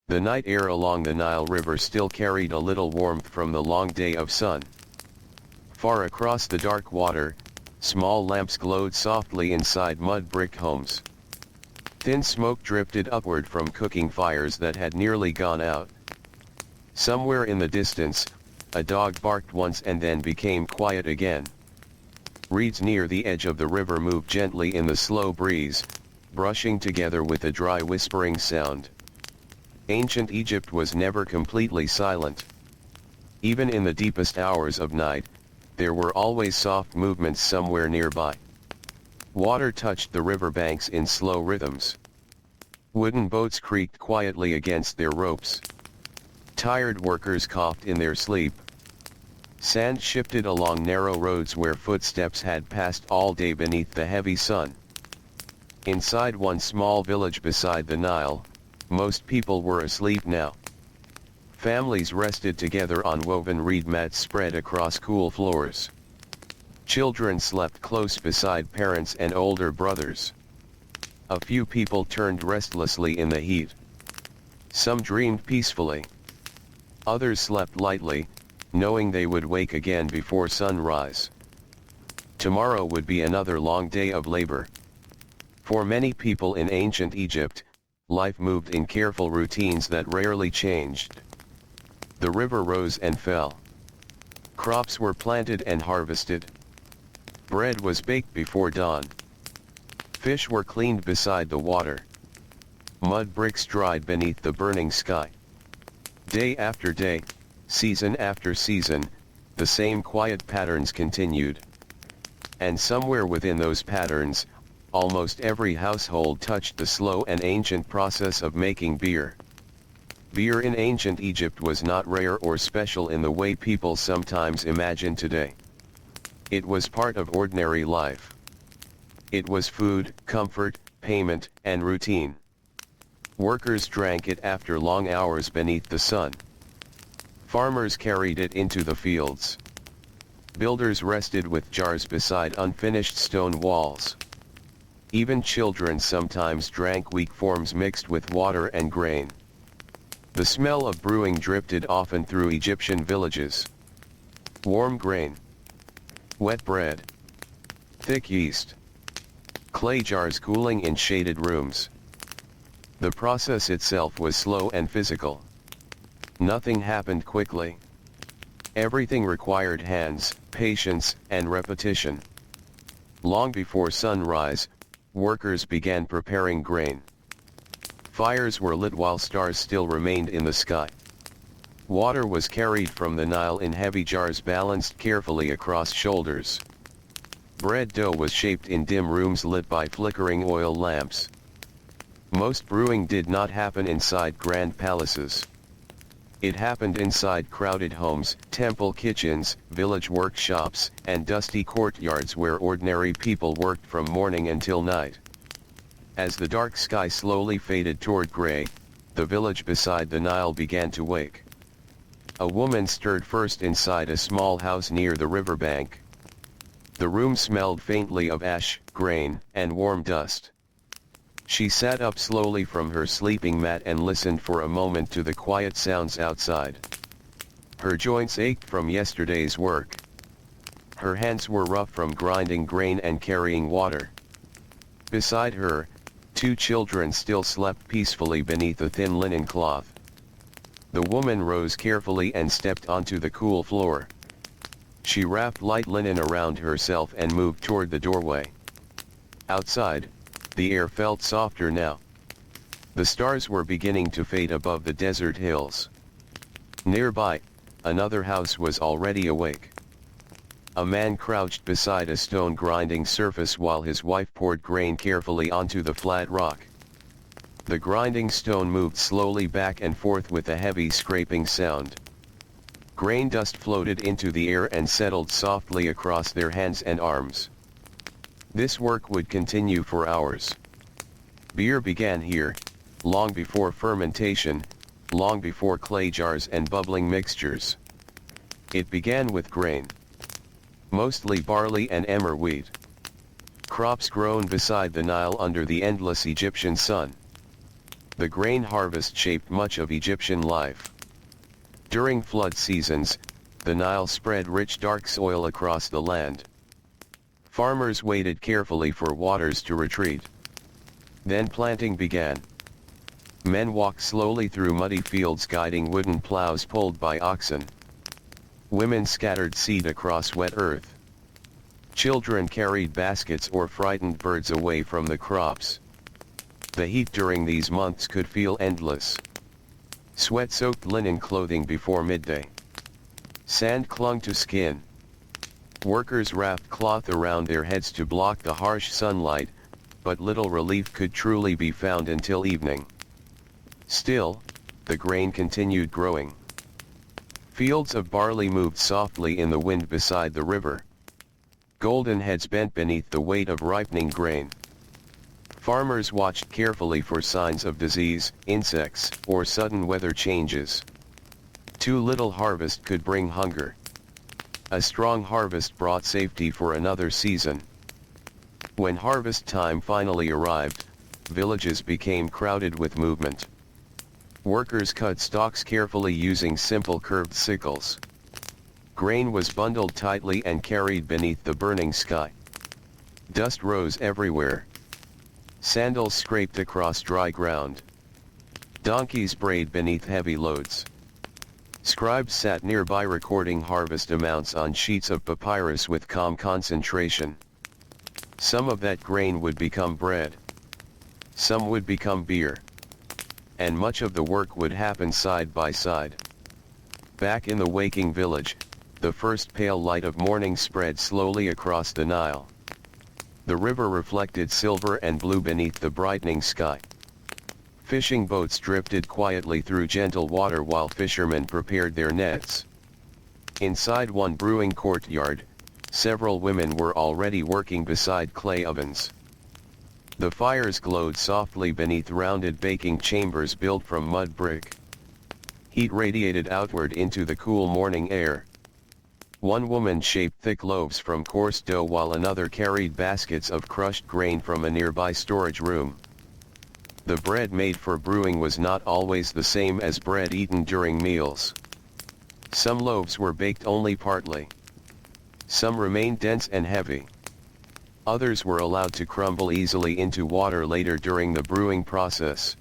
The night air along the Nile River still carried a little warmth from the long day of sun. Far across the dark water, small lamps glowed softly inside mud brick homes. Thin smoke drifted upward from cooking fires that had nearly gone out. Somewhere in the distance, a dog barked once and then became quiet again. Reeds near the edge of the river moved gently in the slow breeze, brushing together with a dry whispering sound. Ancient Egypt was never completely silent. Even in the deepest hours of night, there were always soft movements somewhere nearby. Water touched the river banks in slow rhythms. Wooden boats creaked quietly against their ropes. Tired workers coughed in their sleep. Sand shifted along narrow roads where footsteps had passed all day beneath the heavy sun. Inside one small village beside the Nile, most people were asleep now. Families rested together on woven reed mats spread across cool floors. Children slept close beside parents and older brothers. A few people turned restlessly in the heat. Some dreamed peacefully. Others slept lightly, knowing they would wake again before sunrise. Tomorrow would be another long day of labor. For many people in ancient Egypt, life moved in careful routines that rarely changed. The river rose and fell. Crops were planted and harvested. Bread was baked before dawn. Fish were cleaned beside the water. Mud bricks dried beneath the burning sky. Day after day, season after season, the same quiet patterns continued. And somewhere within those patterns, almost every household touched the slow and ancient process of making beer. Beer in ancient Egypt was not rare or special in the way people sometimes imagine today. It was part of ordinary life. It was food, comfort, payment, and routine. Workers drank it after long hours beneath the sun. Farmers carried it into the fields. Builders rested with jars beside unfinished stone walls. Even children sometimes drank weak forms mixed with water and grain. The smell of brewing drifted often through Egyptian villages. Warm grain, wet bread, thick yeast, clay jars cooling in shaded rooms. The process itself was slow and physical. Nothing happened quickly. Everything required hands, patience, and repetition. Long before sunrise, workers began preparing grain. Fires were lit while stars still remained in the sky. Water was carried from the Nile in heavy jars balanced carefully across shoulders. Bread dough was shaped in dim rooms lit by flickering oil lamps. Most brewing did not happen inside grand palaces. It happened inside crowded homes, temple kitchens, village workshops, and dusty courtyards where ordinary people worked from morning until night. As the dark sky slowly faded toward gray, the village beside the Nile began to wake. A woman stirred first inside a small house near the riverbank. The room smelled faintly of ash, grain, and warm dust. She sat up slowly from her sleeping mat and listened for a moment to the quiet sounds outside. Her joints ached from yesterday's work. Her hands were rough from grinding grain and carrying water. Beside her, two children still slept peacefully beneath a thin linen cloth. The woman rose carefully and stepped onto the cool floor. She wrapped light linen around herself and moved toward the doorway. Outside, the air felt softer now. The stars were beginning to fade above the desert hills. Nearby, another house was already awake. A man crouched beside a stone grinding surface while his wife poured grain carefully onto the flat rock. The grinding stone moved slowly back and forth with a heavy scraping sound. Grain dust floated into the air and settled softly across their hands and arms. This work would continue for hours. Beer began here, long before fermentation, long before clay jars and bubbling mixtures. It began with grain. Mostly barley and emmer wheat. Crops grown beside the Nile under the endless Egyptian sun. The grain harvest shaped much of Egyptian life. During flood seasons, the Nile spread rich dark soil across the land. Farmers waited carefully for waters to retreat. Then planting began. Men walked slowly through muddy fields guiding wooden plows pulled by oxen. Women scattered seed across wet earth. Children carried baskets or frightened birds away from the crops. The heat during these months could feel endless. Sweat soaked linen clothing before midday. Sand clung to skin. Workers wrapped cloth around their heads to block the harsh sunlight, but little relief could truly be found until evening. Still, the grain continued growing. Fields of barley moved softly in the wind beside the river. Golden heads bent beneath the weight of ripening grain. Farmers watched carefully for signs of disease, insects, or sudden weather changes. Too little harvest could bring hunger. A strong harvest brought safety for another season. When harvest time finally arrived, villages became crowded with movement. Workers cut stalks carefully using simple curved sickles. Grain was bundled tightly and carried beneath the burning sky. Dust rose everywhere. Sandals scraped across dry ground. Donkeys brayed beneath heavy loads. Scribes sat nearby recording harvest amounts on sheets of papyrus with calm concentration. Some of that grain would become bread. Some would become beer. And much of the work would happen side by side. Back in the waking village, the first pale light of morning spread slowly across the Nile. The river reflected silver and blue beneath the brightening sky. Fishing boats drifted quietly through gentle water while fishermen prepared their nets. Inside one brewing courtyard, several women were already working beside clay ovens. The fires glowed softly beneath rounded baking chambers built from mud brick. Heat radiated outward into the cool morning air. One woman shaped thick loaves from coarse dough while another carried baskets of crushed grain from a nearby storage room. The bread made for brewing was not always the same as bread eaten during meals. Some loaves were baked only partly. Some remained dense and heavy. Others were allowed to crumble easily into water later during the brewing process.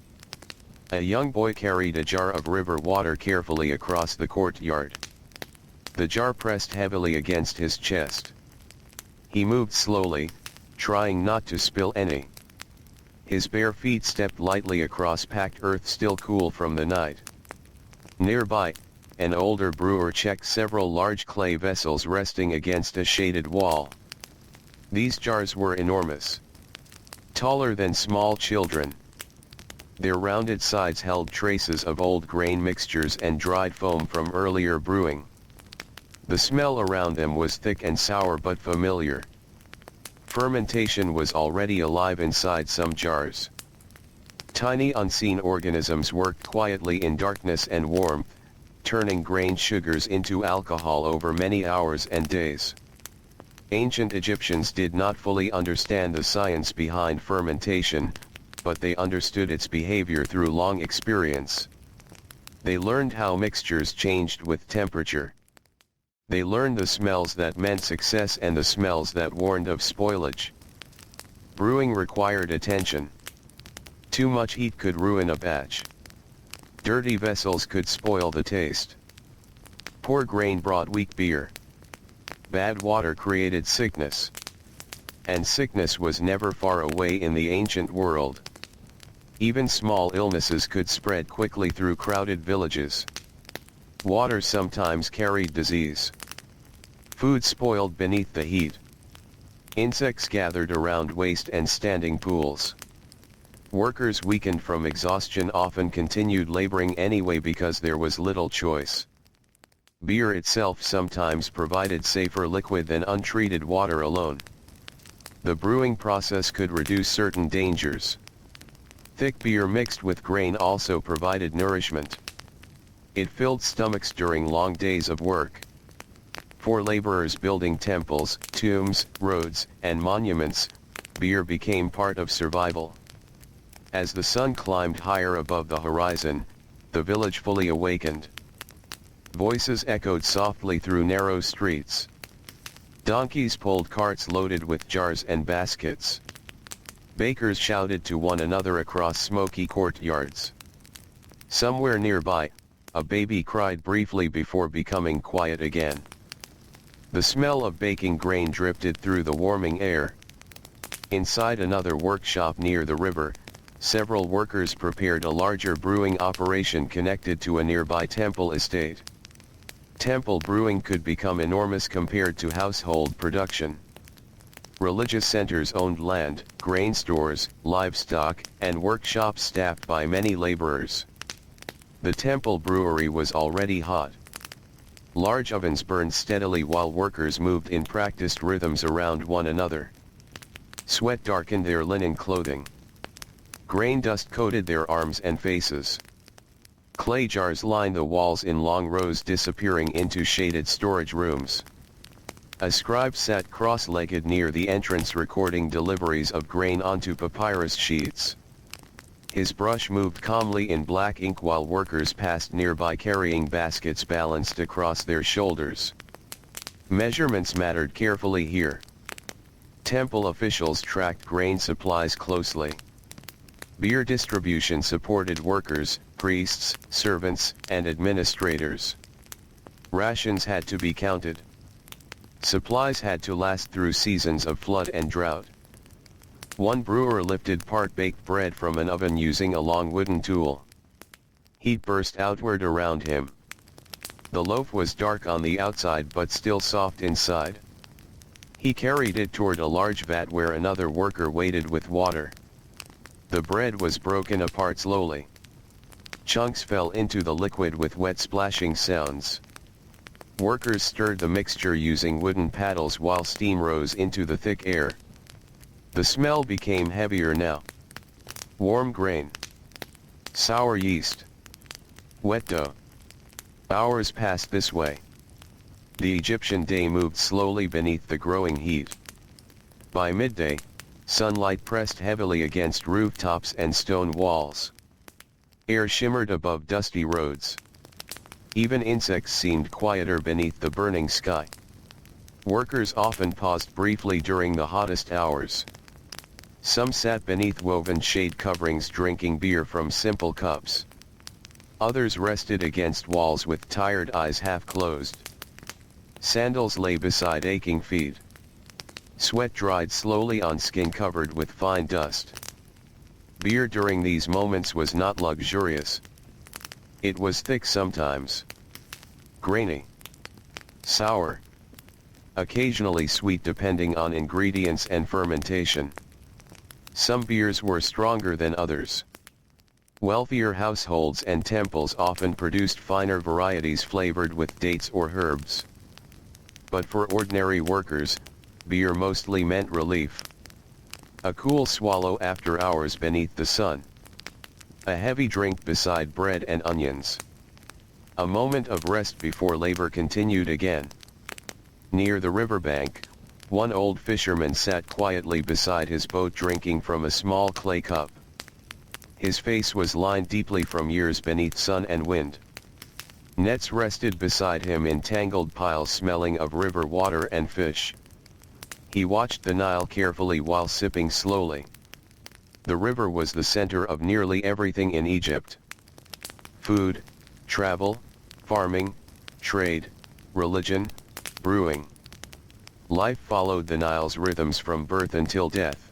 A young boy carried a jar of river water carefully across the courtyard. The jar pressed heavily against his chest. He moved slowly, trying not to spill any. His bare feet stepped lightly across packed earth still cool from the night. Nearby, an older brewer checked several large clay vessels resting against a shaded wall. These jars were enormous. Taller than small children. Their rounded sides held traces of old grain mixtures and dried foam from earlier brewing. The smell around them was thick and sour but familiar. Fermentation was already alive inside some jars. Tiny unseen organisms worked quietly in darkness and warmth, turning grain sugars into alcohol over many hours and days. Ancient Egyptians did not fully understand the science behind fermentation, but they understood its behavior through long experience. They learned how mixtures changed with temperature. They learned the smells that meant success and the smells that warned of spoilage. Brewing required attention. Too much heat could ruin a batch. Dirty vessels could spoil the taste. Poor grain brought weak beer. Bad water created sickness. And sickness was never far away in the ancient world. Even small illnesses could spread quickly through crowded villages. Water sometimes carried disease. Food spoiled beneath the heat. Insects gathered around waste and standing pools. Workers weakened from exhaustion often continued laboring anyway because there was little choice. Beer itself sometimes provided safer liquid than untreated water alone. The brewing process could reduce certain dangers. Thick beer mixed with grain also provided nourishment. It filled stomachs during long days of work. For laborers building temples, tombs, roads, and monuments, beer became part of survival. As the sun climbed higher above the horizon, the village fully awakened. Voices echoed softly through narrow streets. Donkeys pulled carts loaded with jars and baskets. Bakers shouted to one another across smoky courtyards. Somewhere nearby, a baby cried briefly before becoming quiet again. The smell of baking grain drifted through the warming air. Inside another workshop near the river, several workers prepared a larger brewing operation connected to a nearby temple estate. Temple brewing could become enormous compared to household production. Religious centers owned land, grain stores, livestock, and workshops staffed by many laborers. The temple brewery was already hot. Large ovens burned steadily while workers moved in practiced rhythms around one another. Sweat darkened their linen clothing. Grain dust coated their arms and faces. Clay jars lined the walls in long rows, disappearing into shaded storage rooms. A scribe sat cross-legged near the entrance, recording deliveries of grain onto papyrus sheets. His brush moved calmly in black ink while workers passed nearby carrying baskets balanced across their shoulders. Measurements mattered carefully here. Temple officials tracked grain supplies closely. Beer distribution supported workers, priests, servants, and administrators. Rations had to be counted. Supplies had to last through seasons of flood and drought. One brewer lifted part-baked bread from an oven using a long wooden tool. Heat burst outward around him. The loaf was dark on the outside but still soft inside. He carried it toward a large vat where another worker waited with water. The bread was broken apart slowly. Chunks fell into the liquid with wet splashing sounds. Workers stirred the mixture using wooden paddles while steam rose into the thick air. The smell became heavier now. Warm grain. Sour yeast. Wet dough. Hours passed this way. The Egyptian day moved slowly beneath the growing heat. By midday, sunlight pressed heavily against rooftops and stone walls. Air shimmered above dusty roads. Even insects seemed quieter beneath the burning sky. Workers often paused briefly during the hottest hours. Some sat beneath woven shade coverings drinking beer from simple cups. Others rested against walls with tired eyes half closed. Sandals lay beside aching feet. Sweat dried slowly on skin covered with fine dust. Beer during these moments was not luxurious. It was thick sometimes. Grainy. Sour. Occasionally sweet depending on ingredients and fermentation. Some beers were stronger than others. Wealthier households and temples often produced finer varieties flavored with dates or herbs. But for ordinary workers, beer mostly meant relief. A cool swallow after hours beneath the sun. A heavy drink beside bread and onions. A moment of rest before labor continued again. Near the riverbank, one old fisherman sat quietly beside his boat drinking from a small clay cup. His face was lined deeply from years beneath sun and wind. Nets rested beside him in tangled piles smelling of river water and fish. He watched the Nile carefully while sipping slowly. The river was the center of nearly everything in Egypt. Food, travel, farming, trade, religion, brewing. Life followed the Nile's rhythms from birth until death.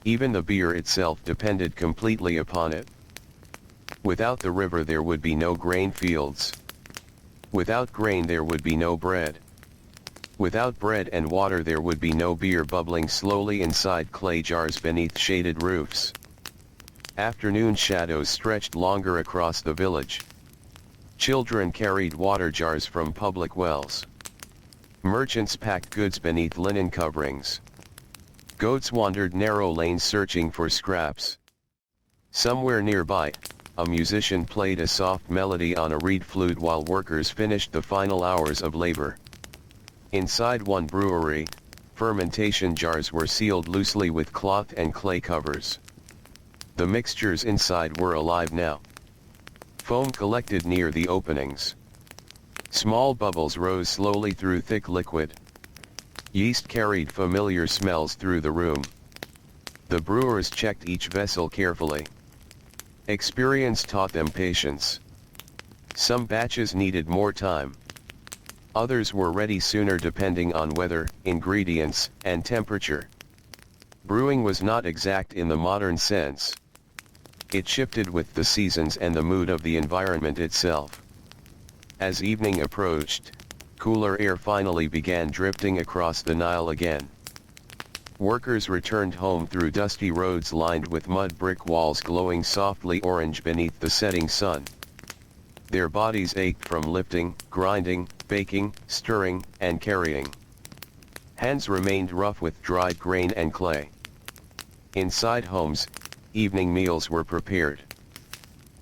Even the beer itself depended completely upon it. Without the river there would be no grain fields. Without grain there would be no bread. Without bread and water there would be no beer bubbling slowly inside clay jars beneath shaded roofs. Afternoon shadows stretched longer across the village. Children carried water jars from public wells. Merchants packed goods beneath linen coverings. Goats wandered narrow lanes searching for scraps. Somewhere nearby, a musician played a soft melody on a reed flute while workers finished the final hours of labor. Inside one brewery, fermentation jars were sealed loosely with cloth and clay covers. The mixtures inside were alive now. Foam collected near the openings. Small bubbles rose slowly through thick liquid. Yeast carried familiar smells through the room. The brewers checked each vessel carefully. Experience taught them patience. Some batches needed more time. Others were ready sooner depending on weather, ingredients, and temperature. Brewing was not exact in the modern sense. It shifted with the seasons and the mood of the environment itself. As evening approached, cooler air finally began drifting across the Nile again. Workers returned home through dusty roads lined with mud brick walls glowing softly orange beneath the setting sun. Their bodies ached from lifting, grinding, baking, stirring, and carrying. Hands remained rough with dried grain and clay. Inside homes, evening meals were prepared.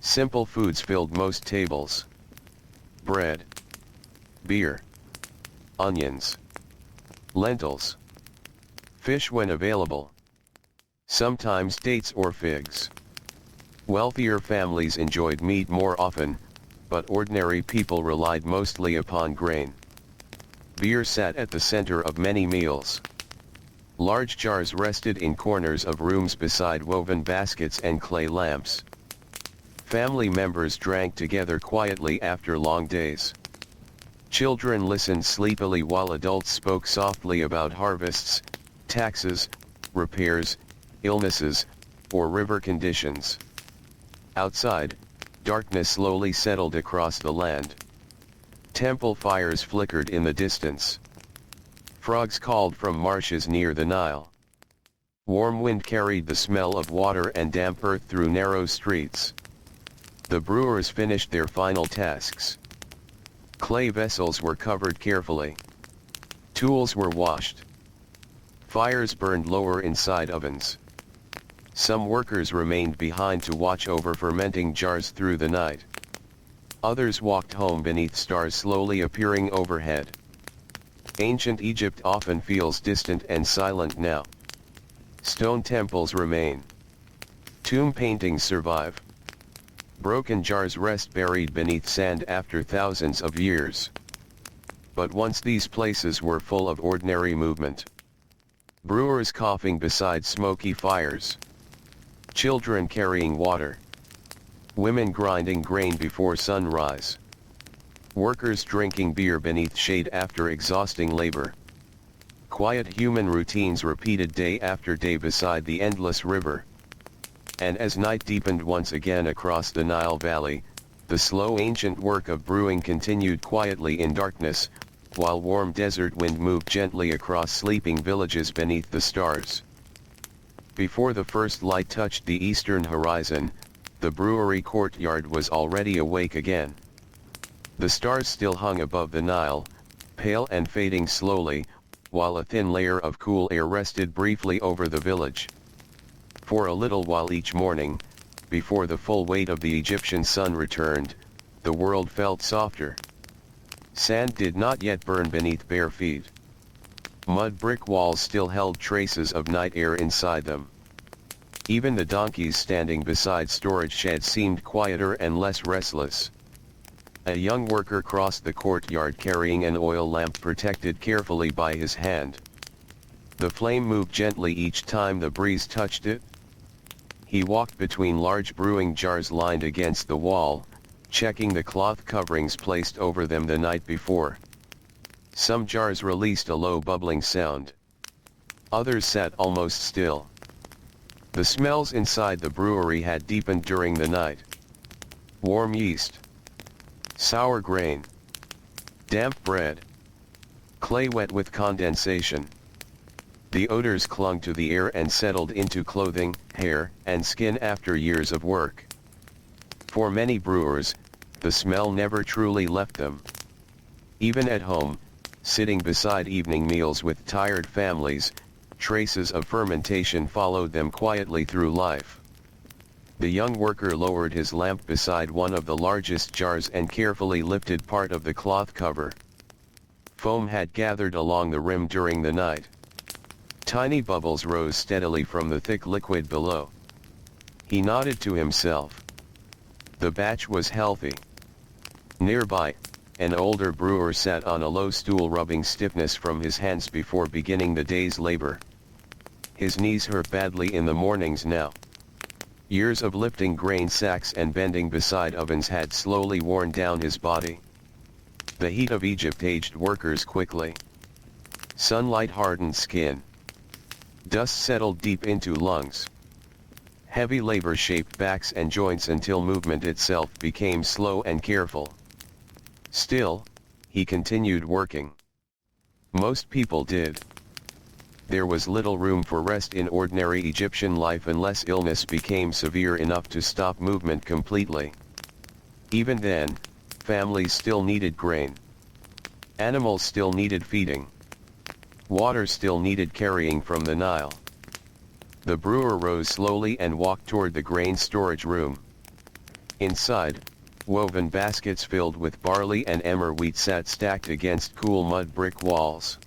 Simple foods filled most tables. Bread, beer, onions, lentils, fish when available. Sometimes dates or figs. Wealthier families enjoyed meat more often, but ordinary people relied mostly upon grain. Beer sat at the center of many meals. Large jars rested in corners of rooms beside woven baskets and clay lamps. Family members drank together quietly after long days. Children listened sleepily while adults spoke softly about harvests, taxes, repairs, illnesses, or river conditions. Outside, darkness slowly settled across the land. Temple fires flickered in the distance. Frogs called from marshes near the Nile. Warm wind carried the smell of water and damp earth through narrow streets. The brewers finished their final tasks. Clay vessels were covered carefully. Tools were washed. Fires burned lower inside ovens. Some workers remained behind to watch over fermenting jars through the night. Others walked home beneath stars slowly appearing overhead. Ancient Egypt often feels distant and silent now. Stone temples remain. Tomb paintings survive. Broken jars rest buried beneath sand after thousands of years. But once these places were full of ordinary movement. Brewers coughing beside smoky fires. Children carrying water. Women grinding grain before sunrise. Workers drinking beer beneath shade after exhausting labor. Quiet human routines repeated day after day beside the endless river. And as night deepened once again across the Nile Valley, the slow ancient work of brewing continued quietly in darkness, while warm desert wind moved gently across sleeping villages beneath the stars. Before the first light touched the eastern horizon, the brewery courtyard was already awake again. The stars still hung above the Nile, pale and fading slowly, while a thin layer of cool air rested briefly over the village. For a little while each morning, before the full weight of the Egyptian sun returned, the world felt softer. Sand did not yet burn beneath bare feet. Mud brick walls still held traces of night air inside them. Even the donkeys standing beside storage sheds seemed quieter and less restless. A young worker crossed the courtyard carrying an oil lamp protected carefully by his hand. The flame moved gently each time the breeze touched it. He walked between large brewing jars lined against the wall, checking the cloth coverings placed over them the night before. Some jars released a low bubbling sound. Others sat almost still. The smells inside the brewery had deepened during the night. Warm yeast. Sour grain. Damp bread. Clay wet with condensation. The odors clung to the air and settled into clothing, hair, and skin after years of work. For many brewers, the smell never truly left them. Even at home, sitting beside evening meals with tired families, traces of fermentation followed them quietly through life. The young worker lowered his lamp beside one of the largest jars and carefully lifted part of the cloth cover. Foam had gathered along the rim during the night. Tiny bubbles rose steadily from the thick liquid below. He nodded to himself. The batch was healthy. Nearby, an older brewer sat on a low stool rubbing stiffness from his hands before beginning the day's labor. His knees hurt badly in the mornings now. Years of lifting grain sacks and bending beside ovens had slowly worn down his body. The heat of Egypt aged workers quickly. Sunlight hardened skin. Dust settled deep into lungs. Heavy labor shaped backs and joints until movement itself became slow and careful. Still, he continued working. Most people did. There was little room for rest in ordinary Egyptian life unless illness became severe enough to stop movement completely. Even then, families still needed grain. Animals still needed feeding. Water still needed carrying from the Nile. The brewer rose slowly and walked toward the grain storage room. Inside, woven baskets filled with barley and emmer wheat sat stacked against cool mud brick walls.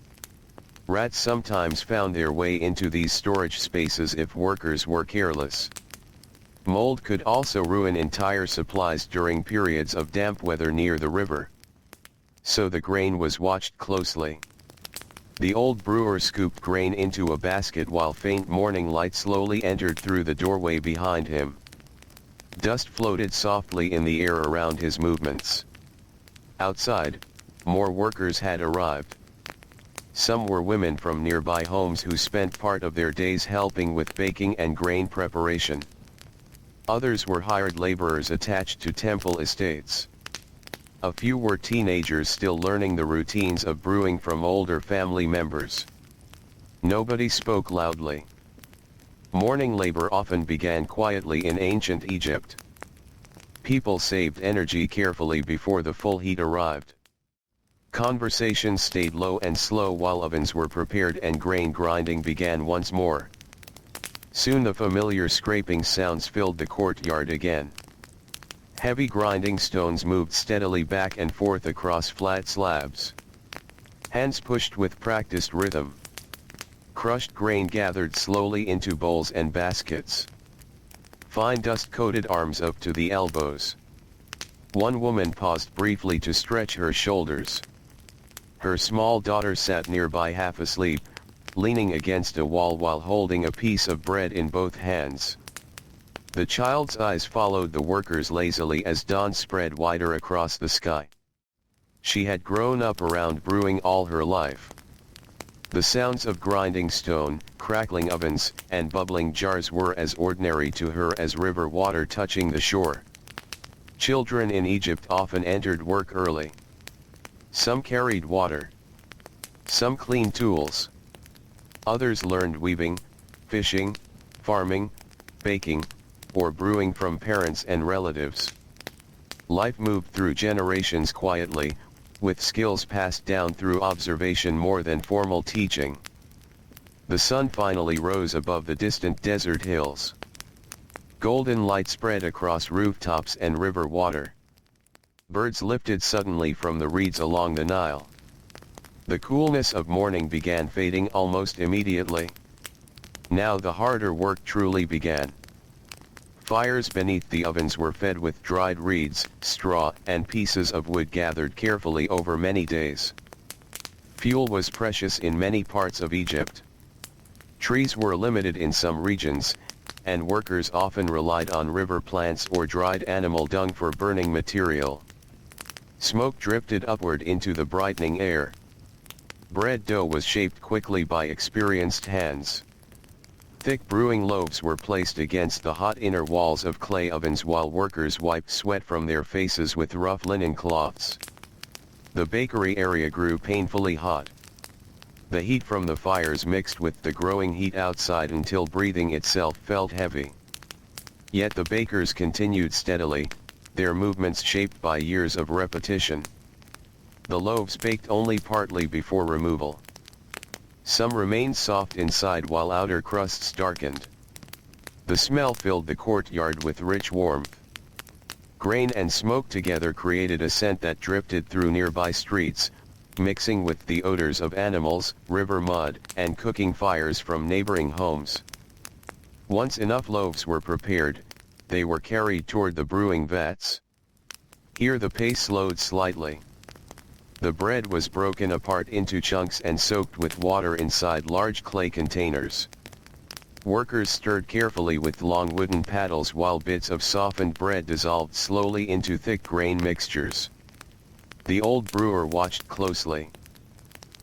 Rats sometimes found their way into these storage spaces if workers were careless. Mold could also ruin entire supplies during periods of damp weather near the river. So the grain was watched closely. The old brewer scooped grain into a basket while faint morning light slowly entered through the doorway behind him. Dust floated softly in the air around his movements. Outside, more workers had arrived. Some were women from nearby homes who spent part of their days helping with baking and grain preparation. Others were hired laborers attached to temple estates. A few were teenagers still learning the routines of brewing from older family members. Nobody spoke loudly. Morning labor often began quietly in ancient Egypt. People saved energy carefully before the full heat arrived. Conversations stayed low and slow while ovens were prepared and grain grinding began once more. Soon the familiar scraping sounds filled the courtyard again. Heavy grinding stones moved steadily back and forth across flat slabs. Hands pushed with practiced rhythm. Crushed grain gathered slowly into bowls and baskets. Fine dust-coated arms up to the elbows. One woman paused briefly to stretch her shoulders. Her small daughter sat nearby half asleep, leaning against a wall while holding a piece of bread in both hands. The child's eyes followed the workers lazily as dawn spread wider across the sky. She had grown up around brewing all her life. The sounds of grinding stone, crackling ovens, and bubbling jars were as ordinary to her as river water touching the shore. Children in Egypt often entered work early. Some carried water. Some cleaned tools. Others learned weaving, fishing, farming, baking, or brewing from parents and relatives. Life moved through generations quietly, with skills passed down through observation more than formal teaching. The sun finally rose above the distant desert hills. Golden light spread across rooftops and river water. Birds lifted suddenly from the reeds along the Nile. The coolness of morning began fading almost immediately. Now the harder work truly began. Fires beneath the ovens were fed with dried reeds, straw, and pieces of wood gathered carefully over many days. Fuel was precious in many parts of Egypt. Trees were limited in some regions, and workers often relied on river plants or dried animal dung for burning material. Smoke drifted upward into the brightening air. Bread dough was shaped quickly by experienced hands. Thick brewing loaves were placed against the hot inner walls of clay ovens while workers wiped sweat from their faces with rough linen cloths. The bakery area grew painfully hot. The heat from the fires mixed with the growing heat outside until breathing itself felt heavy. Yet the bakers continued steadily, their movements shaped by years of repetition. The loaves baked only partly before removal. Some remained soft inside while outer crusts darkened. The smell filled the courtyard with rich warmth. Grain and smoke together created a scent that drifted through nearby streets, mixing with the odors of animals, river mud, and cooking fires from neighboring homes. Once enough loaves were prepared, they were carried toward the brewing vats. Here the pace slowed slightly. The bread was broken apart into chunks and soaked with water inside large clay containers. Workers stirred carefully with long wooden paddles while bits of softened bread dissolved slowly into thick grain mixtures. The old brewer watched closely.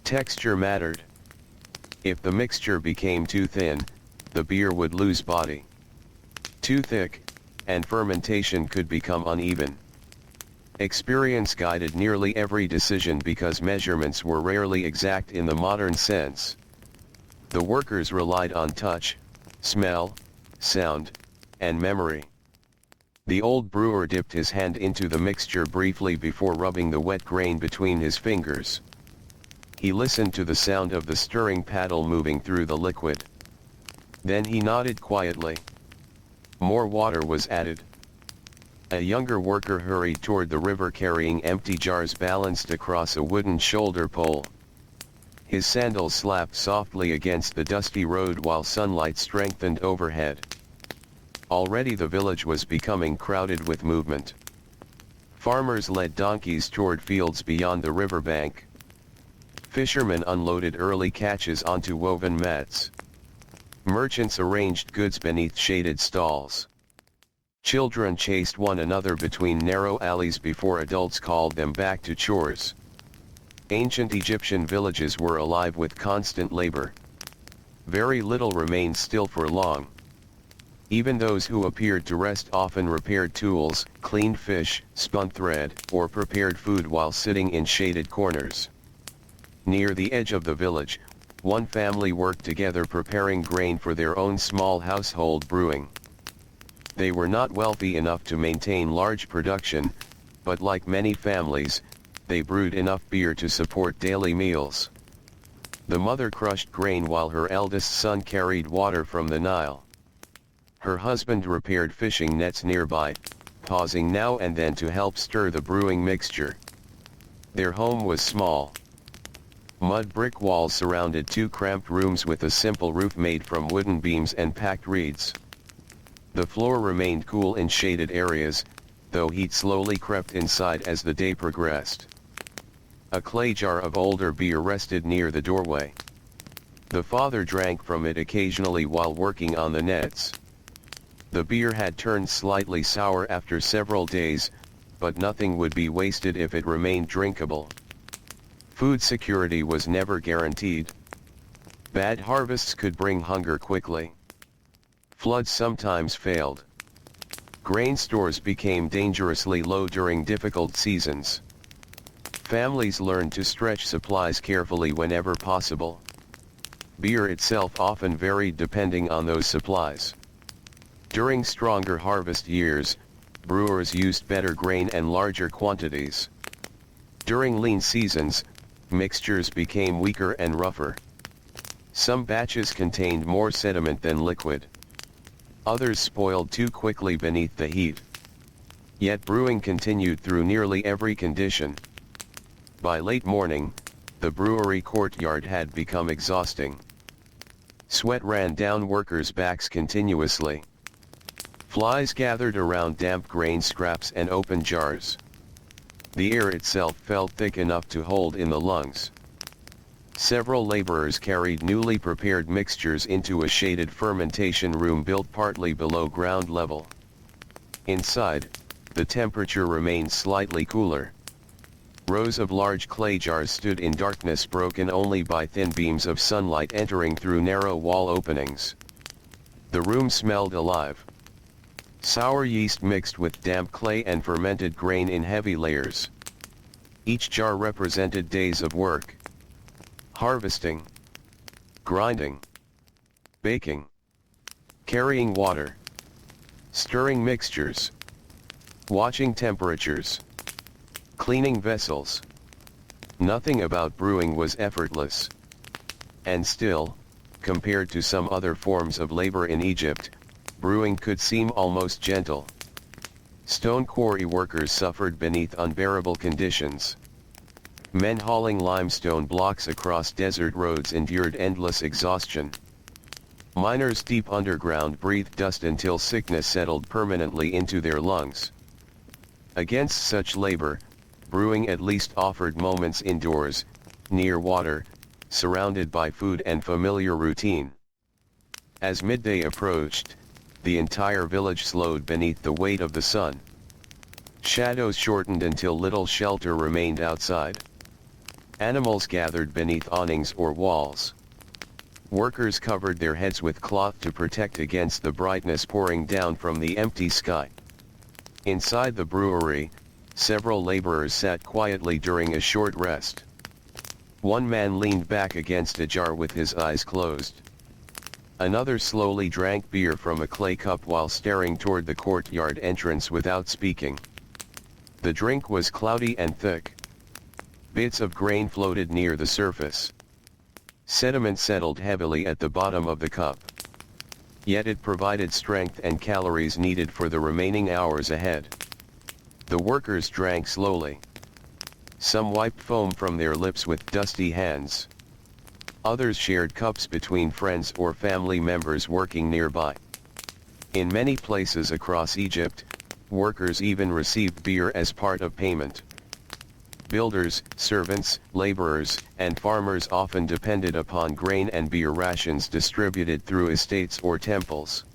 Texture mattered. If the mixture became too thin, the beer would lose body. Too thick, and fermentation could become uneven. Experience guided nearly every decision because measurements were rarely exact in the modern sense. The workers relied on touch, smell, sound, and memory. The old brewer dipped his hand into the mixture briefly before rubbing the wet grain between his fingers. He listened to the sound of the stirring paddle moving through the liquid. Then he nodded quietly. More water was added. A younger worker hurried toward the river carrying empty jars balanced across a wooden shoulder pole. His sandals slapped softly against the dusty road while sunlight strengthened overhead. Already the village was becoming crowded with movement. Farmers led donkeys toward fields beyond the riverbank. Fishermen unloaded early catches onto woven mats. Merchants arranged goods beneath shaded stalls. Children chased one another between narrow alleys before adults called them back to chores. Ancient Egyptian villages were alive with constant labor. Very little remained still for long. Even those who appeared to rest often repaired tools, cleaned fish, spun thread, or prepared food while sitting in shaded corners. Near the edge of the village, one family worked together preparing grain for their own small household brewing. They were not wealthy enough to maintain large production, but like many families, they brewed enough beer to support daily meals. The mother crushed grain while her eldest son carried water from the Nile. Her husband repaired fishing nets nearby, pausing now and then to help stir the brewing mixture. Their home was small. Mud brick walls surrounded two cramped rooms with a simple roof made from wooden beams and packed reeds. The floor remained cool in shaded areas, though heat slowly crept inside as the day progressed. A clay jar of older beer rested near the doorway. The father drank from it occasionally while working on the nets. The beer had turned slightly sour after several days, but nothing would be wasted if it remained drinkable. Food security was never guaranteed. Bad harvests could bring hunger quickly. Floods sometimes failed. Grain stores became dangerously low during difficult seasons. Families learned to stretch supplies carefully whenever possible. Beer itself often varied depending on those supplies. During stronger harvest years, brewers used better grain and larger quantities. During lean seasons, mixtures became weaker and rougher. Some batches contained more sediment than liquid. Others spoiled too quickly beneath the heat. Yet brewing continued through nearly every condition. By late morning, the brewery courtyard had become exhausting. Sweat ran down workers' backs continuously. Flies gathered around damp grain scraps and open jars. The air itself felt thick enough to hold in the lungs. Several laborers carried newly prepared mixtures into a shaded fermentation room built partly below ground level. Inside, the temperature remained slightly cooler. Rows of large clay jars stood in darkness broken only by thin beams of sunlight entering through narrow wall openings. The room smelled alive. Sour yeast mixed with damp clay and fermented grain in heavy layers. Each jar represented days of work. Harvesting, grinding, baking, carrying water, stirring mixtures, watching temperatures, cleaning vessels. Nothing about brewing was effortless. And still, compared to some other forms of labor in Egypt, brewing could seem almost gentle. Stone quarry workers suffered beneath unbearable conditions. Men hauling limestone blocks across desert roads endured endless exhaustion. Miners deep underground breathed dust until sickness settled permanently into their lungs. Against such labor, brewing at least offered moments indoors, near water, surrounded by food and familiar routine. As midday approached, the entire village slowed beneath the weight of the sun. Shadows shortened until little shelter remained outside. Animals gathered beneath awnings or walls. Workers covered their heads with cloth to protect against the brightness pouring down from the empty sky. Inside the brewery, several laborers sat quietly during a short rest. One man leaned back against a jar with his eyes closed. Another slowly drank beer from a clay cup while staring toward the courtyard entrance without speaking. The drink was cloudy and thick. Bits of grain floated near the surface. Sediment settled heavily at the bottom of the cup. Yet it provided strength and calories needed for the remaining hours ahead. The workers drank slowly. Some wiped foam from their lips with dusty hands. Others shared cups between friends or family members working nearby. In many places across Egypt, workers even received beer as part of payment. Builders, servants, laborers, and farmers often depended upon grain and beer rations distributed through estates or temples.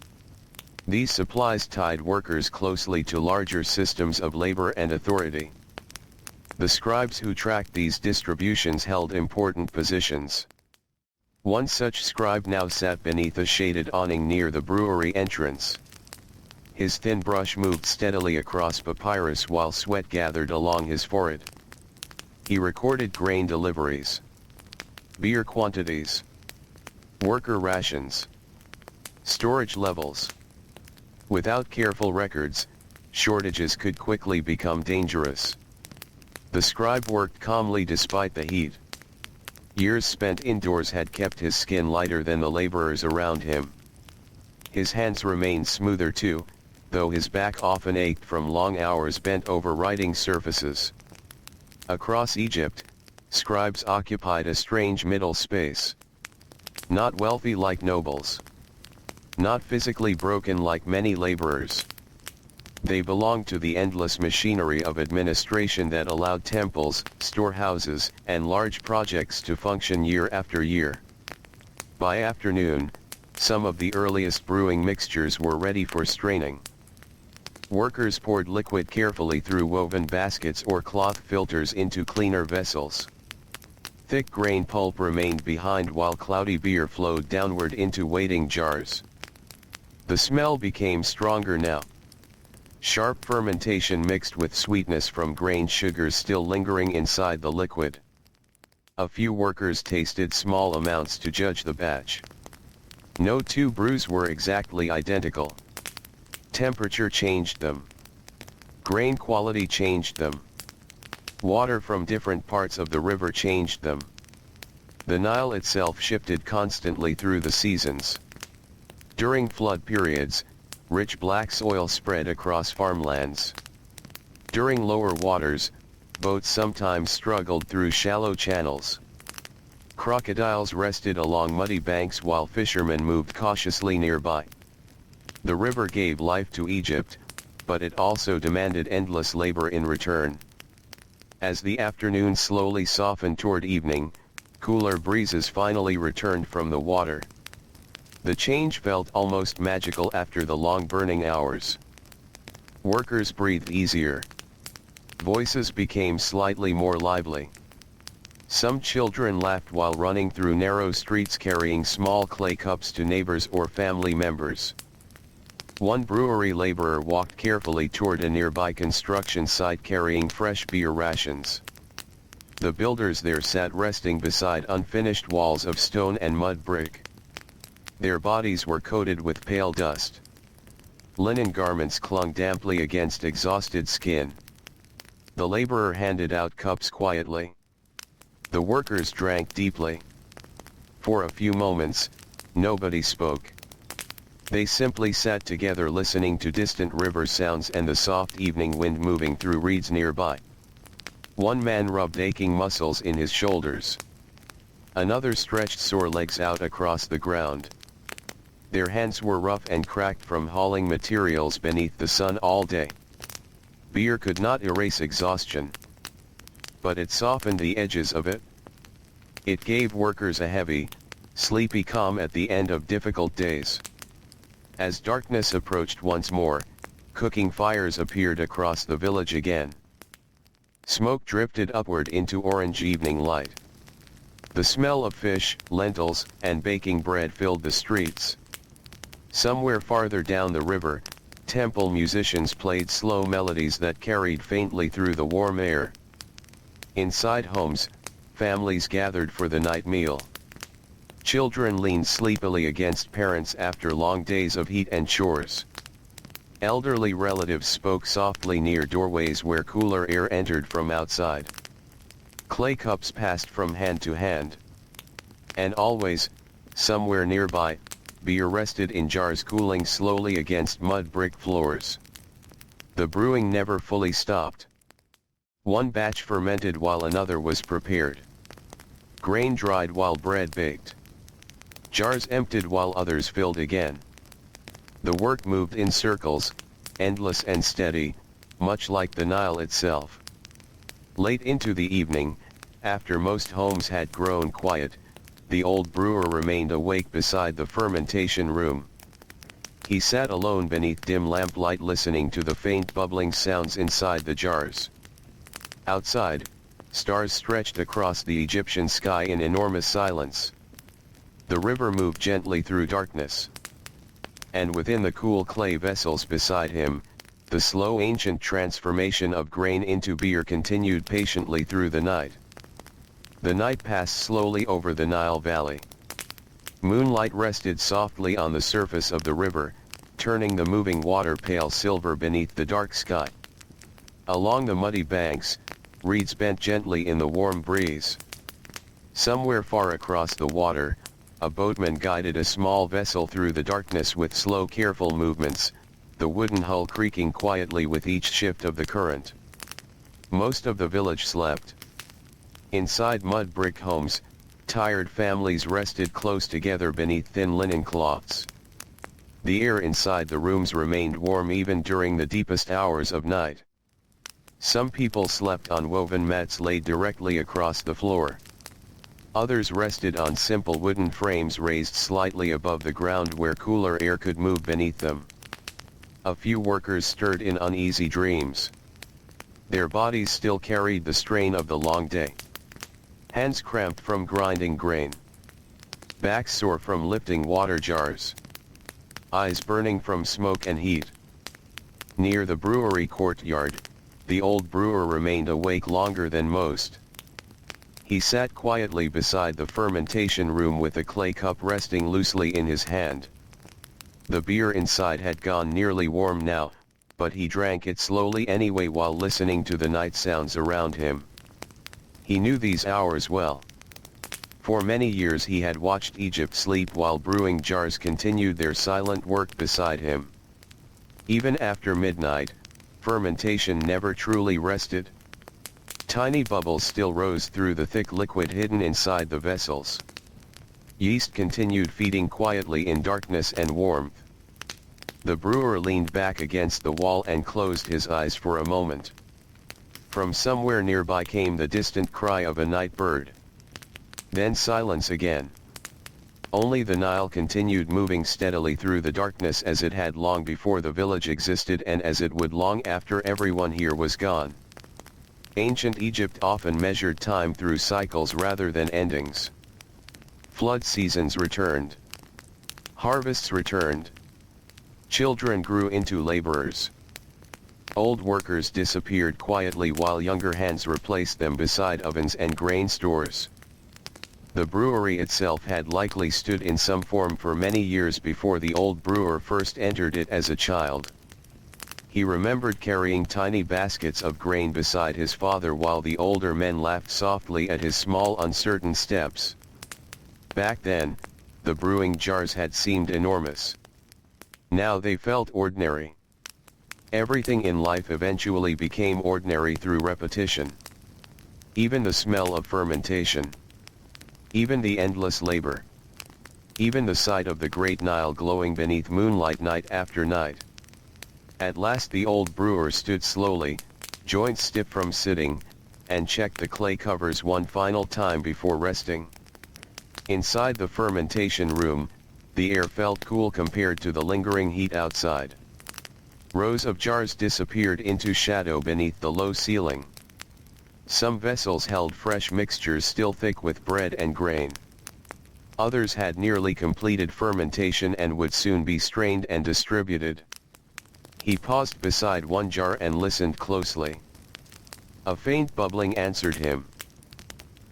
These supplies tied workers closely to larger systems of labor and authority. The scribes who tracked these distributions held important positions. One such scribe now sat beneath a shaded awning near the brewery entrance. His thin brush moved steadily across papyrus while sweat gathered along his forehead. He recorded grain deliveries, beer quantities, worker rations, storage levels. Without careful records, shortages could quickly become dangerous. The scribe worked calmly despite the heat. Years spent indoors had kept his skin lighter than the laborers around him. His hands remained smoother too, though his back often ached from long hours bent over writing surfaces. Across Egypt, scribes occupied a strange middle space. Not wealthy like nobles. Not physically broken like many laborers. They belonged to the endless machinery of administration that allowed temples, storehouses, and large projects to function year after year. By afternoon, some of the earliest brewing mixtures were ready for straining. Workers poured liquid carefully through woven baskets or cloth filters into cleaner vessels. Thick grain pulp remained behind while cloudy beer flowed downward into waiting jars. The smell became stronger now. Sharp fermentation mixed with sweetness from grain sugars still lingering inside the liquid. A few workers tasted small amounts to judge the batch. No two brews were exactly identical. Temperature changed them. Grain quality changed them. Water from different parts of the river changed them. The Nile itself shifted constantly through the seasons. During flood periods, rich black soil spread across farmlands. During lower waters, boats sometimes struggled through shallow channels. Crocodiles rested along muddy banks while fishermen moved cautiously nearby. The river gave life to Egypt, but it also demanded endless labor in return. As the afternoon slowly softened toward evening, cooler breezes finally returned from the water. The change felt almost magical after the long burning hours. Workers breathed easier. Voices became slightly more lively. Some children laughed while running through narrow streets carrying small clay cups to neighbors or family members. One brewery laborer walked carefully toward a nearby construction site carrying fresh beer rations. The builders there sat resting beside unfinished walls of stone and mud brick. Their bodies were coated with pale dust. Linen garments clung damply against exhausted skin. The laborer handed out cups quietly. The workers drank deeply. For a few moments, nobody spoke. They simply sat together listening to distant river sounds and the soft evening wind moving through reeds nearby. One man rubbed aching muscles in his shoulders. Another stretched sore legs out across the ground. Their hands were rough and cracked from hauling materials beneath the sun all day. Beer could not erase exhaustion, but it softened the edges of it. It gave workers a heavy, sleepy calm at the end of difficult days. As darkness approached once more, cooking fires appeared across the village again. Smoke drifted upward into orange evening light. The smell of fish, lentils, and baking bread filled the streets. Somewhere farther down the river, temple musicians played slow melodies that carried faintly through the warm air. Inside homes, families gathered for the night meal. Children leaned sleepily against parents after long days of heat and chores. Elderly relatives spoke softly near doorways where cooler air entered from outside. Clay cups passed from hand to hand. And always, somewhere nearby, beer rested in jars cooling slowly against mud brick floors. The brewing never fully stopped. One batch fermented while another was prepared. Grain dried while bread baked. Jars emptied while others filled again. The work moved in circles, endless and steady, much like the Nile itself. Late into the evening, after most homes had grown quiet, the old brewer remained awake beside the fermentation room. He sat alone beneath dim lamplight listening to the faint bubbling sounds inside the jars. Outside, stars stretched across the Egyptian sky in enormous silence. The river moved gently through darkness. And within the cool clay vessels beside him, the slow ancient transformation of grain into beer continued patiently through the night. The night passed slowly over the Nile Valley. Moonlight rested softly on the surface of the river, turning the moving water pale silver beneath the dark sky. Along the muddy banks, reeds bent gently in the warm breeze. Somewhere far across the water, a boatman guided a small vessel through the darkness with slow careful movements, the wooden hull creaking quietly with each shift of the current. Most of the village slept. Inside mud brick homes, tired families rested close together beneath thin linen cloths. The air inside the rooms remained warm even during the deepest hours of night. Some people slept on woven mats laid directly across the floor. Others rested on simple wooden frames raised slightly above the ground where cooler air could move beneath them. A few workers stirred in uneasy dreams. Their bodies still carried the strain of the long day. Hands cramped from grinding grain. Backs sore from lifting water jars. Eyes burning from smoke and heat. Near the brewery courtyard, the old brewer remained awake longer than most. He sat quietly beside the fermentation room with a clay cup resting loosely in his hand. The beer inside had gone nearly warm now, but he drank it slowly anyway while listening to the night sounds around him. He knew these hours well. For many years he had watched Egypt sleep while brewing jars continued their silent work beside him. Even after midnight, fermentation never truly rested. Tiny bubbles still rose through the thick liquid hidden inside the vessels. Yeast continued feeding quietly in darkness and warmth. The brewer leaned back against the wall and closed his eyes for a moment. From somewhere nearby came the distant cry of a night bird. Then silence again. Only the Nile continued moving steadily through the darkness as it had long before the village existed and as it would long after everyone here was gone. Ancient Egypt often measured time through cycles rather than endings. Flood seasons returned. Harvests returned. Children grew into laborers. Old workers disappeared quietly while younger hands replaced them beside ovens and grain stores. The brewery itself had likely stood in some form for many years before the old brewer first entered it as a child. He remembered carrying tiny baskets of grain beside his father while the older men laughed softly at his small uncertain steps. Back then, the brewing jars had seemed enormous. Now they felt ordinary. Everything in life eventually became ordinary through repetition. Even the smell of fermentation. Even the endless labor. even the sight of the great Nile glowing beneath moonlight night after night. At last the old brewer stood slowly, joints stiff from sitting, and checked the clay covers one final time before resting. Inside the fermentation room, the air felt cool compared to the lingering heat outside. Rows of jars disappeared into shadow beneath the low ceiling. Some vessels held fresh mixtures still thick with bread and grain. Others had nearly completed fermentation and would soon be strained and distributed. He paused beside one jar and listened closely. A faint bubbling answered him.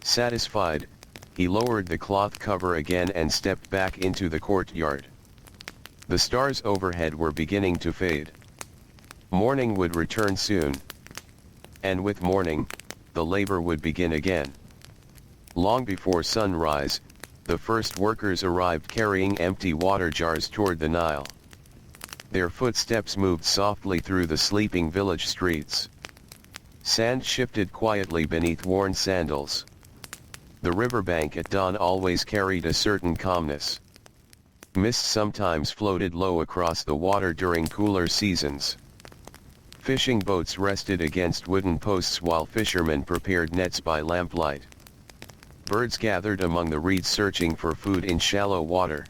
Satisfied, he lowered the cloth cover again and stepped back into the courtyard. The stars overhead were beginning to fade. Morning would return soon. And with morning, the labor would begin again. Long before sunrise, the first workers arrived carrying empty water jars toward the Nile. Their footsteps moved softly through the sleeping village streets. Sand shifted quietly beneath worn sandals. The riverbank at dawn always carried a certain calmness. Mist sometimes floated low across the water during cooler seasons. Fishing boats rested against wooden posts while fishermen prepared nets by lamplight. Birds gathered among the reeds searching for food in shallow water.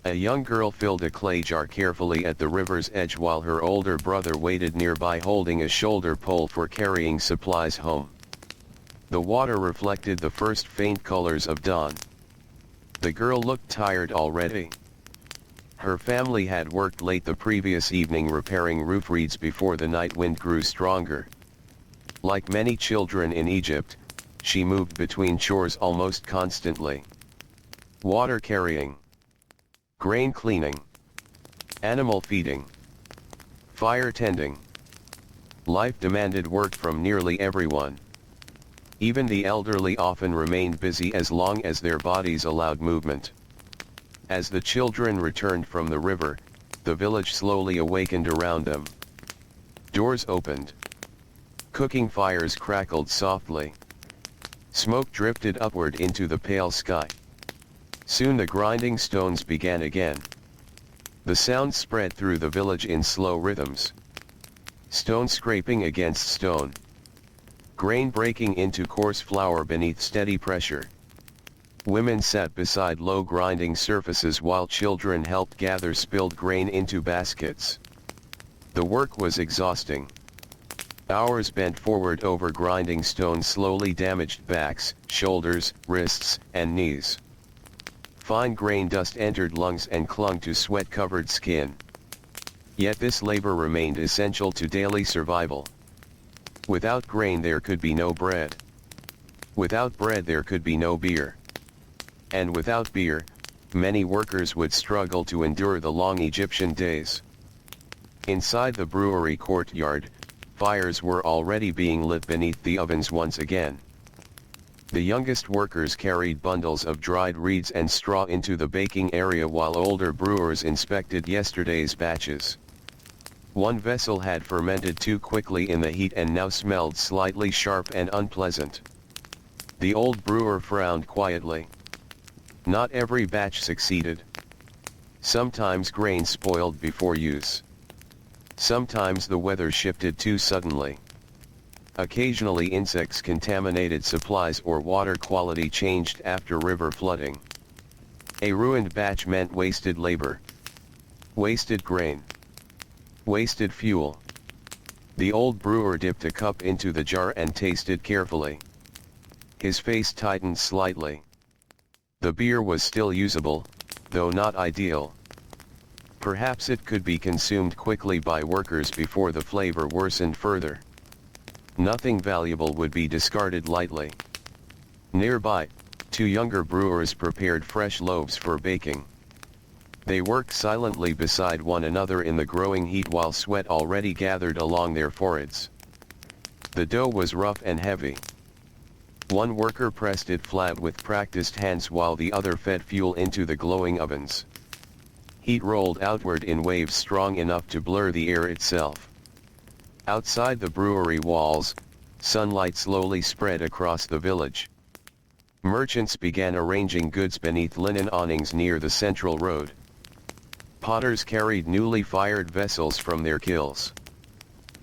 A young girl filled a clay jar carefully at the river's edge while her older brother waited nearby holding a shoulder pole for carrying supplies home. The water reflected the first faint colors of dawn. The girl looked tired already. Her family had worked late the previous evening repairing roof reeds before the night wind grew stronger. Like many children in Egypt, she moved between chores almost constantly. Water carrying, grain cleaning, animal feeding, fire tending. Life demanded work from nearly everyone. Even the elderly often remained busy as long as their bodies allowed movement. As the children returned from the river, the village slowly awakened around them. Doors opened. Cooking fires crackled softly. Smoke drifted upward into the pale sky. Soon the grinding stones began again. The sound spread through the village in slow rhythms. Stone scraping against stone. Grain breaking into coarse flour beneath steady pressure. Women sat beside low grinding surfaces while children helped gather spilled grain into baskets. The work was exhausting. Hours bent forward over grinding stone slowly damaged backs, shoulders, wrists, and knees. Fine grain dust entered lungs and clung to sweat-covered skin. Yet this labor remained essential to daily survival. Without grain there could be no bread. Without bread there could be no beer. And without beer, many workers would struggle to endure the long Egyptian days. Inside the brewery courtyard, fires were already being lit beneath the ovens once again. The youngest workers carried bundles of dried reeds and straw into the baking area while older brewers inspected yesterday's batches. One vessel had fermented too quickly in the heat and now smelled slightly sharp and unpleasant. The old brewer frowned quietly. Not every batch succeeded. Sometimes grain spoiled before use. Sometimes the weather shifted too suddenly. Occasionally insects contaminated supplies or water quality changed after river flooding. A ruined batch meant wasted labor. Wasted grain. Wasted fuel. The old brewer dipped a cup into the jar and tasted carefully. His face tightened slightly. The beer was still usable, though not ideal. Perhaps it could be consumed quickly by workers before the flavor worsened further. Nothing valuable would be discarded lightly. Nearby, two younger brewers prepared fresh loaves for baking. They worked silently beside one another in the growing heat while sweat already gathered along their foreheads. The dough was rough and heavy. One worker pressed it flat with practiced hands while the other fed fuel into the glowing ovens. Heat rolled outward in waves strong enough to blur the air itself. Outside the brewery walls, sunlight slowly spread across the village. Merchants began arranging goods beneath linen awnings near the central road. Potters carried newly fired vessels from their kilns.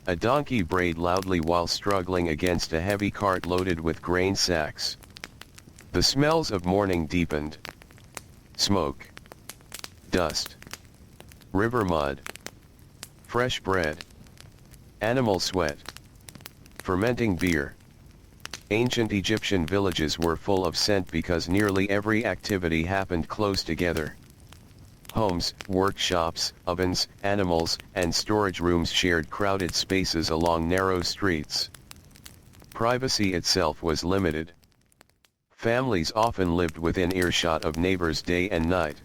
A donkey brayed loudly while struggling against a heavy cart loaded with grain sacks. The smells of morning deepened. Smoke, dust, river mud, fresh bread, animal sweat, fermenting beer. Ancient Egyptian villages were full of scent because nearly every activity happened close together. Homes, workshops, ovens, animals, and storage rooms shared crowded spaces along narrow streets. Privacy itself was limited. Families often lived within earshot of neighbors day and night.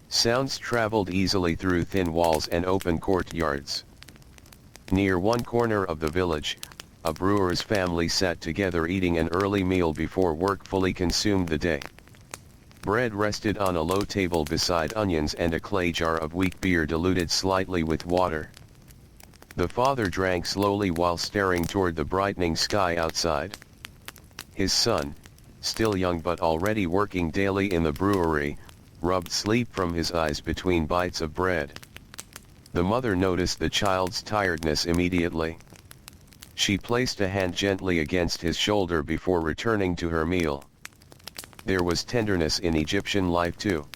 Sounds traveled easily through thin walls and open courtyards. Near one corner of the village, a brewer's family sat together eating an early meal before work fully consumed the day. Bread rested on a low table beside onions and a clay jar of weak beer diluted slightly with water. The father drank slowly while staring toward the brightening sky outside. His son, still young but already working daily in the brewery, rubbed sleep from his eyes between bites of bread. The mother noticed the child's tiredness immediately. She placed a hand gently against his shoulder before returning to her meal. There was tenderness in Egyptian life too.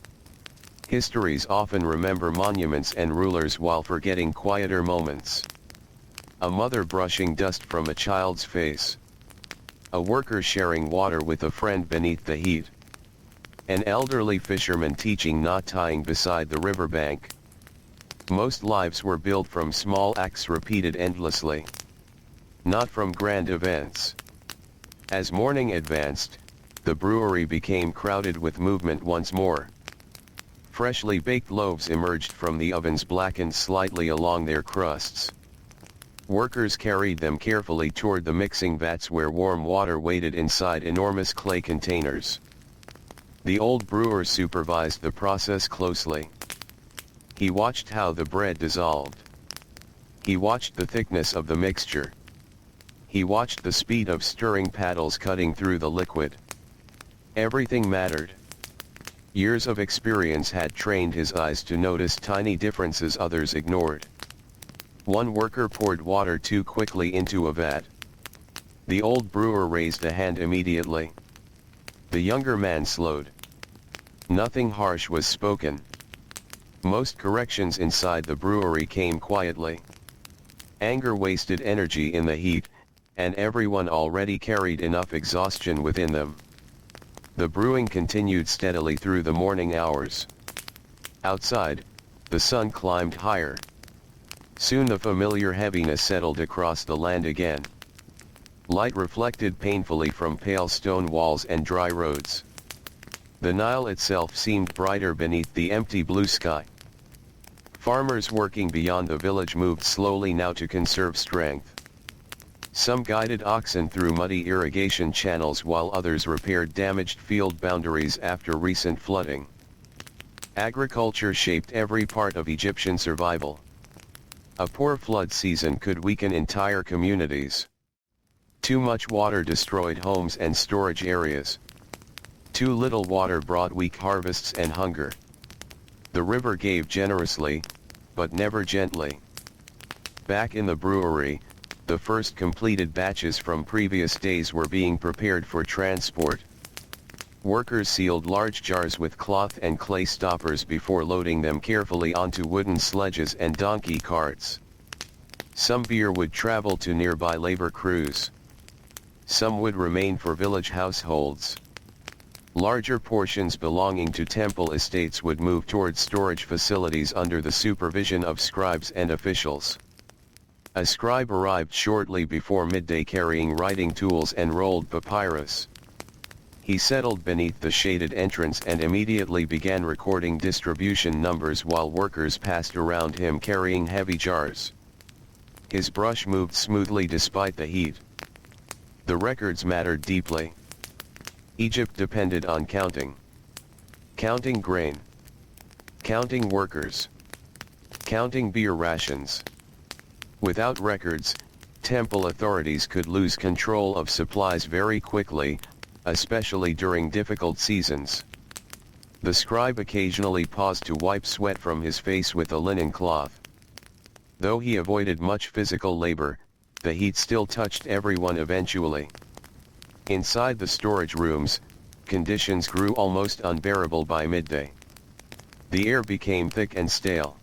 Histories often remember monuments and rulers while forgetting quieter moments. A mother brushing dust from a child's face. A worker sharing water with a friend beneath the heat. An elderly fisherman teaching knot tying beside the riverbank. Most lives were built from small acts repeated endlessly. Not from grand events. As morning advanced, the brewery became crowded with movement once more. Freshly baked loaves emerged from the ovens, blackened slightly along their crusts. Workers carried them carefully toward the mixing vats where warm water waited inside enormous clay containers. The old brewer supervised the process closely. He watched how the bread dissolved. He watched the thickness of the mixture. He watched the speed of stirring paddles cutting through the liquid. Everything mattered. Years of experience had trained his eyes to notice tiny differences others ignored. One worker poured water too quickly into a vat. The old brewer raised a hand immediately. The younger man slowed. Nothing harsh was spoken. Most corrections inside the brewery came quietly. Anger wasted energy in the heat, and everyone already carried enough exhaustion within them. The brewing continued steadily through the morning hours. Outside, the sun climbed higher. Soon the familiar heaviness settled across the land again. Light reflected painfully from pale stone walls and dry roads. The Nile itself seemed brighter beneath the empty blue sky. Farmers working beyond the village moved slowly now to conserve strength. Some guided oxen through muddy irrigation channels while others repaired damaged field boundaries after recent flooding. Agriculture shaped every part of Egyptian survival. A poor flood season could weaken entire communities. Too much water destroyed homes and storage areas. Too little water brought weak harvests and hunger. The river gave generously, but never gently. Back in the brewery, the first completed batches from previous days were being prepared for transport. Workers sealed large jars with cloth and clay stoppers before loading them carefully onto wooden sledges and donkey carts. Some beer would travel to nearby labor crews. Some would remain for village households. Larger portions belonging to temple estates would move toward storage facilities under the supervision of scribes and officials. A scribe arrived shortly before midday carrying writing tools and rolled papyrus. He settled beneath the shaded entrance and immediately began recording distribution numbers while workers passed around him carrying heavy jars. His brush moved smoothly despite the heat. The records mattered deeply. Egypt depended on counting. Counting grain. Counting workers. Counting beer rations. Without records, temple authorities could lose control of supplies very quickly, especially during difficult seasons. The scribe occasionally paused to wipe sweat from his face with a linen cloth. Though he avoided much physical labor, the heat still touched everyone eventually. Inside the storage rooms, conditions grew almost unbearable by midday. The air became thick and stale.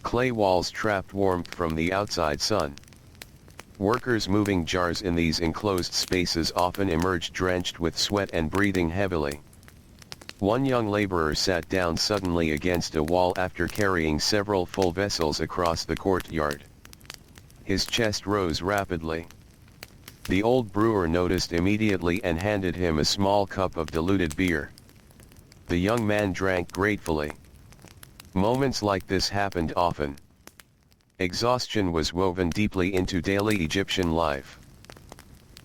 Clay walls trapped warmth from the outside sun. Workers moving jars in these enclosed spaces often emerged drenched with sweat and breathing heavily. One young laborer sat down suddenly against a wall after carrying several full vessels across the courtyard. His chest rose rapidly. The old brewer noticed immediately and handed him a small cup of diluted beer. The young man drank gratefully. Moments like this happened often. Exhaustion was woven deeply into daily Egyptian life.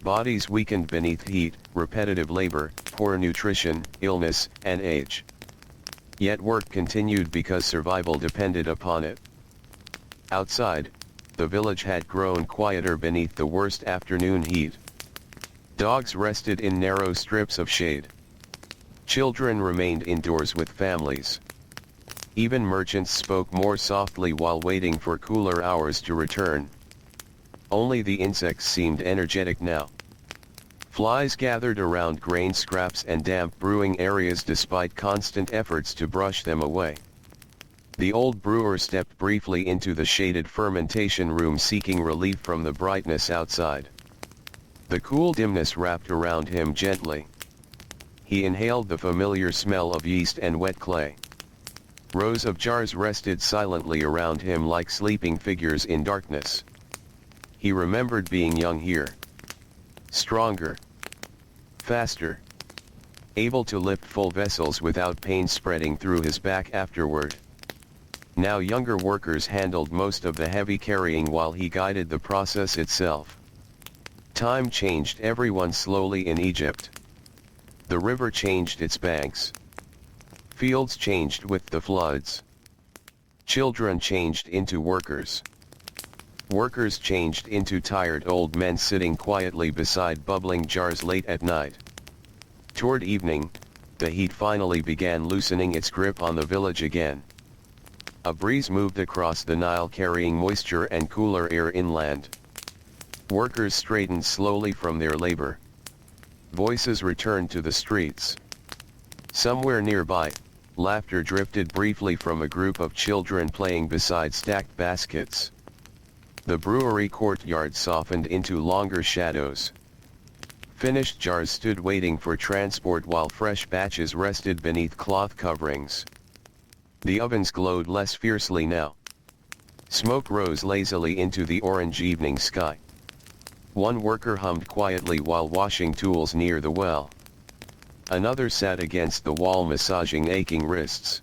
Bodies weakened beneath heat, repetitive labor, poor nutrition, illness, and age. Yet work continued because survival depended upon it. Outside, the village had grown quieter beneath the worst afternoon heat. Dogs rested in narrow strips of shade. Children remained indoors with families. Even merchants spoke more softly while waiting for cooler hours to return. Only the insects seemed energetic now. Flies gathered around grain scraps and damp brewing areas despite constant efforts to brush them away. The old brewer stepped briefly into the shaded fermentation room seeking relief from the brightness outside. The cool dimness wrapped around him gently. He inhaled the familiar smell of yeast and wet clay. Rows of jars rested silently around him like sleeping figures in darkness. He remembered being young here. Stronger. Faster. Able to lift full vessels without pain spreading through his back afterward. Now younger workers handled most of the heavy carrying while he guided the process itself. Time changed everyone slowly in Egypt. The river changed its banks. Fields changed with the floods. Children changed into workers. Workers changed into tired old men sitting quietly beside bubbling jars late at night. Toward evening, the heat finally began loosening its grip on the village again. A breeze moved across the Nile carrying moisture and cooler air inland. Workers straightened slowly from their labor. Voices returned to the streets. Somewhere nearby, laughter drifted briefly from a group of children playing beside stacked baskets. The brewery courtyard softened into longer shadows. Finished jars stood waiting for transport while fresh batches rested beneath cloth coverings. The ovens glowed less fiercely now. Smoke rose lazily into the orange evening sky. One worker hummed quietly while washing tools near the well. Another sat against the wall massaging aching wrists.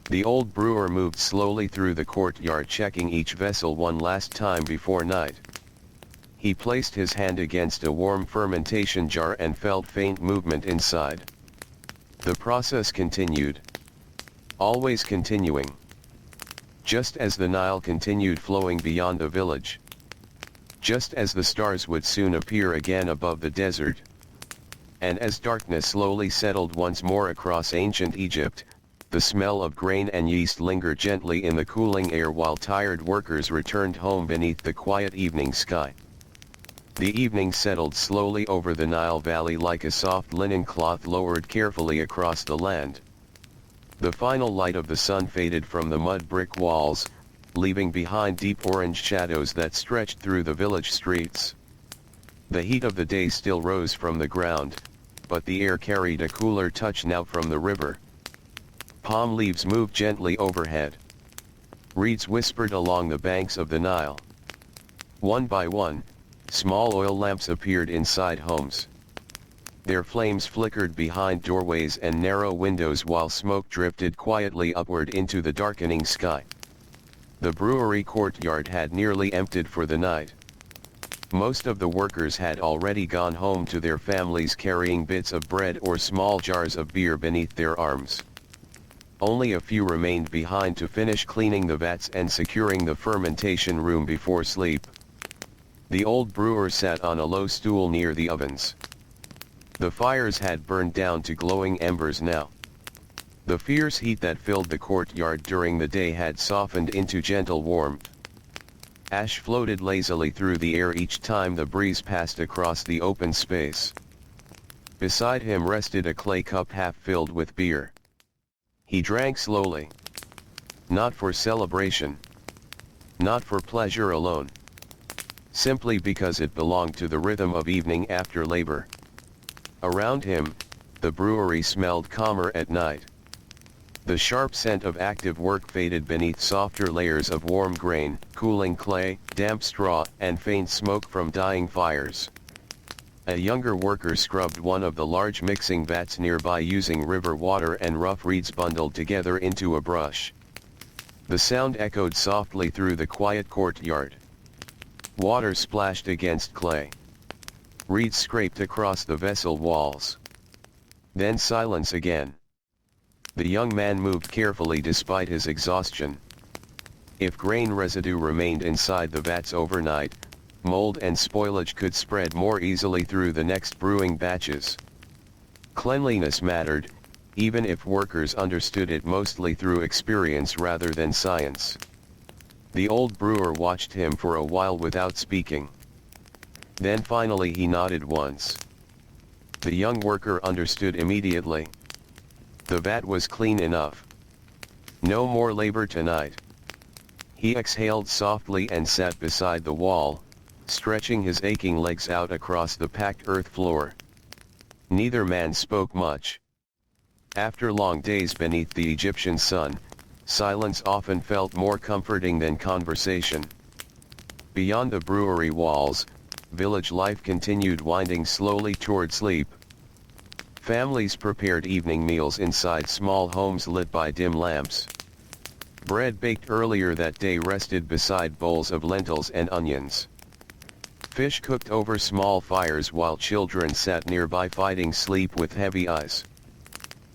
The old brewer moved slowly through the courtyard checking each vessel one last time before night. He placed his hand against a warm fermentation jar and felt faint movement inside. The process continued. Always continuing. Just as the Nile continued flowing beyond the village. Just as the stars would soon appear again above the desert. And as darkness slowly settled once more across ancient Egypt, the smell of grain and yeast lingered gently in the cooling air while tired workers returned home beneath the quiet evening sky. The evening settled slowly over the Nile Valley like a soft linen cloth lowered carefully across the land. The final light of the sun faded from the mud brick walls, leaving behind deep orange shadows that stretched through the village streets. The heat of the day still rose from the ground, but the air carried a cooler touch now from the river. Palm leaves moved gently overhead. Reeds whispered along the banks of the Nile. One by one, small oil lamps appeared inside homes. Their flames flickered behind doorways and narrow windows while smoke drifted quietly upward into the darkening sky. The brewery courtyard had nearly emptied for the night. Most of the workers had already gone home to their families carrying bits of bread or small jars of beer beneath their arms. Only a few remained behind to finish cleaning the vats and securing the fermentation room before sleep. The old brewer sat on a low stool near the ovens. The fires had burned down to glowing embers now. The fierce heat that filled the courtyard during the day had softened into gentle warmth. Ash floated lazily through the air each time the breeze passed across the open space. Beside him rested a clay cup half filled with beer. He drank slowly. Not for celebration. Not for pleasure alone. Simply because it belonged to the rhythm of evening after labor. Around him, the brewery smelled calmer at night. The sharp scent of active work faded beneath softer layers of warm grain, cooling clay, damp straw, and faint smoke from dying fires. A younger worker scrubbed one of the large mixing vats nearby using river water and rough reeds bundled together into a brush. The sound echoed softly through the quiet courtyard. Water splashed against clay. Reeds scraped across the vessel walls. Then silence again. The young man moved carefully despite his exhaustion. If grain residue remained inside the vats overnight, mold and spoilage could spread more easily through the next brewing batches. Cleanliness mattered, even if workers understood it mostly through experience rather than science. The old brewer watched him for a while without speaking. Then finally he nodded once. The young worker understood immediately. The vat was clean enough. No more labor tonight. He exhaled softly and sat beside the wall, stretching his aching legs out across the packed earth floor. Neither man spoke much. After long days beneath the Egyptian sun, silence often felt more comforting than conversation. Beyond the brewery walls, village life continued winding slowly toward sleep. Families prepared evening meals inside small homes lit by dim lamps. Bread baked earlier that day rested beside bowls of lentils and onions. Fish cooked over small fires while children sat nearby fighting sleep with heavy eyes.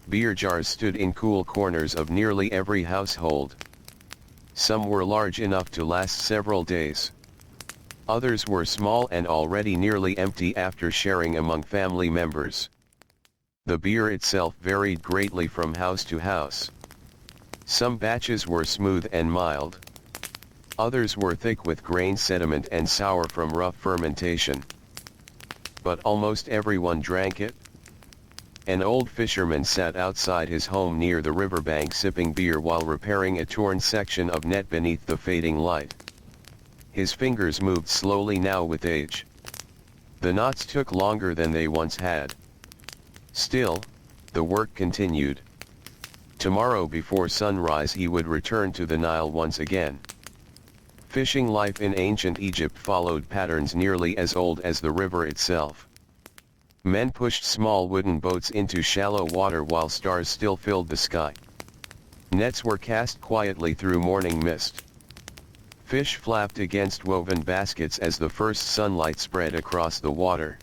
Beer jars stood in cool corners of nearly every household. Some were large enough to last several days. Others were small and already nearly empty after sharing among family members. The beer itself varied greatly from house to house. Some batches were smooth and mild. Others were thick with grain sediment and sour from rough fermentation. But almost everyone drank it. An old fisherman sat outside his home near the riverbank sipping beer while repairing a torn section of net beneath the fading light. His fingers moved slowly now with age. The knots took longer than they once had. Still, the work continued. Tomorrow before sunrise he would return to the Nile once again. Fishing life in ancient Egypt followed patterns nearly as old as the river itself. Men pushed small wooden boats into shallow water while stars still filled the sky. Nets were cast quietly through morning mist. Fish flapped against woven baskets as the first sunlight spread across the water.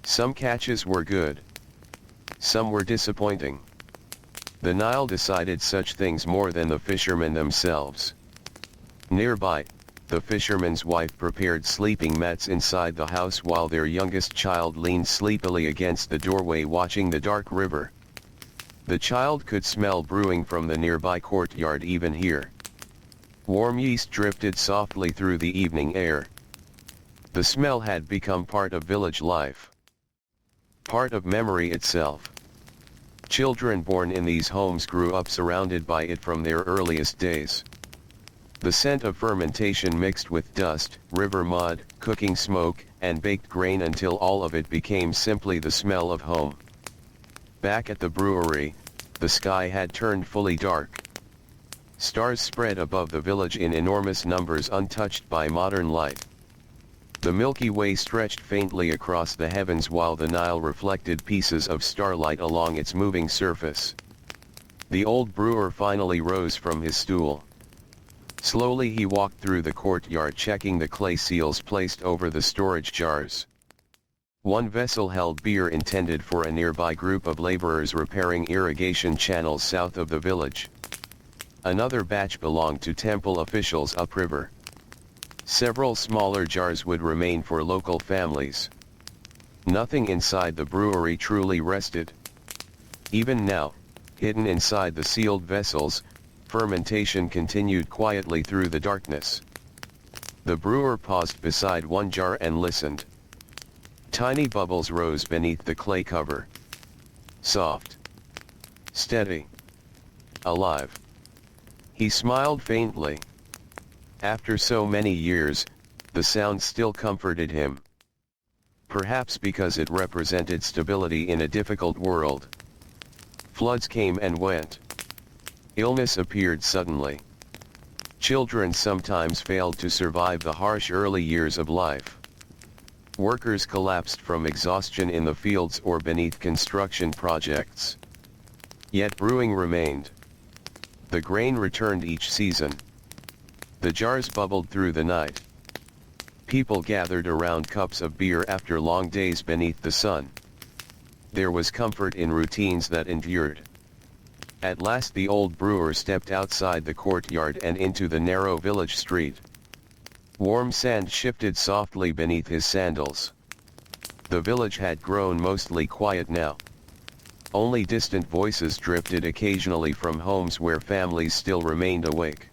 Some catches were good. Some were disappointing. The Nile decided such things more than the fishermen themselves. Nearby, the fisherman's wife prepared sleeping mats inside the house while their youngest child leaned sleepily against the doorway watching the dark river. The child could smell brewing from the nearby courtyard even here. Warm yeast drifted softly through the evening air. The smell had become part of village life. Part of memory itself. Children born in these homes grew up surrounded by it from their earliest days. The scent of fermentation mixed with dust, river mud, cooking smoke, and baked grain until all of it became simply the smell of home. Back at the brewery, the sky had turned fully dark. Stars spread above the village in enormous numbers untouched by modern light. The Milky Way stretched faintly across the heavens while the Nile reflected pieces of starlight along its moving surface. The old brewer finally rose from his stool. Slowly he walked through the courtyard checking the clay seals placed over the storage jars. One vessel held beer intended for a nearby group of laborers repairing irrigation channels south of the village. Another batch belonged to temple officials upriver. Several smaller jars would remain for local families. Nothing inside the brewery truly rested. Even now, hidden inside the sealed vessels, fermentation continued quietly through the darkness. The brewer paused beside one jar and listened. Tiny bubbles rose beneath the clay cover. Soft. Steady. Alive. He smiled faintly. After so many years, the sound still comforted him. Perhaps because it represented stability in a difficult world. Floods came and went. Illness appeared suddenly. Children sometimes failed to survive the harsh early years of life. Workers collapsed from exhaustion in the fields or beneath construction projects. Yet brewing remained. The grain returned each season. The jars bubbled through the night. People gathered around cups of beer after long days beneath the sun. There was comfort in routines that endured. At last the old brewer stepped outside the courtyard and into the narrow village street. Warm sand shifted softly beneath his sandals. The village had grown mostly quiet now. Only distant voices drifted occasionally from homes where families still remained awake.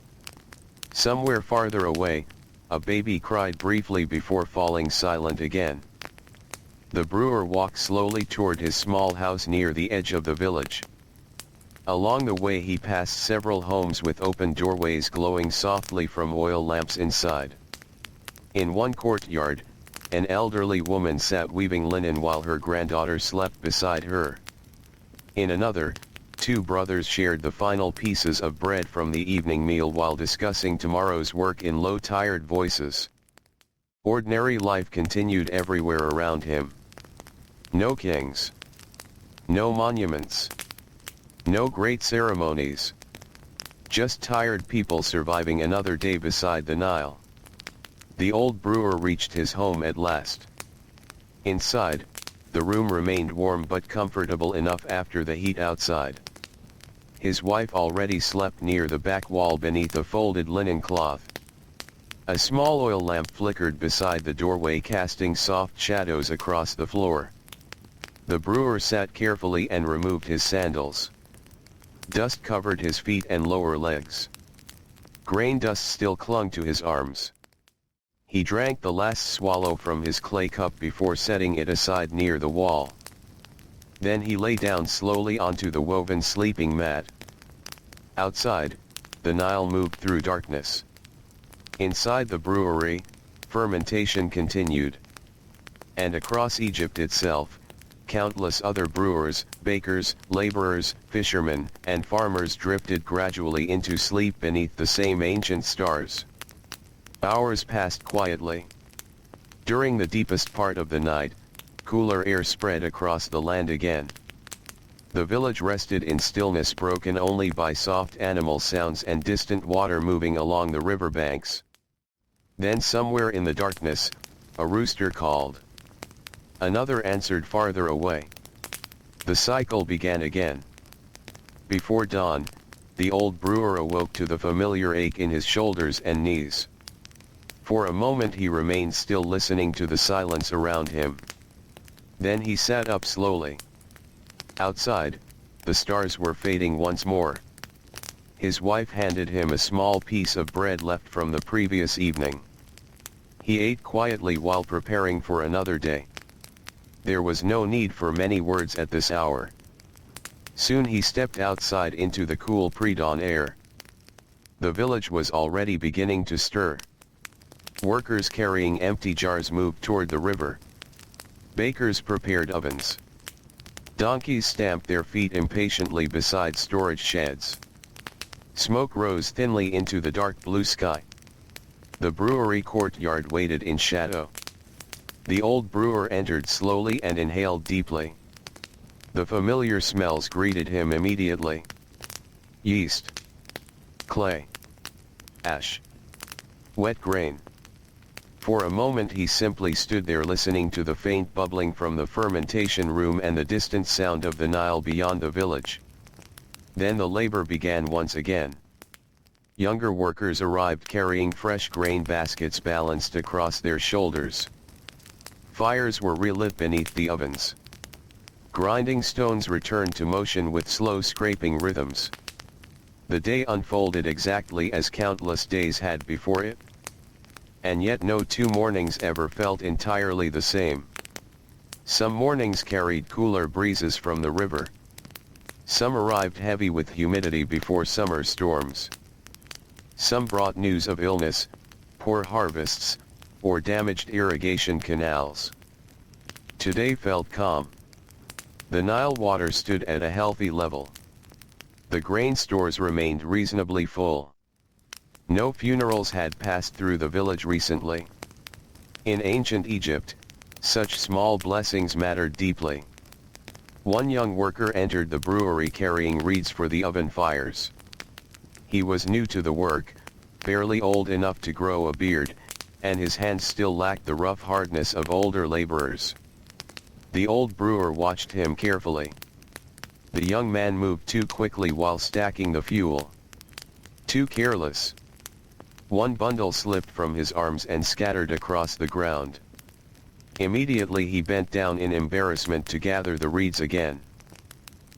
Somewhere farther away, a baby cried briefly before falling silent again. The brewer walked slowly toward his small house near the edge of the village. Along the way he passed several homes with open doorways glowing softly from oil lamps inside. In one courtyard, an elderly woman sat weaving linen while her granddaughter slept beside her. In another, two brothers shared the final pieces of bread from the evening meal while discussing tomorrow's work in low, tired voices. Ordinary life continued everywhere around him. No kings. No monuments. No great ceremonies. Just tired people surviving another day beside the Nile. The old brewer reached his home at last. Inside, the room remained warm but comfortable enough after the heat outside. His wife already slept near the back wall beneath a folded linen cloth. A small oil lamp flickered beside the doorway, casting soft shadows across the floor. The brewer sat carefully and removed his sandals. Dust covered his feet and lower legs. Grain dust still clung to his arms. He drank the last swallow from his clay cup before setting it aside near the wall. Then he lay down slowly onto the woven sleeping mat. Outside, the Nile moved through darkness. Inside the brewery, fermentation continued. And across Egypt itself, countless other brewers, bakers, laborers, fishermen, and farmers drifted gradually into sleep beneath the same ancient stars. Hours passed quietly. During the deepest part of the night, cooler air spread across the land again. The village rested in stillness broken only by soft animal sounds and distant water moving along the riverbanks. Then somewhere in the darkness, a rooster called. Another answered farther away. The cycle began again. Before dawn, the old brewer awoke to the familiar ache in his shoulders and knees. For a moment he remained still, listening to the silence around him. Then he sat up slowly. Outside, the stars were fading once more. His wife handed him a small piece of bread left from the previous evening. He ate quietly while preparing for another day. There was no need for many words at this hour. Soon he stepped outside into the cool pre-dawn air. The village was already beginning to stir. Workers carrying empty jars moved toward the river. Bakers prepared ovens. Donkeys stamped their feet impatiently beside storage sheds. Smoke rose thinly into the dark blue sky. The brewery courtyard waited in shadow. The old brewer entered slowly and inhaled deeply. The familiar smells greeted him immediately. Yeast. Clay. Ash. Wet grain. For a moment he simply stood there, listening to the faint bubbling from the fermentation room and the distant sound of the Nile beyond the village. Then the labor began once again. Younger workers arrived carrying fresh grain baskets balanced across their shoulders. Fires were relit beneath the ovens. Grinding stones returned to motion with slow scraping rhythms. The day unfolded exactly as countless days had before it. And yet no two mornings ever felt entirely the same. Some mornings carried cooler breezes from the river. Some arrived heavy with humidity before summer storms. Some brought news of illness, poor harvests, or damaged irrigation canals. Today felt calm. The Nile water stood at a healthy level. The grain stores remained reasonably full. No funerals had passed through the village recently. In ancient Egypt, such small blessings mattered deeply. One young worker entered the brewery carrying reeds for the oven fires. He was new to the work, barely old enough to grow a beard, and his hands still lacked the rough hardness of older laborers. The old brewer watched him carefully. The young man moved too quickly while stacking the fuel. Too careless. One bundle slipped from his arms and scattered across the ground. Immediately he bent down in embarrassment to gather the reeds again.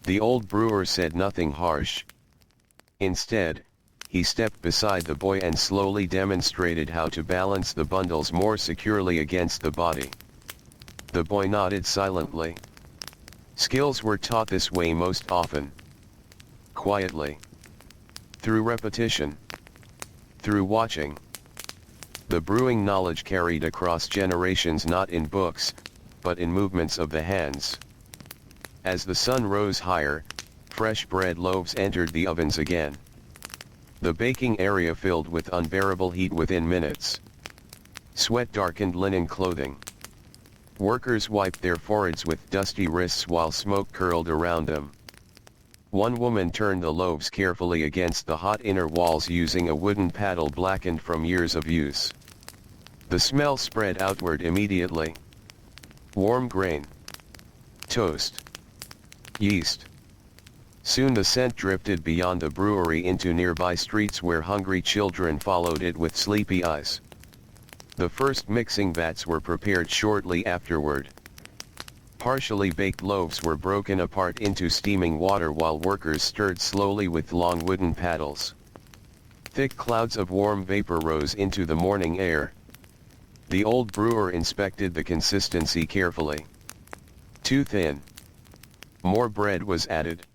The old brewer said nothing harsh. Instead, he stepped beside the boy and slowly demonstrated how to balance the bundles more securely against the body. The boy nodded silently. Skills were taught this way most often. Quietly. Through repetition. Through watching. The brewing knowledge carried across generations not in books, but in movements of the hands. As the sun rose higher, fresh bread loaves entered the ovens again. The baking area filled with unbearable heat within minutes. Sweat darkened linen clothing. Workers wiped their foreheads with dusty wrists while smoke curled around them. One woman turned the loaves carefully against the hot inner walls using a wooden paddle blackened from years of use. The smell spread outward immediately. Warm grain. Toast. Yeast. Soon the scent drifted beyond the brewery into nearby streets where hungry children followed it with sleepy eyes. The first mixing vats were prepared shortly afterward. Partially baked loaves were broken apart into steaming water while workers stirred slowly with long wooden paddles. Thick clouds of warm vapor rose into the morning air. The old brewer inspected the consistency carefully. Too thin. More bread was added.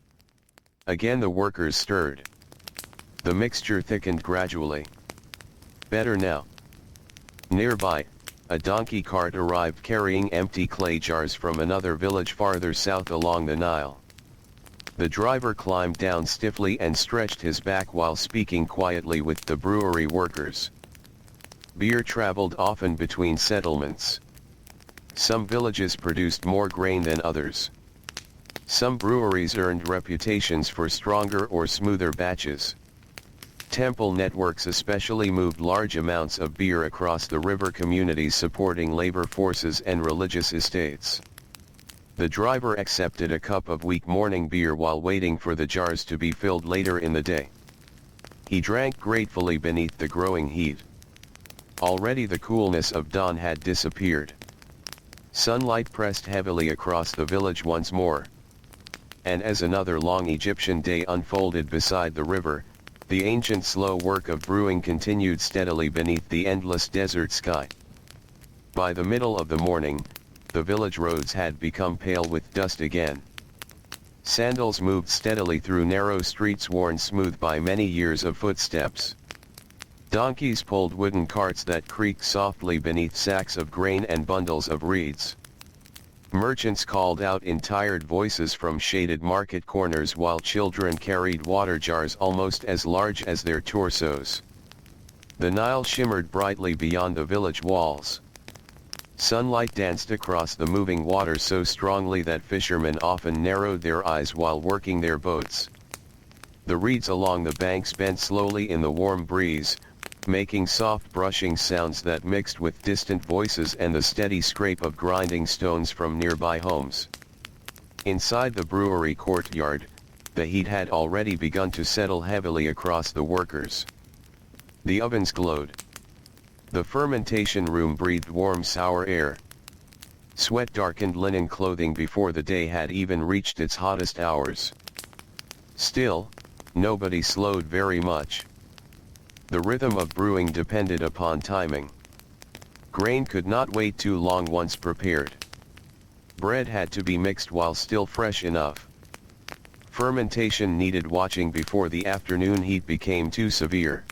Again the workers stirred. The mixture thickened gradually. Better now. Nearby, a donkey cart arrived carrying empty clay jars from another village farther south along the Nile. The driver climbed down stiffly and stretched his back while speaking quietly with the brewery workers. Beer traveled often between settlements. Some villages produced more grain than others. Some breweries earned reputations for stronger or smoother batches. Temple networks especially moved large amounts of beer across the river communities supporting labor forces and religious estates. The driver accepted a cup of weak morning beer while waiting for the jars to be filled later in the day. He drank gratefully beneath the growing heat. Already the coolness of dawn had disappeared. Sunlight pressed heavily across the village once more. And as another long Egyptian day unfolded beside the river, the ancient slow work of brewing continued steadily beneath the endless desert sky. By the middle of the morning, the village roads had become pale with dust again. Sandals moved steadily through narrow streets worn smooth by many years of footsteps. Donkeys pulled wooden carts that creaked softly beneath sacks of grain and bundles of reeds. Merchants called out in tired voices from shaded market corners while children carried water jars almost as large as their torsos. The Nile shimmered brightly beyond the village walls. Sunlight danced across the moving water so strongly that fishermen often narrowed their eyes while working their boats. The reeds along the banks bent slowly in the warm breeze, making soft brushing sounds that mixed with distant voices and the steady scrape of grinding stones from nearby homes. Inside the brewery courtyard, the heat had already begun to settle heavily across the workers. The ovens glowed. The fermentation room breathed warm sour air. Sweat darkened linen clothing before the day had even reached its hottest hours. Still, nobody slowed very much. The rhythm of brewing depended upon timing. Grain could not wait too long once prepared. Bread had to be mixed while still fresh enough. Fermentation needed watching before the afternoon heat became too severe.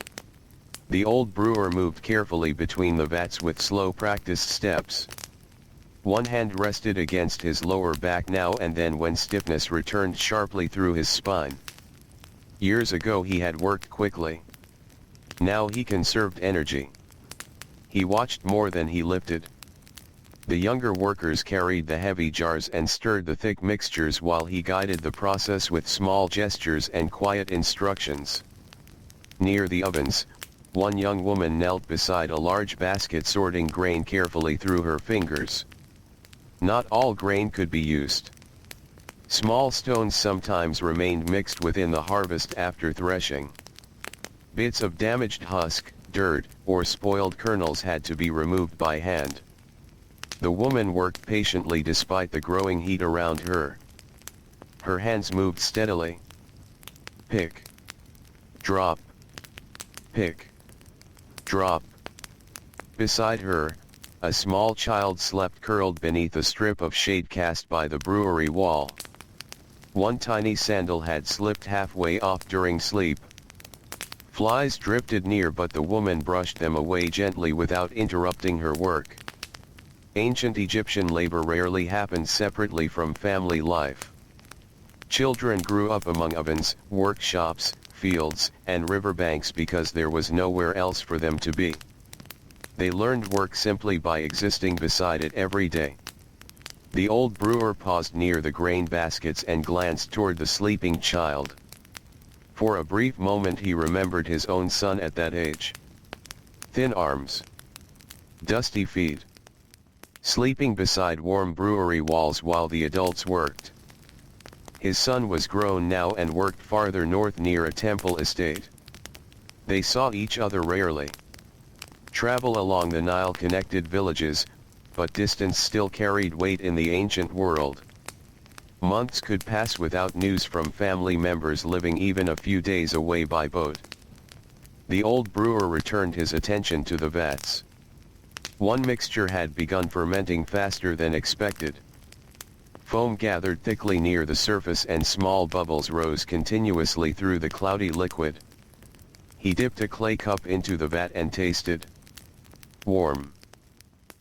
The old brewer moved carefully between the vats with slow practiced steps. One hand rested against his lower back now and then when stiffness returned sharply through his spine. Years ago he had worked quickly. Now he conserved energy. He watched more than he lifted. The younger workers carried the heavy jars and stirred the thick mixtures while he guided the process with small gestures and quiet instructions. Near the ovens, one young woman knelt beside a large basket sorting grain carefully through her fingers. Not all grain could be used. Small stones sometimes remained mixed within the harvest after threshing. Bits of damaged husk, dirt, or spoiled kernels had to be removed by hand. The woman worked patiently despite the growing heat around her. Her hands moved steadily. Pick. Drop. Pick. Drop. Beside her, a small child slept curled beneath a strip of shade cast by the brewery wall. One tiny sandal had slipped halfway off during sleep. Flies drifted near but the woman brushed them away gently without interrupting her work. Ancient Egyptian labor rarely happened separately from family life. Children grew up among ovens, workshops, fields, and riverbanks because there was nowhere else for them to be. They learned work simply by existing beside it every day. The old brewer paused near the grain baskets and glanced toward the sleeping child. For a brief moment he remembered his own son at that age. Thin arms. Dusty feet. Sleeping beside warm brewery walls while the adults worked. His son was grown now and worked farther north near a temple estate. They saw each other rarely. Travel along the Nile connected villages, but distance still carried weight in the ancient world. Months could pass without news from family members living even a few days away by boat. The old brewer returned his attention to the vats. One mixture had begun fermenting faster than expected. Foam gathered thickly near the surface and small bubbles rose continuously through the cloudy liquid. He dipped a clay cup into the vat and tasted. Warm.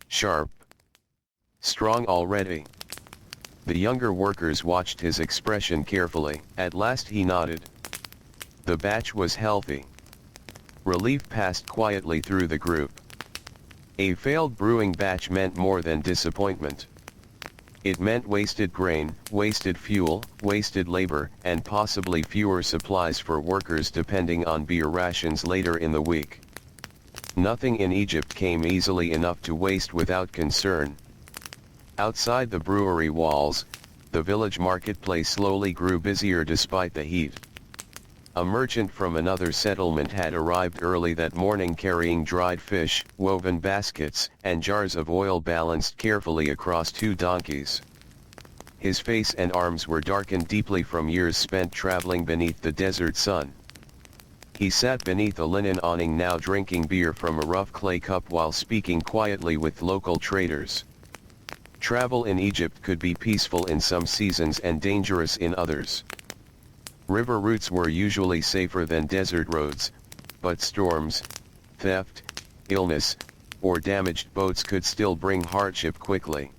Sharp. Strong already. The younger workers watched his expression carefully. At last he nodded. The batch was healthy. Relief passed quietly through the group. A failed brewing batch meant more than disappointment. It meant wasted grain, wasted fuel, wasted labor, and possibly fewer supplies for workers depending on beer rations later in the week. Nothing in Egypt came easily enough to waste without concern. Outside the brewery walls, the village marketplace slowly grew busier despite the heat. A merchant from another settlement had arrived early that morning carrying dried fish, woven baskets, and jars of oil balanced carefully across two donkeys. His face and arms were darkened deeply from years spent traveling beneath the desert sun. He sat beneath a linen awning now drinking beer from a rough clay cup while speaking quietly with local traders. Travel in Egypt could be peaceful in some seasons and dangerous in others. River routes were usually safer than desert roads, but storms, theft, illness, or damaged boats could still bring hardship quickly.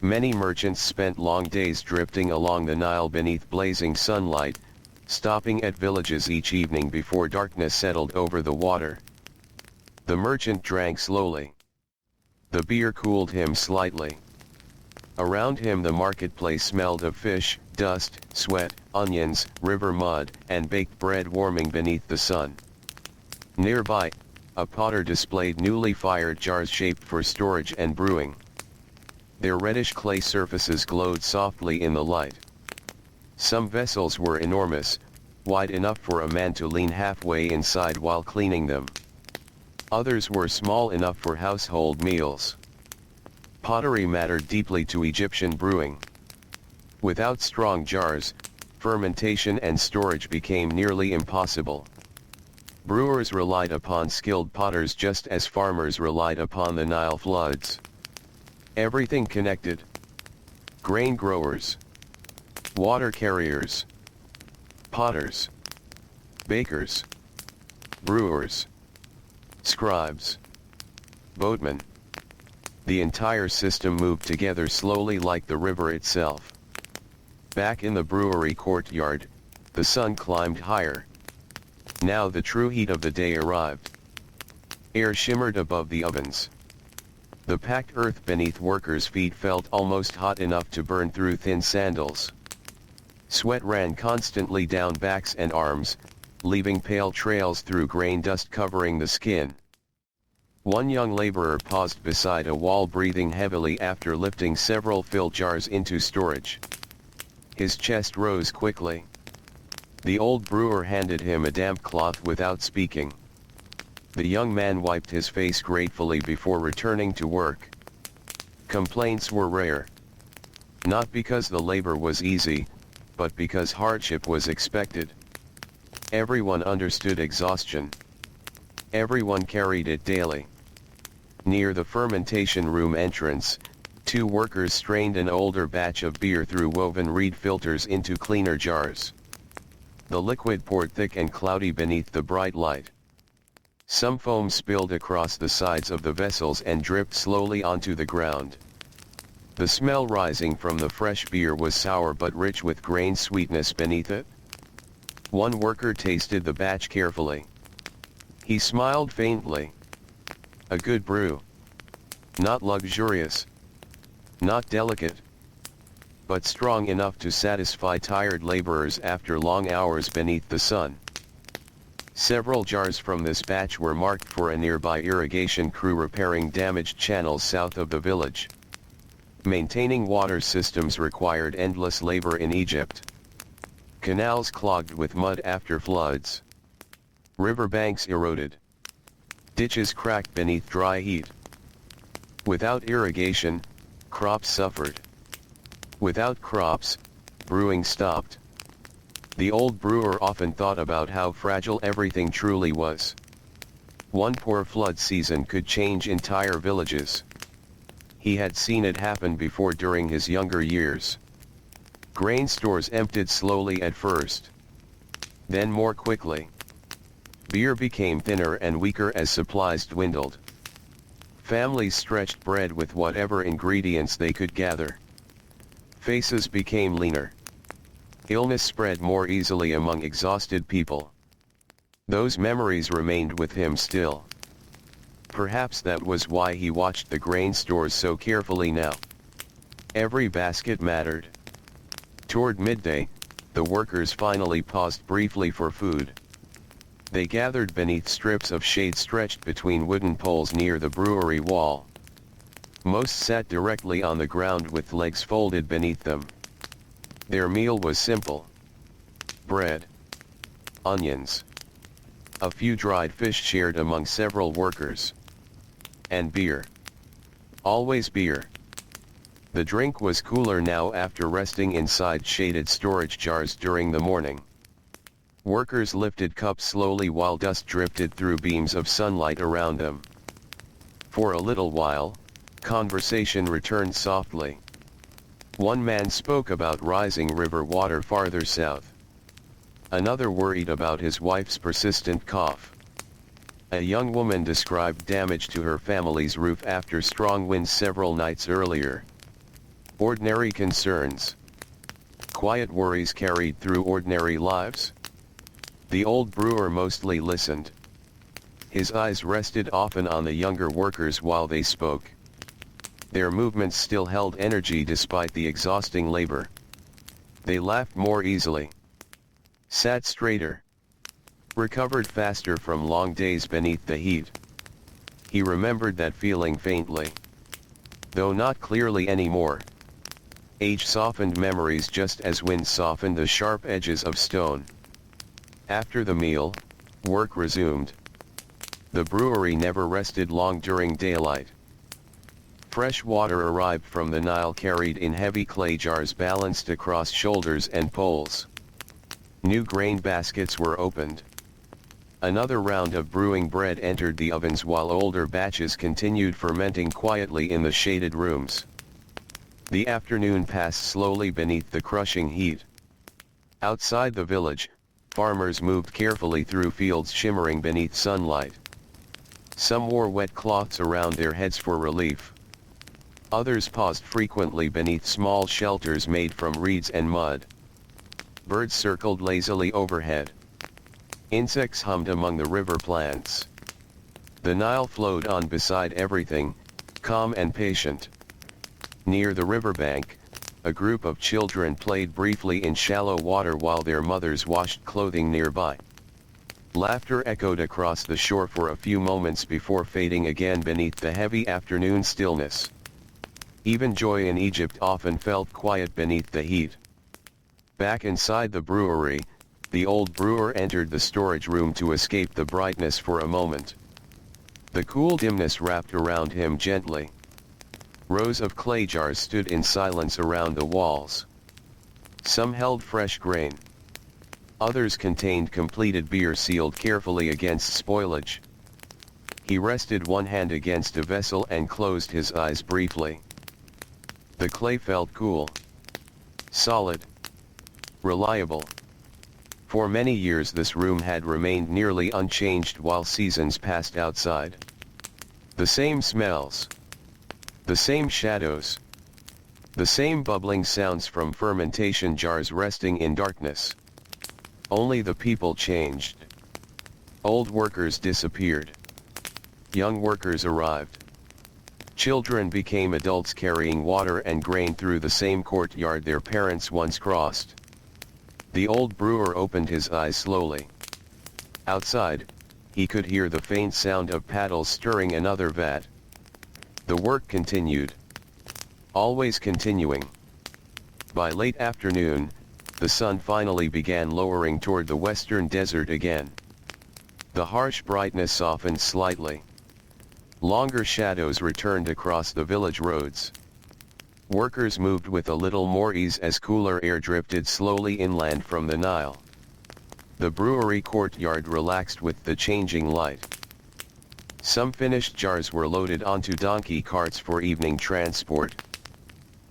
Many merchants spent long days drifting along the Nile beneath blazing sunlight, stopping at villages each evening before darkness settled over the water. The merchant drank slowly. The beer cooled him slightly. Around him the marketplace smelled of fish, dust, sweat, onions, river mud, and baked bread warming beneath the sun. Nearby, a potter displayed newly fired jars shaped for storage and brewing. Their reddish clay surfaces glowed softly in the light. Some vessels were enormous, wide enough for a man to lean halfway inside while cleaning them. Others were small enough for household meals. Pottery mattered deeply to Egyptian brewing. Without strong jars, fermentation and storage became nearly impossible. Brewers relied upon skilled potters just as farmers relied upon the Nile floods. Everything connected. Grain growers, water carriers, potters, bakers, brewers, scribes, boatmen. The entire system moved together slowly like the river itself. Back in the brewery courtyard, the sun climbed higher. Now the true heat of the day arrived. Air shimmered above the ovens. The packed earth beneath workers' feet felt almost hot enough to burn through thin sandals. Sweat ran constantly down backs and arms, leaving pale trails through grain dust covering the skin. One young laborer paused beside a wall, breathing heavily after lifting several fill jars into storage. His chest rose quickly. The old brewer handed him a damp cloth without speaking. The young man wiped his face gratefully before returning to work. Complaints were rare. Not because the labor was easy, but because hardship was expected. Everyone understood exhaustion. Everyone carried it daily. Near the fermentation room entrance, two workers strained an older batch of beer through woven reed filters into cleaner jars. The liquid poured thick and cloudy beneath the bright light. Some foam spilled across the sides of the vessels and dripped slowly onto the ground. The smell rising from the fresh beer was sour but rich with grain sweetness beneath it. One worker tasted the batch carefully. He smiled faintly. A good brew. Not luxurious. Not delicate. But strong enough to satisfy tired laborers after long hours beneath the sun. Several jars from this batch were marked for a nearby irrigation crew repairing damaged channels south of the village. Maintaining water systems required endless labor in Egypt. Canals clogged with mud after floods. Riverbanks eroded. Ditches cracked beneath dry heat. Without irrigation, crops suffered. Without crops, brewing stopped. The old brewer often thought about how fragile everything truly was. One poor flood season could change entire villages. He had seen it happen before during his younger years. Grain stores emptied slowly at first. Then more quickly. Beer became thinner and weaker as supplies dwindled. Families stretched bread with whatever ingredients they could gather. Faces became leaner. Illness spread more easily among exhausted people. Those memories remained with him still. Perhaps that was why he watched the grain stores so carefully now. Every basket mattered. Toward midday, the workers finally paused briefly for food. They gathered beneath strips of shade stretched between wooden poles near the brewery wall. Most sat directly on the ground with legs folded beneath them. Their meal was simple. Bread, onions, a few dried fish shared among several workers, and beer. Always beer. The drink was cooler now after resting inside shaded storage jars during the morning. Workers lifted cups slowly while dust drifted through beams of sunlight around them. For a little while, conversation returned softly. One man spoke about rising river water farther south. Another worried about his wife's persistent cough. A young woman described damage to her family's roof after strong winds several nights earlier. Ordinary concerns. Quiet worries carried through ordinary lives. The old brewer mostly listened. His eyes rested often on the younger workers while they spoke. Their movements still held energy despite the exhausting labor. They laughed more easily. Sat straighter. Recovered faster from long days beneath the heat. He remembered that feeling faintly. Though not clearly anymore. Age softened memories just as wind softened the sharp edges of stone. After the meal, work resumed. The brewery never rested long during daylight. Fresh water arrived from the Nile carried in heavy clay jars balanced across shoulders and poles. New grain baskets were opened. Another round of brewing bread entered the ovens while older batches continued fermenting quietly in the shaded rooms. The afternoon passed slowly beneath the crushing heat. Outside the village, farmers moved carefully through fields shimmering beneath sunlight. Some wore wet cloths around their heads for relief. Others paused frequently beneath small shelters made from reeds and mud. Birds circled lazily overhead. Insects hummed among the river plants. The Nile flowed on beside everything, calm and patient. Near the riverbank, a group of children played briefly in shallow water while their mothers washed clothing nearby. Laughter echoed across the shore for a few moments before fading again beneath the heavy afternoon stillness. Even joy in Egypt often felt quiet beneath the heat. Back inside the brewery, the old brewer entered the storage room to escape the brightness for a moment. The cool dimness wrapped around him gently. Rows of clay jars stood in silence around the walls. Some held fresh grain. Others contained completed beer sealed carefully against spoilage. He rested one hand against a vessel and closed his eyes briefly. The clay felt cool, solid, reliable. For many years this room had remained nearly unchanged while seasons passed outside. The same smells. The same shadows. The same bubbling sounds from fermentation jars resting in darkness. Only the people changed. Old workers disappeared. Young workers arrived. Children became adults carrying water and grain through the same courtyard their parents once crossed. The old brewer opened his eyes slowly. Outside, he could hear the faint sound of paddles stirring another vat. The work continued. Always continuing. By late afternoon, the sun finally began lowering toward the western desert again. The harsh brightness softened slightly. Longer shadows returned across the village roads. Workers moved with a little more ease as cooler air drifted slowly inland from the Nile. The brewery courtyard relaxed with the changing light. Some finished jars were loaded onto donkey carts for evening transport.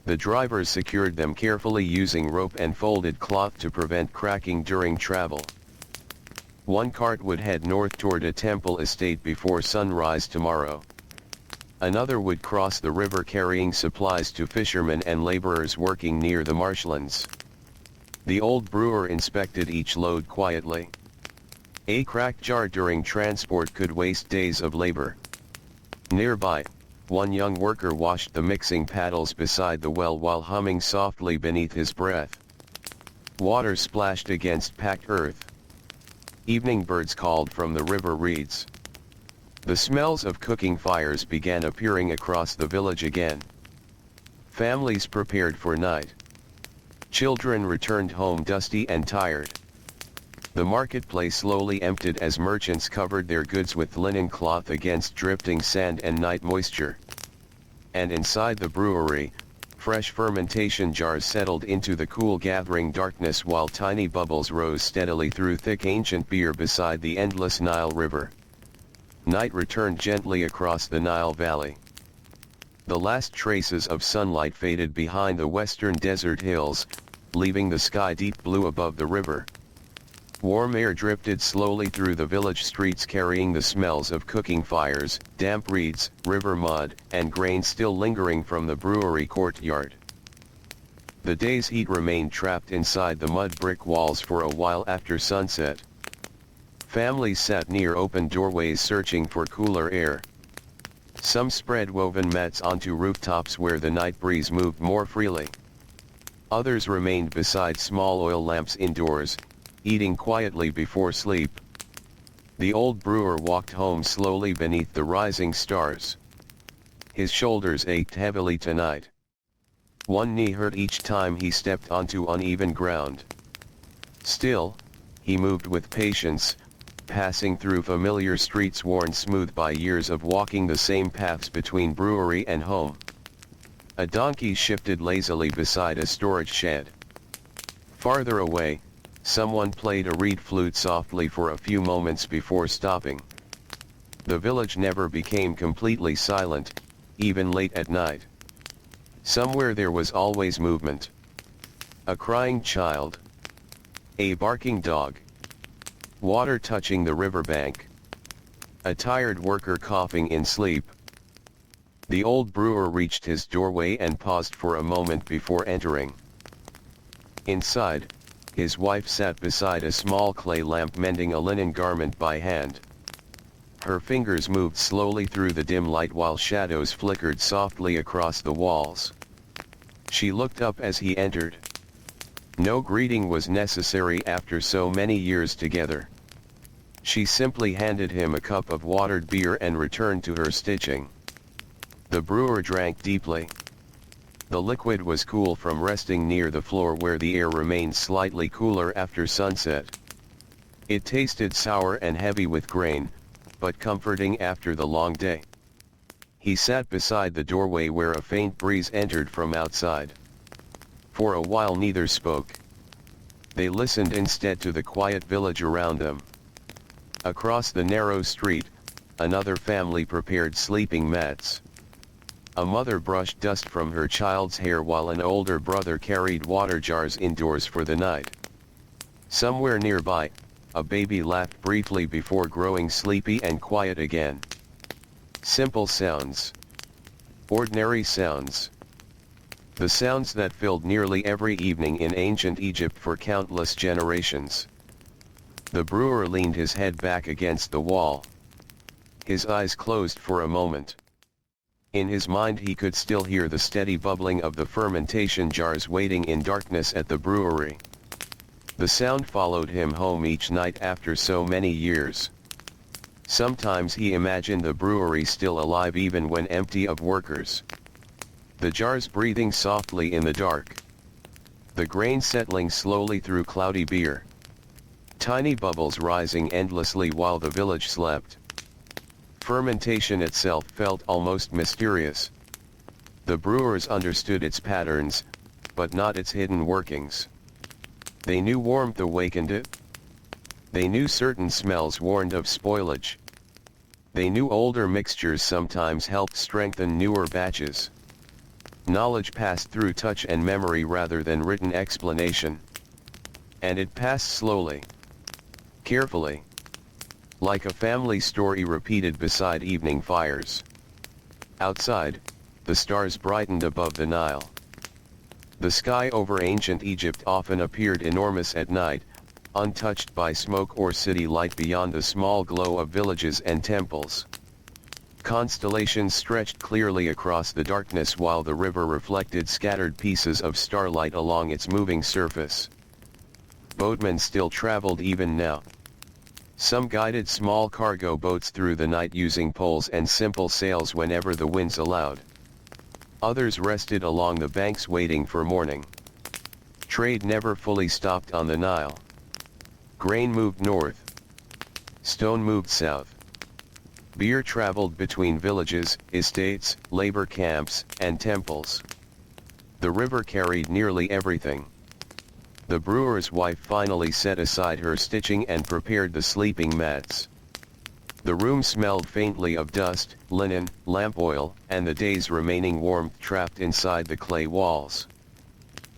The drivers secured them carefully using rope and folded cloth to prevent cracking during travel. One cart would head north toward a temple estate before sunrise tomorrow. Another would cross the river carrying supplies to fishermen and laborers working near the marshlands. The old brewer inspected each load quietly. A cracked jar during transport could waste days of labor. Nearby, one young worker washed the mixing paddles beside the well while humming softly beneath his breath. Water splashed against packed earth. Evening birds called from the river reeds. The smells of cooking fires began appearing across the village again. Families prepared for night. Children returned home dusty and tired. The marketplace slowly emptied as merchants covered their goods with linen cloth against drifting sand and night moisture. And inside the brewery, fresh fermentation jars settled into the cool gathering darkness while tiny bubbles rose steadily through thick ancient beer beside the endless Nile River. Night returned gently across the Nile Valley. The last traces of sunlight faded behind the western desert hills, leaving the sky deep blue above the river. Warm air drifted slowly through the village streets carrying the smells of cooking fires, damp reeds, river mud, and grain still lingering from the brewery courtyard. The day's heat remained trapped inside the mud brick walls for a while after sunset. Families sat near open doorways searching for cooler air. Some spread woven mats onto rooftops where the night breeze moved more freely. Others remained beside small oil lamps indoors, eating quietly before sleep. The old brewer walked home slowly beneath the rising stars. His shoulders ached heavily tonight. One knee hurt each time he stepped onto uneven ground. Still, he moved with patience, passing through familiar streets worn smooth by years of walking the same paths between brewery and home. A donkey shifted lazily beside a storage shed. Farther away, someone played a reed flute softly for a few moments before stopping. The village never became completely silent, even late at night. Somewhere there was always movement. A crying child. A barking dog. Water touching the riverbank. A tired worker coughing in sleep. The old brewer reached his doorway and paused for a moment before entering. Inside, his wife sat beside a small clay lamp mending a linen garment by hand. Her fingers moved slowly through the dim light while shadows flickered softly across the walls. She looked up as he entered. No greeting was necessary after so many years together. She simply handed him a cup of watered beer and returned to her stitching. The brewer drank deeply. The liquid was cool from resting near the floor where the air remained slightly cooler after sunset. It tasted sour and heavy with grain, but comforting after the long day. He sat beside the doorway where a faint breeze entered from outside. For a while neither spoke. They listened instead to the quiet village around them. Across the narrow street, another family prepared sleeping mats. A mother brushed dust from her child's hair while an older brother carried water jars indoors for the night. Somewhere nearby, a baby laughed briefly before growing sleepy and quiet again. Simple sounds. Ordinary sounds. The sounds that filled nearly every evening in ancient Egypt for countless generations. The brewer leaned his head back against the wall. His eyes closed for a moment. In his mind he could still hear the steady bubbling of the fermentation jars waiting in darkness at the brewery. The sound followed him home each night after so many years. Sometimes he imagined the brewery still alive even when empty of workers. The jars breathing softly in the dark. The grain settling slowly through cloudy beer. Tiny bubbles rising endlessly while the village slept. Fermentation itself felt almost mysterious. The brewers understood its patterns, but not its hidden workings. They knew warmth awakened it. They knew certain smells warned of spoilage. They knew older mixtures sometimes helped strengthen newer batches. Knowledge passed through touch and memory rather than written explanation. And it passed slowly. Carefully. Like a family story repeated beside evening fires. Outside, the stars brightened above the Nile. The sky over ancient Egypt often appeared enormous at night, untouched by smoke or city light beyond the small glow of villages and temples. Constellations stretched clearly across the darkness while the river reflected scattered pieces of starlight along its moving surface. Boatmen still traveled even now. Some guided small cargo boats through the night using poles and simple sails whenever the winds allowed. Others rested along the banks waiting for morning. Trade never fully stopped on the Nile. Grain moved north. Stone moved south. Beer traveled between villages, estates, labor camps, and temples. The river carried nearly everything. The brewer's wife finally set aside her stitching and prepared the sleeping mats. The room smelled faintly of dust, linen, lamp oil, and the day's remaining warmth trapped inside the clay walls.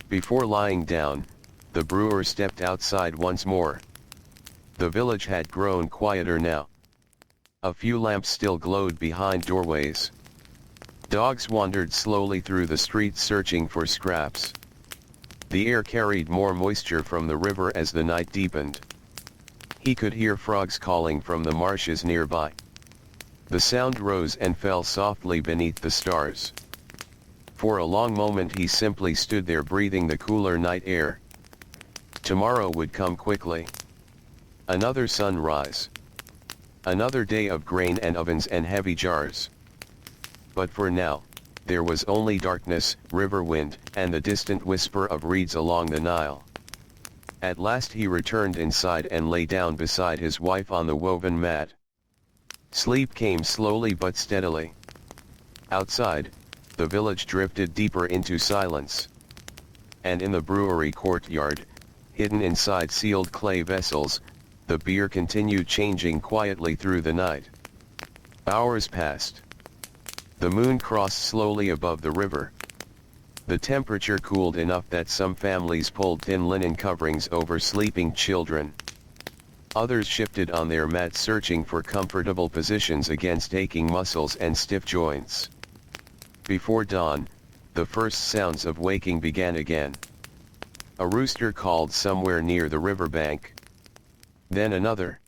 Before lying down, the brewer stepped outside once more. The village had grown quieter now. A few lamps still glowed behind doorways. Dogs wandered slowly through the streets searching for scraps. The air carried more moisture from the river as the night deepened. He could hear frogs calling from the marshes nearby. The sound rose and fell softly beneath the stars. For a long moment he simply stood there breathing the cooler night air. Tomorrow would come quickly. Another sunrise. Another day of grain and ovens and heavy jars. But for now, there was only darkness, river wind, and the distant whisper of reeds along the Nile. At last he returned inside and lay down beside his wife on the woven mat. Sleep came slowly but steadily. Outside, the village drifted deeper into silence. And in the brewery courtyard, hidden inside sealed clay vessels, the beer continued changing quietly through the night. Hours passed. The moon crossed slowly above the river. The temperature cooled enough that some families pulled thin linen coverings over sleeping children. Others shifted on their mats searching for comfortable positions against aching muscles and stiff joints. Before dawn, the first sounds of waking began again. A rooster called somewhere near the riverbank. Then another.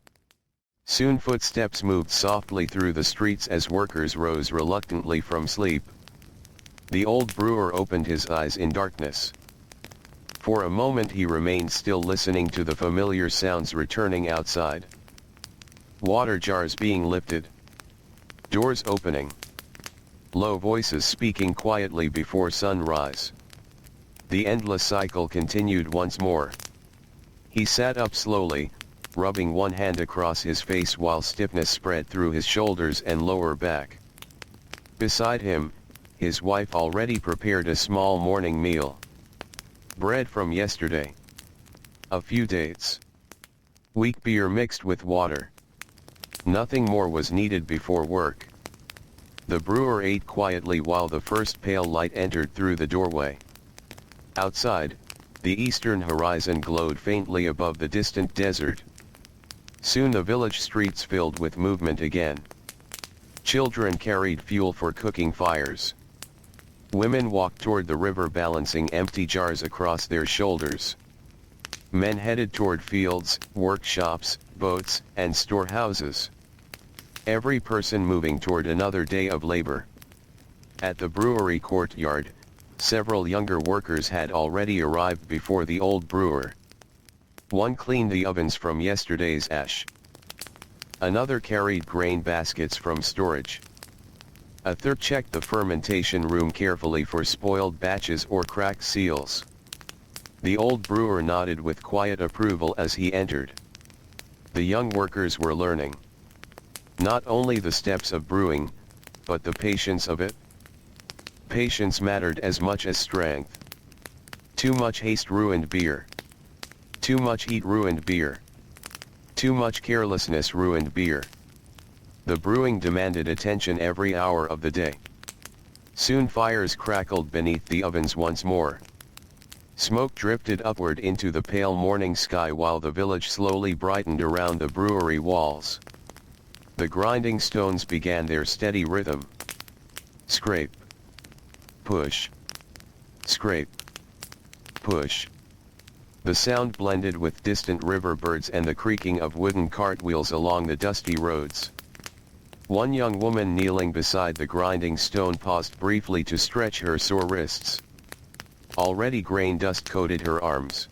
Soon footsteps moved softly through the streets as workers rose reluctantly from sleep. The old brewer opened his eyes in darkness. For a moment he remained still, listening to the familiar sounds returning outside. Water jars being lifted. Doors opening. Low voices speaking quietly before sunrise. The endless cycle continued once more. He sat up slowly, rubbing one hand across his face while stiffness spread through his shoulders and lower back. Beside him, his wife already prepared a small morning meal. Bread from yesterday. A few dates. Weak beer mixed with water. Nothing more was needed before work. The brewer ate quietly while the first pale light entered through the doorway. Outside, the eastern horizon glowed faintly above the distant desert. Soon the village streets filled with movement again. Children carried fuel for cooking fires. Women walked toward the river balancing empty jars across their shoulders. Men headed toward fields, workshops, boats, and storehouses. Every person moving toward another day of labor. At the brewery courtyard, several younger workers had already arrived before the old brewer. One cleaned the ovens from yesterday's ash. Another carried grain baskets from storage. A third checked the fermentation room carefully for spoiled batches or cracked seals. The old brewer nodded with quiet approval as he entered. The young workers were learning. Not only the steps of brewing, but the patience of it. Patience mattered as much as strength. Too much haste ruined beer. Too much heat ruined beer. Too much carelessness ruined beer. The brewing demanded attention every hour of the day. Soon fires crackled beneath the ovens once more. Smoke drifted upward into the pale morning sky while the village slowly brightened around the brewery walls. The grinding stones began their steady rhythm. Scrape. Push. Scrape. Push. The sound blended with distant river birds and the creaking of wooden cartwheels along the dusty roads. One young woman kneeling beside the grinding stone paused briefly to stretch her sore wrists. Already grain dust coated her arms.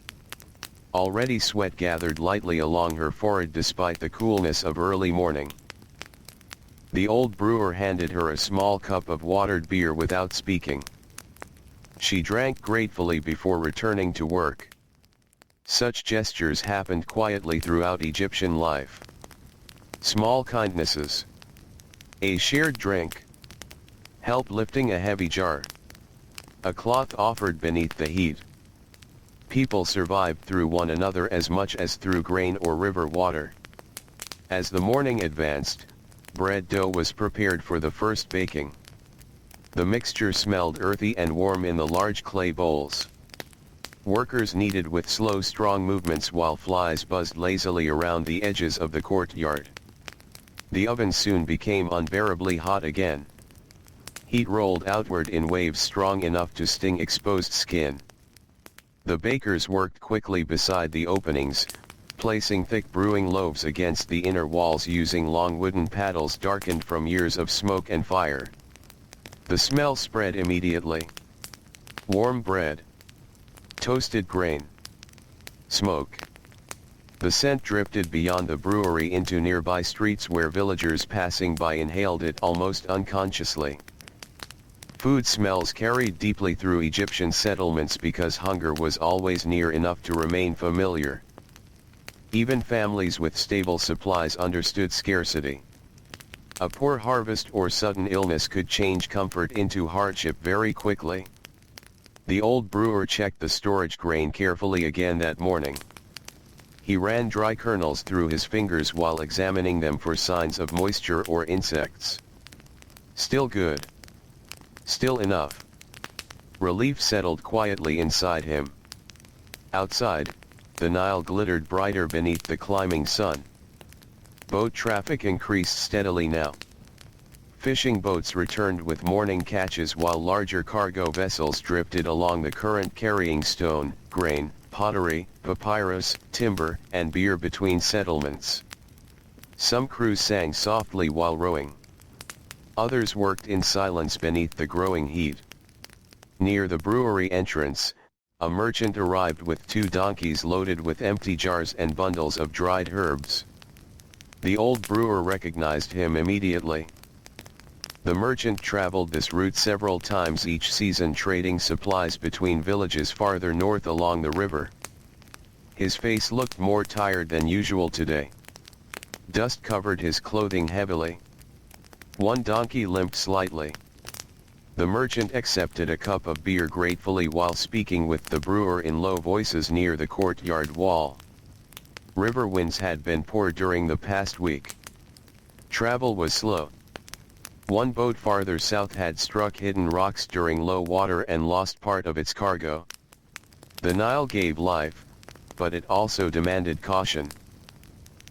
Already sweat gathered lightly along her forehead despite the coolness of early morning. The old brewer handed her a small cup of watered beer without speaking. She drank gratefully before returning to work. Such gestures happened quietly throughout Egyptian life. Small kindnesses. A shared drink. Help lifting a heavy jar. A cloth offered beneath the heat. People survived through one another as much as through grain or river water. As the morning advanced, bread dough was prepared for the first baking. The mixture smelled earthy and warm in the large clay bowls. Workers kneaded with slow, strong movements while flies buzzed lazily around the edges of the courtyard. The oven soon became unbearably hot again. Heat rolled outward in waves strong enough to sting exposed skin. The bakers worked quickly beside the openings, placing thick brewing loaves against the inner walls using long wooden paddles darkened from years of smoke and fire. The smell spread immediately. Warm bread. Toasted grain. Smoke. The scent drifted beyond the brewery into nearby streets where villagers passing by inhaled it almost unconsciously. Food smells carried deeply through Egyptian settlements because hunger was always near enough to remain familiar. Even families with stable supplies understood scarcity. A poor harvest or sudden illness could change comfort into hardship very quickly. The old brewer checked the storage grain carefully again that morning. He ran dry kernels through his fingers while examining them for signs of moisture or insects. Still good. Still enough. Relief settled quietly inside him. Outside, the Nile glittered brighter beneath the climbing sun. Boat traffic increased steadily now. Fishing boats returned with morning catches while larger cargo vessels drifted along the current carrying stone, grain, pottery, papyrus, timber, and beer between settlements. Some crews sang softly while rowing. Others worked in silence beneath the growing heat. Near the brewery entrance, a merchant arrived with 2 donkeys loaded with empty jars and bundles of dried herbs. The old brewer recognized him immediately. The merchant traveled this route several times each season, trading supplies between villages farther north along the river. His face looked more tired than usual today. Dust covered his clothing heavily. One donkey limped slightly. The merchant accepted a cup of beer gratefully while speaking with the brewer in low voices near the courtyard wall. River winds had been poor during the past week. Travel was slow. One boat farther south had struck hidden rocks during low water and lost part of its cargo. The Nile gave life, but it also demanded caution.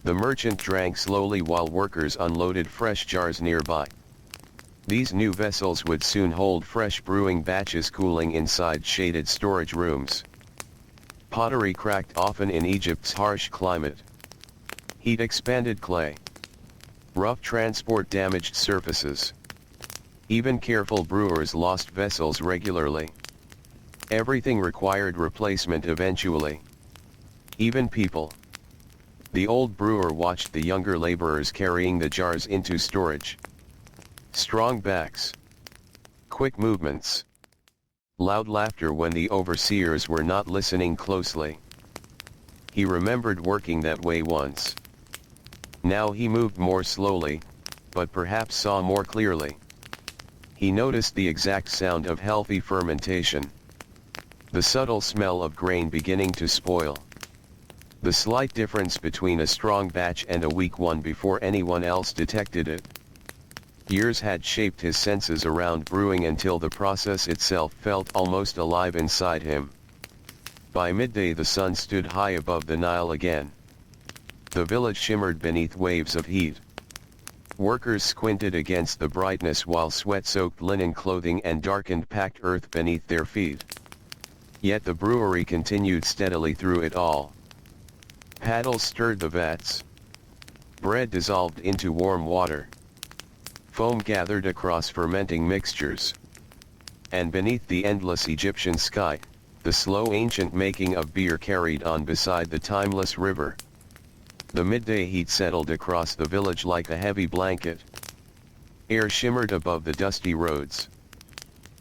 The merchant drank slowly while workers unloaded fresh jars nearby. These new vessels would soon hold fresh brewing batches cooling inside shaded storage rooms. Pottery cracked often in Egypt's harsh climate. Heat expanded clay. Rough transport damaged surfaces. Even careful brewers lost vessels regularly. Everything required replacement eventually. Even people. The old brewer watched the younger laborers carrying the jars into storage. Strong backs. Quick movements. Loud laughter when the overseers were not listening closely. He remembered working that way once. Now he moved more slowly, but perhaps saw more clearly. He noticed the exact sound of healthy fermentation. The subtle smell of grain beginning to spoil. The slight difference between a strong batch and a weak one before anyone else detected it. Years had shaped his senses around brewing until the process itself felt almost alive inside him. By midday the sun stood high above the Nile again. The village shimmered beneath waves of heat. Workers squinted against the brightness while sweat-soaked linen clothing and darkened packed earth beneath their feet. Yet the brewery continued steadily through it all. Paddles stirred the vats. Bread dissolved into warm water. Foam gathered across fermenting mixtures. And beneath the endless Egyptian sky, the slow ancient making of beer carried on beside the timeless river. The midday heat settled across the village like a heavy blanket. Air shimmered above the dusty roads.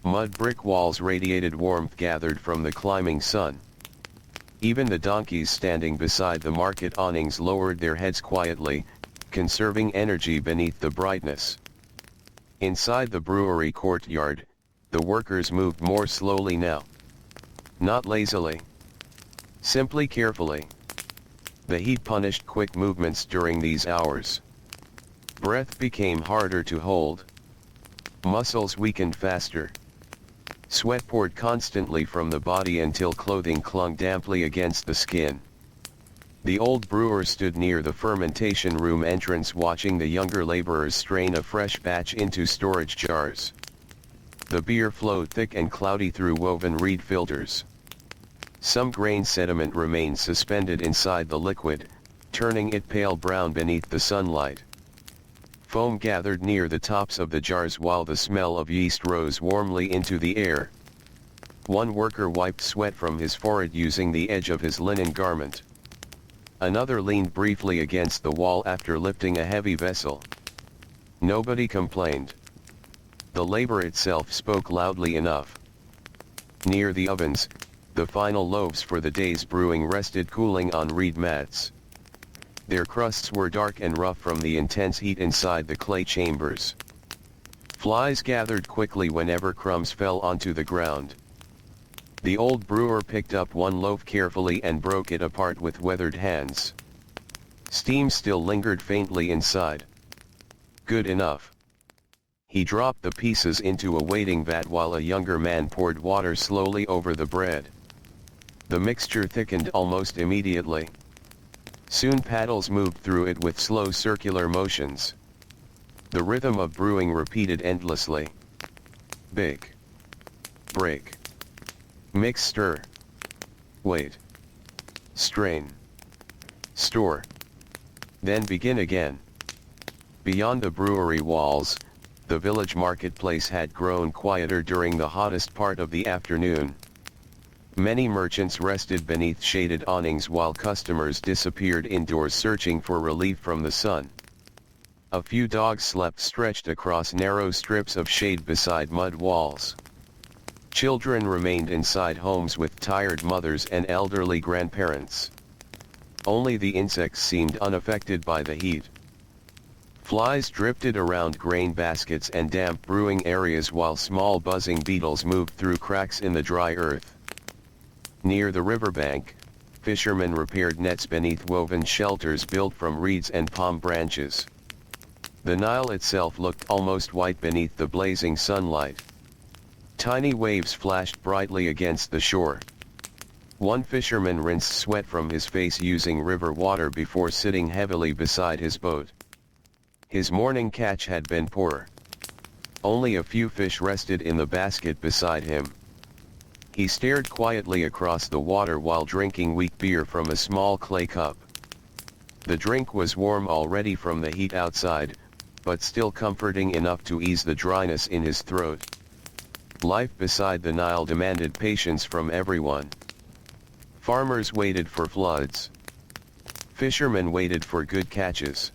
Mud brick walls radiated warmth gathered from the climbing sun. Even the donkeys standing beside the market awnings lowered their heads quietly, conserving energy beneath the brightness. Inside the brewery courtyard, the workers moved more slowly now. Not lazily. Simply carefully. The heat punished quick movements during these hours. Breath became harder to hold. Muscles weakened faster. Sweat poured constantly from the body until clothing clung damply against the skin. The old brewer stood near the fermentation room entrance watching the younger laborers strain a fresh batch into storage jars. The beer flowed thick and cloudy through woven reed filters. Some grain sediment remained suspended inside the liquid, turning it pale brown beneath the sunlight. Foam gathered near the tops of the jars while the smell of yeast rose warmly into the air. One worker wiped sweat from his forehead using the edge of his linen garment. Another leaned briefly against the wall after lifting a heavy vessel. Nobody complained. The labor itself spoke loudly enough. Near the ovens, the final loaves for the day's brewing rested cooling on reed mats. Their crusts were dark and rough from the intense heat inside the clay chambers. Flies gathered quickly whenever crumbs fell onto the ground. The old brewer picked up one loaf carefully and broke it apart with weathered hands. Steam still lingered faintly inside. Good enough. He dropped the pieces into a waiting vat while a younger man poured water slowly over the bread. The mixture thickened almost immediately. Soon paddles moved through it with slow circular motions. The rhythm of brewing repeated endlessly. Bake. Break. Mix, stir. Wait. Strain. Store. Then begin again. Beyond the brewery walls, the village marketplace had grown quieter during the hottest part of the afternoon. Many merchants rested beneath shaded awnings while customers disappeared indoors searching for relief from the sun. A few dogs slept stretched across narrow strips of shade beside mud walls. Children remained inside homes with tired mothers and elderly grandparents. Only the insects seemed unaffected by the heat. Flies drifted around grain baskets and damp brewing areas while small buzzing beetles moved through cracks in the dry earth. Near the riverbank, fishermen repaired nets beneath woven shelters built from reeds and palm branches. The Nile itself looked almost white beneath the blazing sunlight. Tiny waves flashed brightly against the shore. One fisherman rinsed sweat from his face using river water before sitting heavily beside his boat. His morning catch had been poor. Only a few fish rested in the basket beside him. He stared quietly across the water while drinking weak beer from a small clay cup. The drink was warm already from the heat outside, but still comforting enough to ease the dryness in his throat. Life beside the Nile demanded patience from everyone. Farmers waited for floods. Fishermen waited for good catches.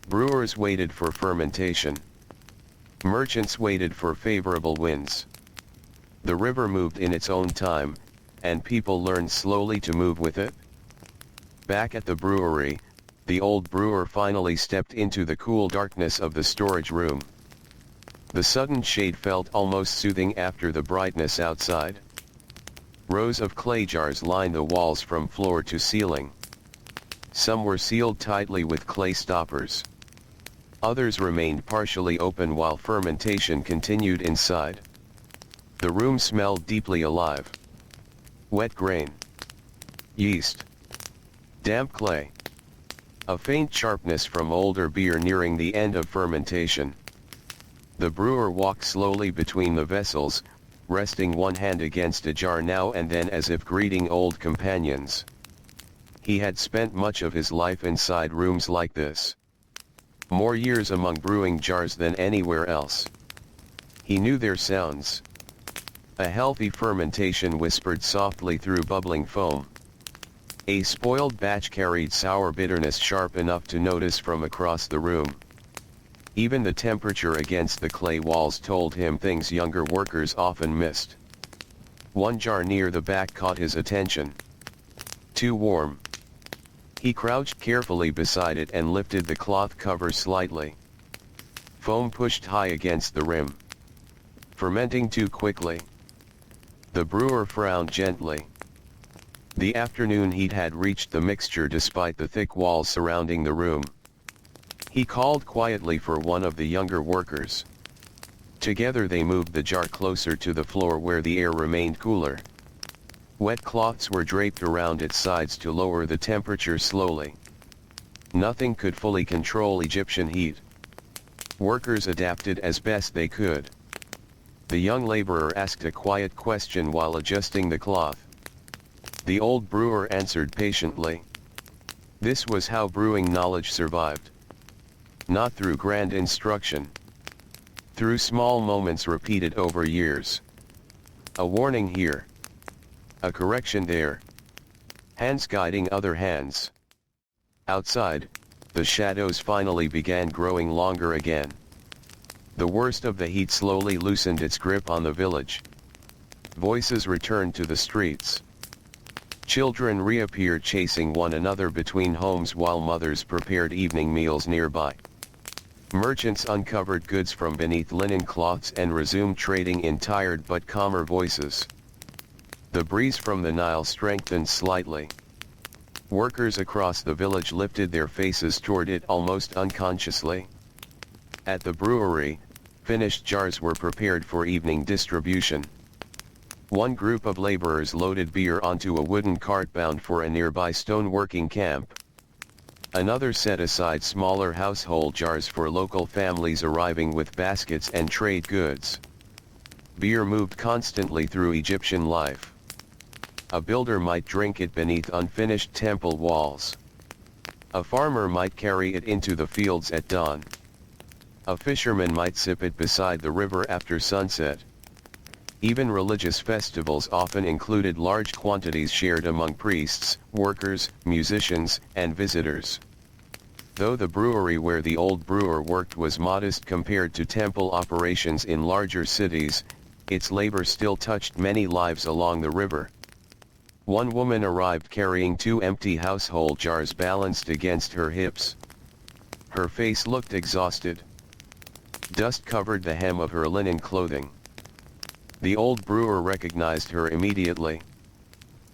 Brewers waited for fermentation. Merchants waited for favorable winds. The river moved in its own time, and people learned slowly to move with it. Back at the brewery, the old brewer finally stepped into the cool darkness of the storage room. The sudden shade felt almost soothing after the brightness outside. Rows of clay jars lined the walls from floor to ceiling. Some were sealed tightly with clay stoppers. Others remained partially open while fermentation continued inside. The room smelled deeply alive. Wet grain. Yeast. Damp clay. A faint sharpness from older beer nearing the end of fermentation. The brewer walked slowly between the vessels, resting one hand against a jar now and then as if greeting old companions. He had spent much of his life inside rooms like this. More years among brewing jars than anywhere else. He knew their sounds. A healthy fermentation whispered softly through bubbling foam. A spoiled batch carried sour bitterness sharp enough to notice from across the room. Even the temperature against the clay walls told him things younger workers often missed. One jar near the back caught his attention. Too warm. He crouched carefully beside it and lifted the cloth cover slightly. Foam pushed high against the rim. Fermenting too quickly. The brewer frowned gently. The afternoon heat had reached the mixture despite the thick walls surrounding the room. He called quietly for one of the younger workers. Together they moved the jar closer to the floor where the air remained cooler. Wet cloths were draped around its sides to lower the temperature slowly. Nothing could fully control Egyptian heat. Workers adapted as best they could. The young laborer asked a quiet question while adjusting the cloth. The old brewer answered patiently. This was how brewing knowledge survived. Not through grand instruction. Through small moments repeated over years. A warning here. A correction there. Hands guiding other hands. Outside, the shadows finally began growing longer again. The worst of the heat slowly loosened its grip on the village. Voices returned to the streets. Children reappeared chasing one another between homes while mothers prepared evening meals nearby. Merchants uncovered goods from beneath linen cloths and resumed trading in tired but calmer voices. The breeze from the Nile strengthened slightly. Workers across the village lifted their faces toward it almost unconsciously. At the brewery, finished jars were prepared for evening distribution. One group of laborers loaded beer onto a wooden cart bound for a nearby stoneworking camp. Another set aside smaller household jars for local families arriving with baskets and trade goods. Beer moved constantly through Egyptian life. A builder might drink it beneath unfinished temple walls. A farmer might carry it into the fields at dawn. A fisherman might sip it beside the river after sunset. Even religious festivals often included large quantities shared among priests, workers, musicians, and visitors. Though the brewery where the old brewer worked was modest compared to temple operations in larger cities, its labor still touched many lives along the river. One woman arrived carrying 2 empty household jars balanced against her hips. Her face looked exhausted. Dust covered the hem of her linen clothing. The old brewer recognized her immediately.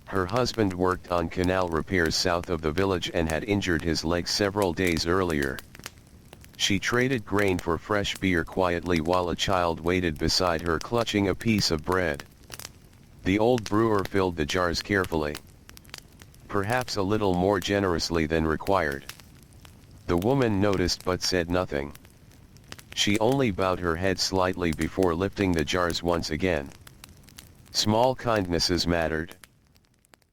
Her husband worked on canal repairs south of the village and had injured his leg several days earlier. She traded grain for fresh beer quietly while a child waited beside her clutching a piece of bread. The old brewer filled the jars carefully. Perhaps a little more generously than required. The woman noticed but said nothing. She only bowed her head slightly before lifting the jars once again. Small kindnesses mattered.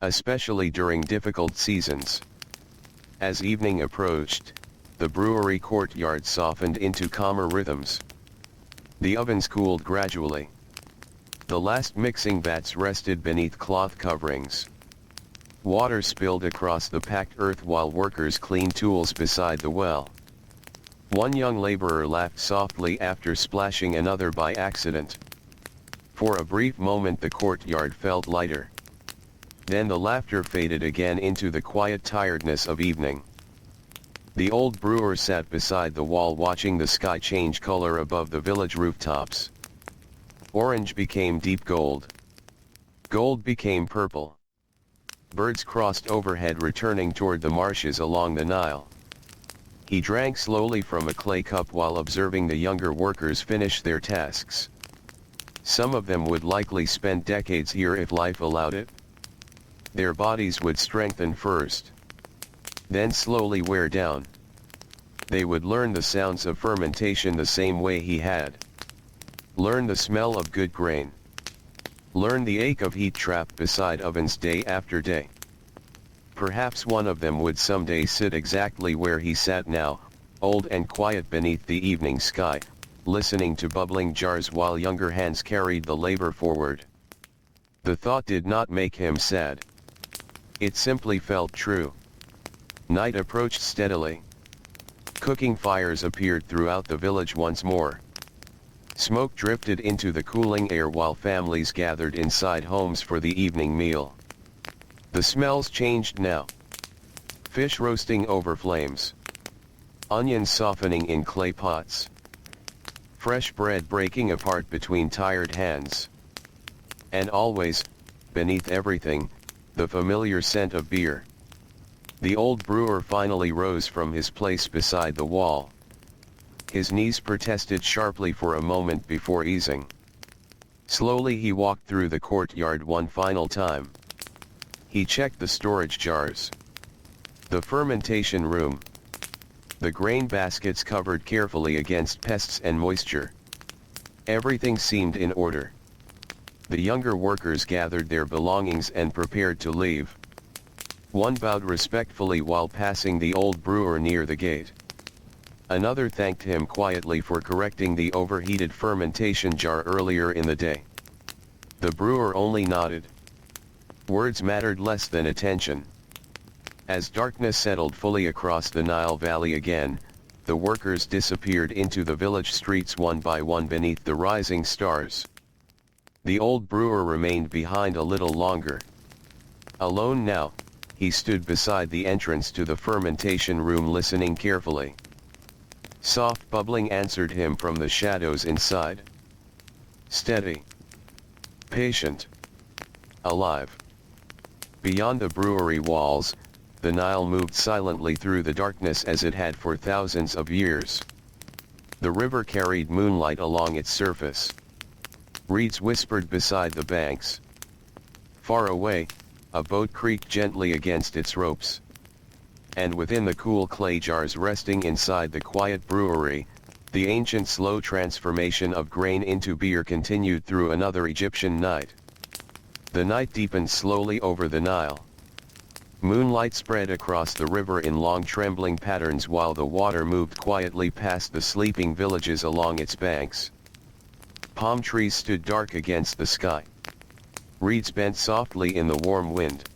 Especially during difficult seasons. As evening approached, the brewery courtyard softened into calmer rhythms. The ovens cooled gradually. The last mixing vats rested beneath cloth coverings. Water spilled across the packed earth while workers cleaned tools beside the well. One young laborer laughed softly after splashing another by accident. For a brief moment the courtyard felt lighter. Then the laughter faded again into the quiet tiredness of evening. The old brewer sat beside the wall watching the sky change color above the village rooftops. Orange became deep gold. Gold became purple. Birds crossed overhead returning toward the marshes along the Nile. He drank slowly from a clay cup while observing the younger workers finish their tasks. Some of them would likely spend decades here if life allowed it. Their bodies would strengthen first. Then slowly wear down. They would learn the sounds of fermentation the same way he had. Learn the smell of good grain. Learn the ache of heat trapped beside ovens day after day. Perhaps one of them would someday sit exactly where he sat now, old and quiet beneath the evening sky, listening to bubbling jars while younger hands carried the labor forward. The thought did not make him sad. It simply felt true. Night approached steadily. Cooking fires appeared throughout the village once more. Smoke drifted into the cooling air while families gathered inside homes for the evening meal. The smells changed now. Fish roasting over flames. Onions softening in clay pots. Fresh bread breaking apart between tired hands. And always, beneath everything, the familiar scent of beer. The old brewer finally rose from his place beside the wall. His knees protested sharply for a moment before easing. Slowly he walked through the courtyard one final time. He checked the storage jars. The fermentation room. The grain baskets covered carefully against pests and moisture. Everything seemed in order. The younger workers gathered their belongings and prepared to leave. One bowed respectfully while passing the old brewer near the gate. Another thanked him quietly for correcting the overheated fermentation jar earlier in the day. The brewer only nodded. Words mattered less than attention. As darkness settled fully across the Nile Valley again, the workers disappeared into the village streets one by one beneath the rising stars. The old brewer remained behind a little longer. Alone now, he stood beside the entrance to the fermentation room listening carefully. Soft bubbling answered him from the shadows inside. Steady. Patient. Alive. Beyond the brewery walls, the Nile moved silently through the darkness as it had for thousands of years. The river carried moonlight along its surface. Reeds whispered beside the banks. Far away, a boat creaked gently against its ropes. And within the cool clay jars resting inside the quiet brewery, the ancient slow transformation of grain into beer continued through another Egyptian night. The night deepened slowly over the Nile. Moonlight spread across the river in long trembling patterns while the water moved quietly past the sleeping villages along its banks. Palm trees stood dark against the sky. Reeds bent softly in the warm wind.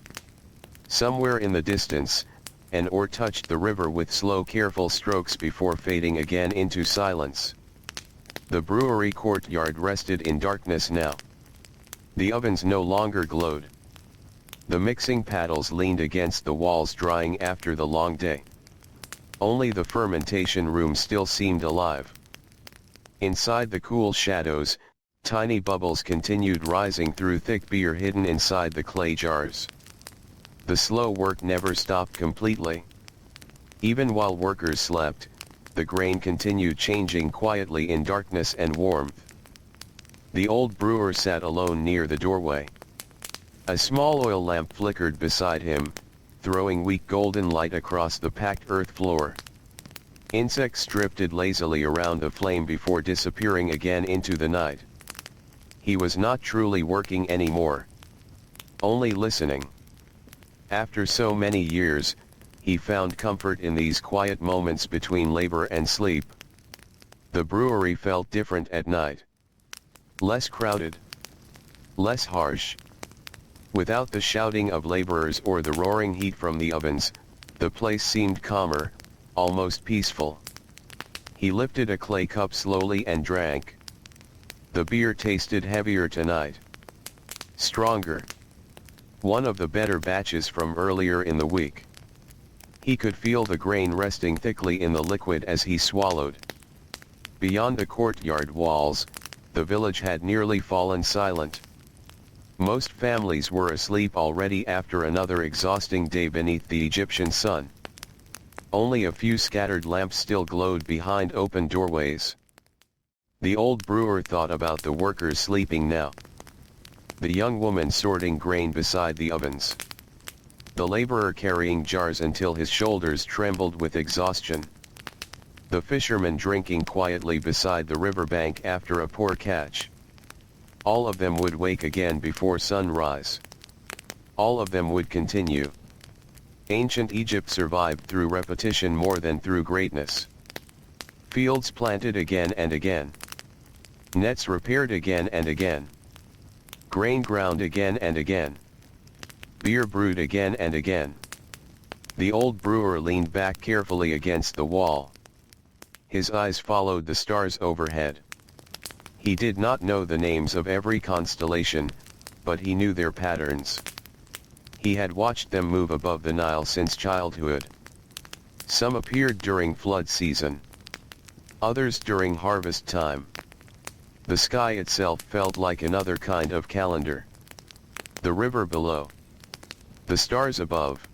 Somewhere in the distance, an oar touched the river with slow careful strokes before fading again into silence. The brewery courtyard rested in darkness now. The ovens no longer glowed. The mixing paddles leaned against the walls drying after the long day. Only the fermentation room still seemed alive. Inside the cool shadows, tiny bubbles continued rising through thick beer hidden inside the clay jars. The slow work never stopped completely. Even while workers slept, the grain continued changing quietly in darkness and warmth. The old brewer sat alone near the doorway. A small oil lamp flickered beside him, throwing weak golden light across the packed earth floor. Insects drifted lazily around the flame before disappearing again into the night. He was not truly working anymore. Only listening. After so many years, he found comfort in these quiet moments between labor and sleep. The brewery felt different at night. Less crowded. Less harsh. Without the shouting of laborers or the roaring heat from the ovens, the place seemed calmer, almost peaceful. He lifted a clay cup slowly and drank. The beer tasted heavier tonight. Stronger. One of the better batches from earlier in the week. He could feel the grain resting thickly in the liquid as he swallowed. Beyond the courtyard walls, the village had nearly fallen silent. Most families were asleep already after another exhausting day beneath the Egyptian sun. Only a few scattered lamps still glowed behind open doorways. The old brewer thought about the workers sleeping now. The young woman sorting grain beside the ovens. The laborer carrying jars until his shoulders trembled with exhaustion. The fisherman drinking quietly beside the riverbank after a poor catch. All of them would wake again before sunrise. All of them would continue. Ancient Egypt survived through repetition more than through greatness. Fields planted again and again. Nets repaired again and again. Grain ground again and again. Beer brewed again and again. The old brewer leaned back carefully against the wall. His eyes followed the stars overhead. He did not know the names of every constellation, but he knew their patterns. He had watched them move above the Nile since childhood. Some appeared during flood season. Others during harvest time. The sky itself felt like another kind of calendar. The river below. The stars above.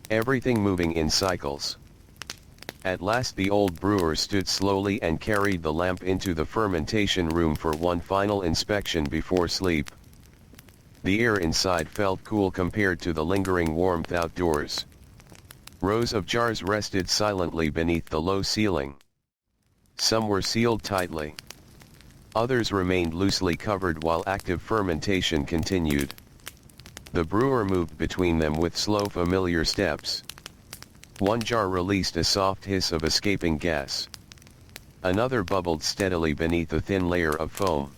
Everything moving in cycles. At last the old brewer stood slowly and carried the lamp into the fermentation room for one final inspection before sleep. The air inside felt cool compared to the lingering warmth outdoors. Rows of jars rested silently beneath the low ceiling. Some were sealed tightly. Others remained loosely covered while active fermentation continued. The brewer moved between them with slow familiar steps. One jar released a soft hiss of escaping gas. Another bubbled steadily beneath a thin layer of foam.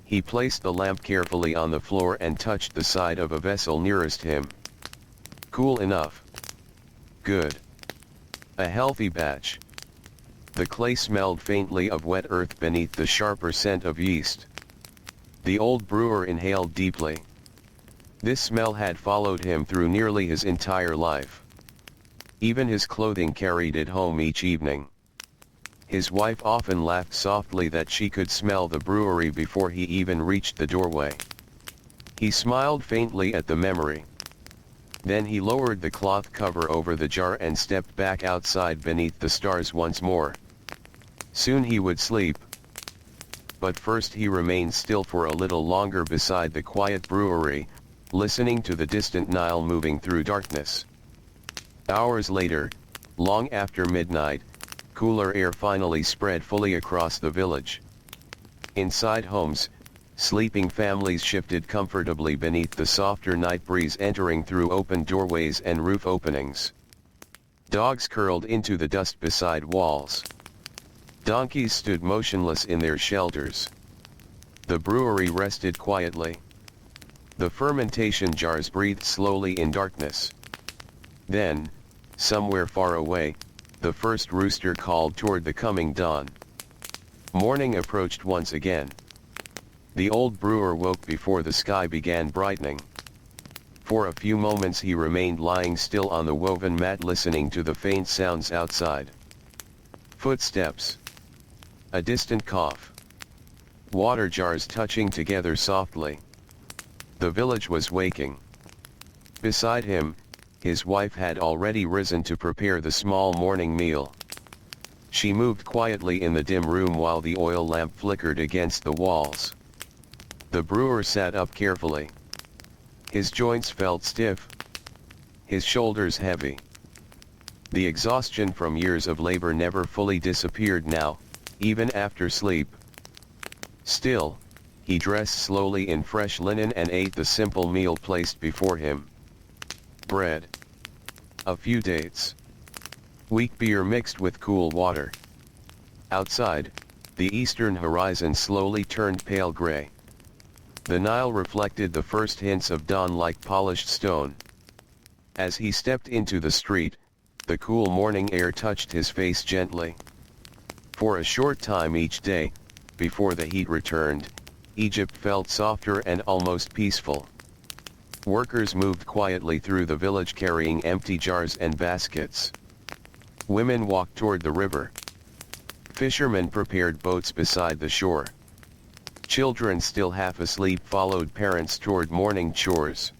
He placed the lamp carefully on the floor and touched the side of a vessel nearest him. Cool enough. Good. A healthy batch. The clay smelled faintly of wet earth beneath the sharper scent of yeast. The old brewer inhaled deeply. This smell had followed him through nearly his entire life. Even his clothing carried it home each evening. His wife often laughed softly that she could smell the brewery before he even reached the doorway. He smiled faintly at the memory. Then he lowered the cloth cover over the jar and stepped back outside beneath the stars once more. Soon he would sleep. But first he remained still for a little longer beside the quiet brewery, listening to the distant Nile moving through darkness. Hours later, long after midnight, cooler air finally spread fully across the village. Inside homes, sleeping families shifted comfortably beneath the softer night breeze entering through open doorways and roof openings. Dogs curled into the dust beside walls. Donkeys stood motionless in their shelters. The brewery rested quietly. The fermentation jars breathed slowly in darkness. Then, somewhere far away, the first rooster called toward the coming dawn. Morning approached once again. The old brewer woke before the sky began brightening. For a few moments he remained lying still on the woven mat listening to the faint sounds outside. Footsteps. A distant cough. Water jars touching together softly. The village was waking. Beside him, his wife had already risen to prepare the small morning meal. She moved quietly in the dim room while the oil lamp flickered against the walls. The brewer sat up carefully. His joints felt stiff. His shoulders heavy. The exhaustion from years of labor never fully disappeared now, even after sleep. Still, he dressed slowly in fresh linen and ate the simple meal placed before him. Bread. A few dates. Weak beer mixed with cool water. Outside, the eastern horizon slowly turned pale gray. The Nile reflected the first hints of dawn like polished stone. As he stepped into the street, the cool morning air touched his face gently. For a short time each day, before the heat returned, Egypt felt softer and almost peaceful. Workers moved quietly through the village carrying empty jars and baskets. Women walked toward the river. Fishermen prepared boats beside the shore. Children still half asleep followed parents toward morning chores.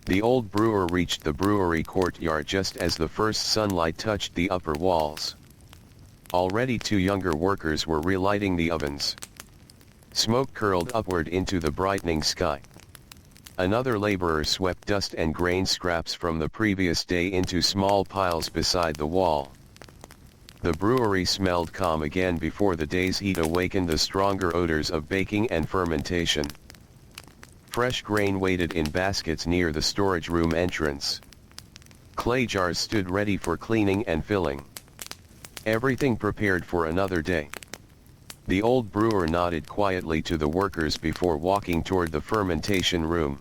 The old brewer reached the brewery courtyard just as the first sunlight touched the upper walls. Already two younger workers were relighting the ovens. Smoke curled upward into the brightening sky. Another laborer swept dust and grain scraps from the previous day into small piles beside the wall. The brewery smelled calm again before the day's heat awakened the stronger odors of baking and fermentation. Fresh grain waited in baskets near the storage room entrance. Clay jars stood ready for cleaning and filling. Everything prepared for another day. The old brewer nodded quietly to the workers before walking toward the fermentation room.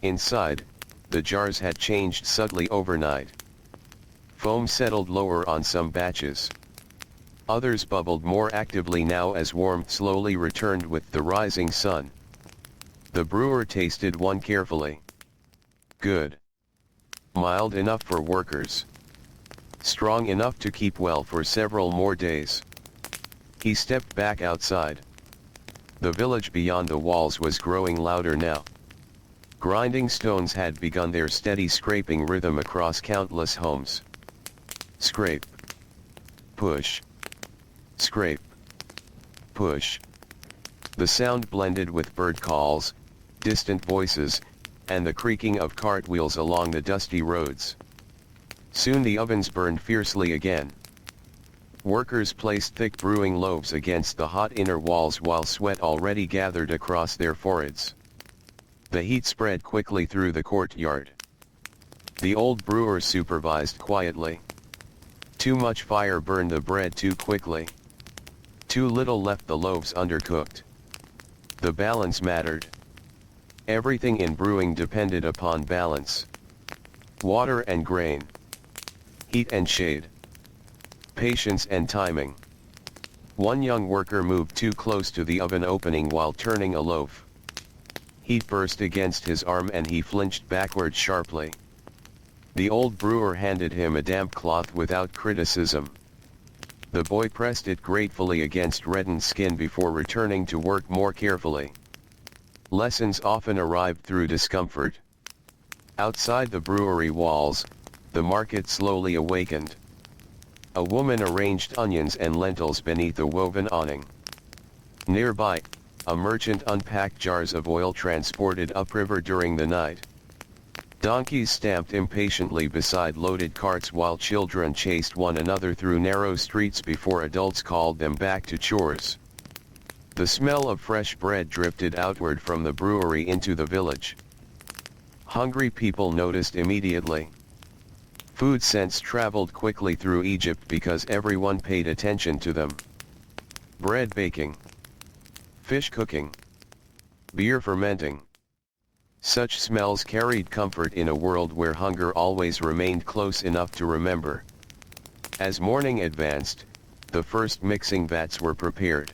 Inside, the jars had changed subtly overnight. Foam settled lower on some batches. Others bubbled more actively now as warmth slowly returned with the rising sun. The brewer tasted one carefully. Good. Mild enough for workers. Strong enough to keep well for several more days. He stepped back outside. The village beyond the walls was growing louder now. Grinding stones had begun their steady scraping rhythm across countless homes. Scrape. Push. Scrape. Push. The sound blended with bird calls, distant voices, and the creaking of cartwheels along the dusty roads. Soon the ovens burned fiercely again. Workers placed thick brewing loaves against the hot inner walls while sweat already gathered across their foreheads. The heat spread quickly through the courtyard. The old brewer supervised quietly. Too much fire burned the bread too quickly. Too little left the loaves undercooked. The balance mattered. Everything in brewing depended upon balance. Water and grain. Heat and shade. Patience and timing. One young worker moved too close to the oven opening while turning a loaf. Heat burst against his arm and he flinched backward sharply. The old brewer handed him a damp cloth without criticism. The boy pressed it gratefully against reddened skin before returning to work more carefully. Lessons often arrived through discomfort. Outside the brewery walls, the market slowly awakened. A woman arranged onions and lentils beneath a woven awning. Nearby, a merchant unpacked jars of oil transported upriver during the night. Donkeys stamped impatiently beside loaded carts while children chased one another through narrow streets before adults called them back to chores. The smell of fresh bread drifted outward from the brewery into the village. Hungry people noticed immediately. Food scents traveled quickly through Egypt because everyone paid attention to them. Bread baking, fish cooking, beer fermenting. Such smells carried comfort in a world where hunger always remained close enough to remember. As morning advanced, the first mixing vats were prepared.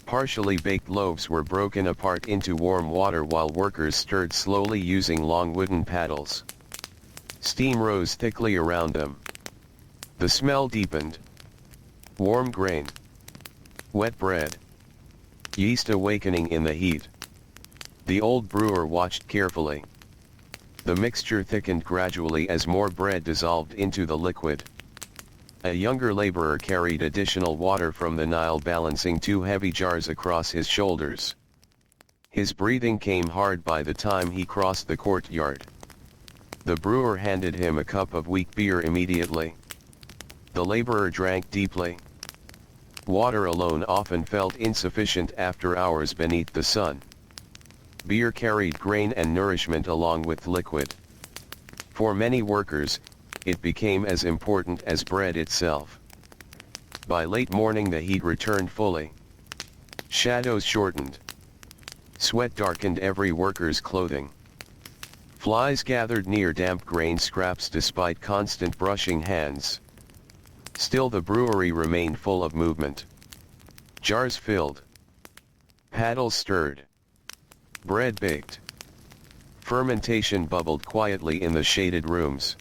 Partially baked loaves were broken apart into warm water while workers stirred slowly using long wooden paddles. Steam rose thickly around them. The smell deepened. Warm grain, wet bread, yeast awakening in the heat. The old brewer watched carefully. The mixture thickened gradually as more bread dissolved into the liquid. A younger laborer carried additional water from the Nile, balancing 2 heavy jars across his shoulders. His breathing came hard by the time he crossed the courtyard. The brewer handed him a cup of weak beer immediately. The laborer drank deeply. Water alone often felt insufficient after hours beneath the sun. Beer carried grain and nourishment along with liquid. For many workers, it became as important as bread itself. By late morning the heat returned fully. Shadows shortened. Sweat darkened every worker's clothing. Flies gathered near damp grain scraps despite constant brushing hands. Still the brewery remained full of movement. Jars filled. Paddles stirred. Bread baked. Fermentation bubbled quietly in the shaded rooms.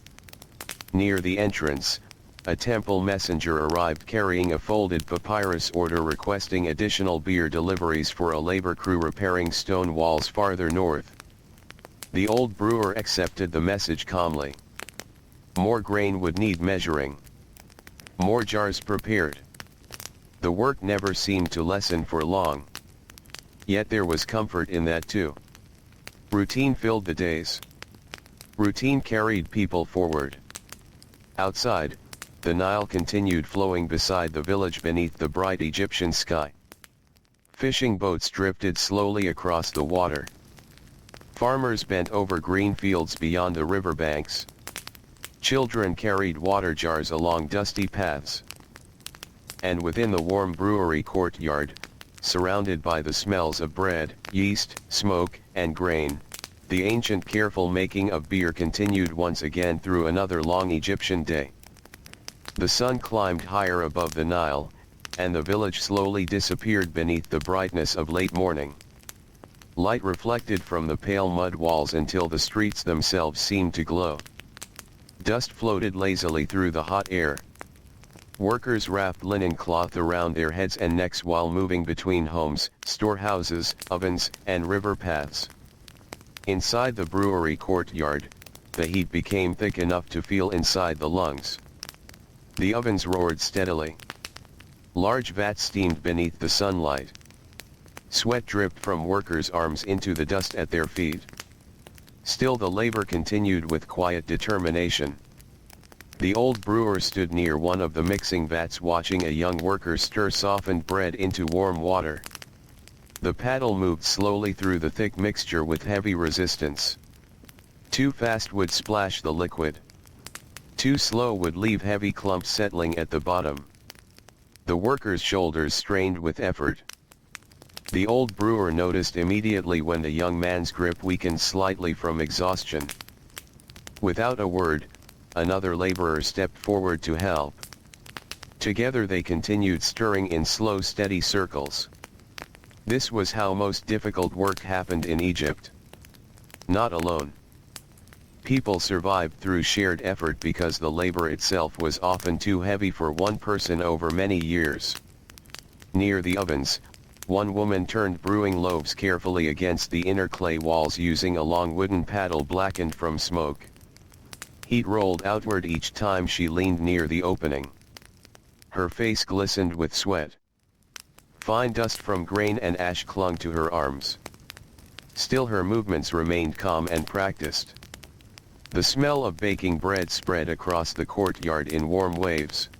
Near the entrance, a temple messenger arrived carrying a folded papyrus order requesting additional beer deliveries for a labor crew repairing stone walls farther north. The old brewer accepted the message calmly. More grain would need measuring. More jars prepared. The work never seemed to lessen for long. Yet there was comfort in that too. Routine filled the days. Routine carried people forward. Outside, the Nile continued flowing beside the village beneath the bright Egyptian sky. Fishing boats drifted slowly across the water. Farmers bent over green fields beyond the riverbanks. Children carried water jars along dusty paths. And within the warm brewery courtyard, surrounded by the smells of bread, yeast, smoke, and grain, the ancient careful making of beer continued once again through another long Egyptian day. The sun climbed higher above the Nile, and the village slowly disappeared beneath the brightness of late morning. Light reflected from the pale mud walls until the streets themselves seemed to glow. Dust floated lazily through the hot air. Workers wrapped linen cloth around their heads and necks while moving between homes, storehouses, ovens, and river paths. Inside the brewery courtyard, the heat became thick enough to feel inside the lungs. The ovens roared steadily. Large vats steamed beneath the sunlight. Sweat dripped from workers' arms into the dust at their feet. Still the labor continued with quiet determination. The old brewer stood near one of the mixing vats watching a young worker stir softened bread into warm water. The paddle moved slowly through the thick mixture with heavy resistance. Too fast would splash the liquid. Too slow would leave heavy clumps settling at the bottom. The worker's shoulders strained with effort. The old brewer noticed immediately when the young man's grip weakened slightly from exhaustion. Without a word, another laborer stepped forward to help. Together they continued stirring in slow, steady circles. This was how most difficult work happened in Egypt. Not alone. People survived through shared effort because the labor itself was often too heavy for one person over many years. Near the ovens, one woman turned brewing loaves carefully against the inner clay walls using a long wooden paddle blackened from smoke. Heat rolled outward each time she leaned near the opening. Her face glistened with sweat. Fine dust from grain and ash clung to her arms. Still her movements remained calm and practiced. The smell of baking bread spread across the courtyard in warm waves.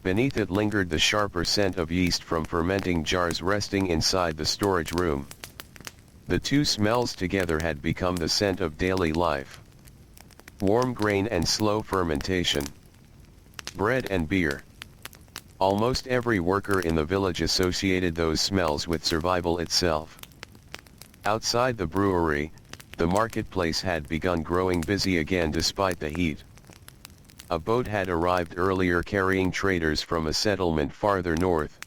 Beneath it lingered the sharper scent of yeast from fermenting jars resting inside the storage room. The two smells together had become the scent of daily life. Warm grain and slow fermentation. Bread and beer. Almost every worker in the village associated those smells with survival itself. Outside the brewery, the marketplace had begun growing busy again despite the heat. A boat had arrived earlier carrying traders from a settlement farther north.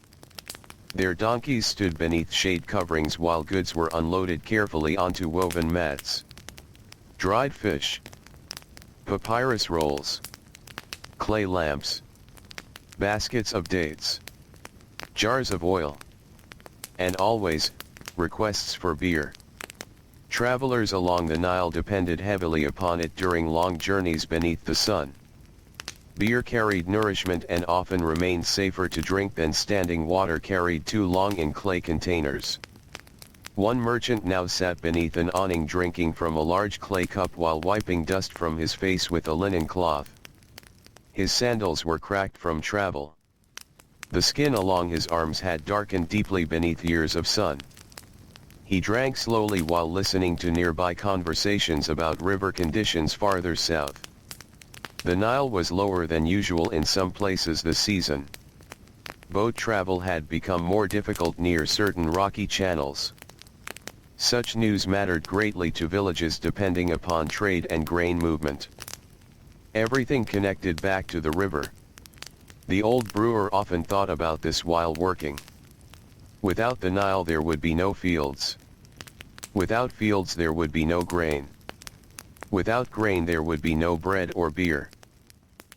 Their donkeys stood beneath shade coverings while goods were unloaded carefully onto woven mats. Dried fish, papyrus rolls, clay lamps, baskets of dates, jars of oil, and always, requests for beer. Travelers along the Nile depended heavily upon it during long journeys beneath the sun. Beer carried nourishment and often remained safer to drink than standing water carried too long in clay containers. One merchant now sat beneath an awning drinking from a large clay cup while wiping dust from his face with a linen cloth. His sandals were cracked from travel. The skin along his arms had darkened deeply beneath years of sun. He drank slowly while listening to nearby conversations about river conditions farther south. The Nile was lower than usual in some places this season. Boat travel had become more difficult near certain rocky channels. Such news mattered greatly to villages depending upon trade and grain movement. Everything connected back to the river. The old brewer often thought about this while working. Without the Nile there would be no fields. Without fields there would be no grain. Without grain there would be no bread or beer.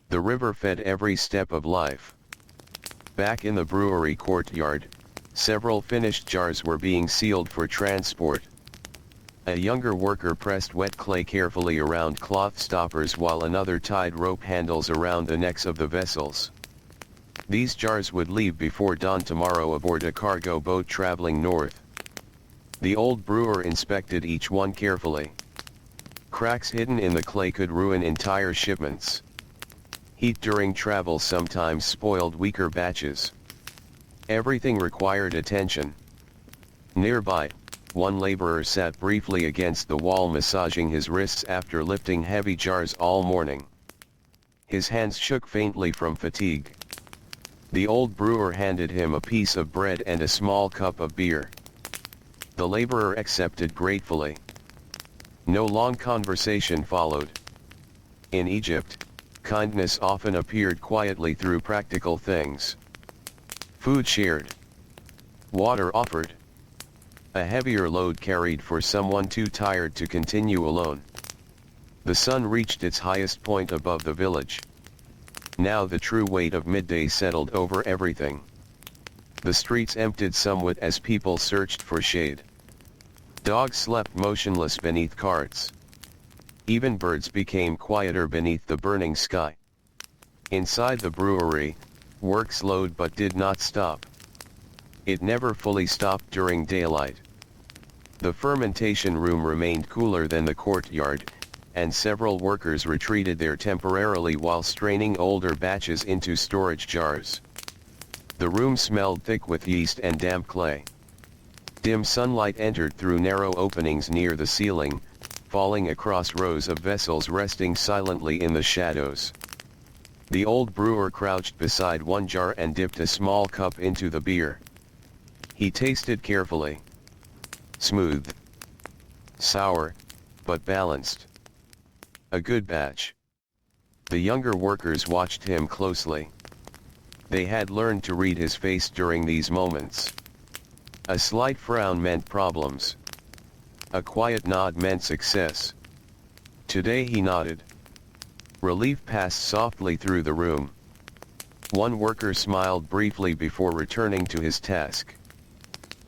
The river fed every step of life. Back in the brewery courtyard, several finished jars were being sealed for transport. A younger worker pressed wet clay carefully around cloth stoppers while another tied rope handles around the necks of the vessels. These jars would leave before dawn tomorrow aboard a cargo boat traveling north. The old brewer inspected each one carefully. Cracks hidden in the clay could ruin entire shipments. Heat during travel sometimes spoiled weaker batches. Everything required attention. Nearby, one laborer sat briefly against the wall massaging his wrists after lifting heavy jars all morning. His hands shook faintly from fatigue. The old brewer handed him a piece of bread and a small cup of beer. The laborer accepted gratefully. No long conversation followed. In Egypt, kindness often appeared quietly through practical things. Food shared. Water offered. A heavier load carried for someone too tired to continue alone. The sun reached its highest point above the village. Now the true weight of midday settled over everything. The streets emptied somewhat as people searched for shade. Dogs slept motionless beneath carts. Even birds became quieter beneath the burning sky. Inside the brewery, work slowed but did not stop. It never fully stopped during daylight. The fermentation room remained cooler than the courtyard, and several workers retreated there temporarily while straining older batches into storage jars. The room smelled thick with yeast and damp clay. Dim sunlight entered through narrow openings near the ceiling, falling across rows of vessels resting silently in the shadows. The old brewer crouched beside one jar and dipped a small cup into the beer. He tasted carefully. Smooth. Sour, but balanced. A good batch. The younger workers watched him closely. They had learned to read his face during these moments. A slight frown meant problems. A quiet nod meant success. Today he nodded. Relief passed softly through the room. One worker smiled briefly before returning to his task.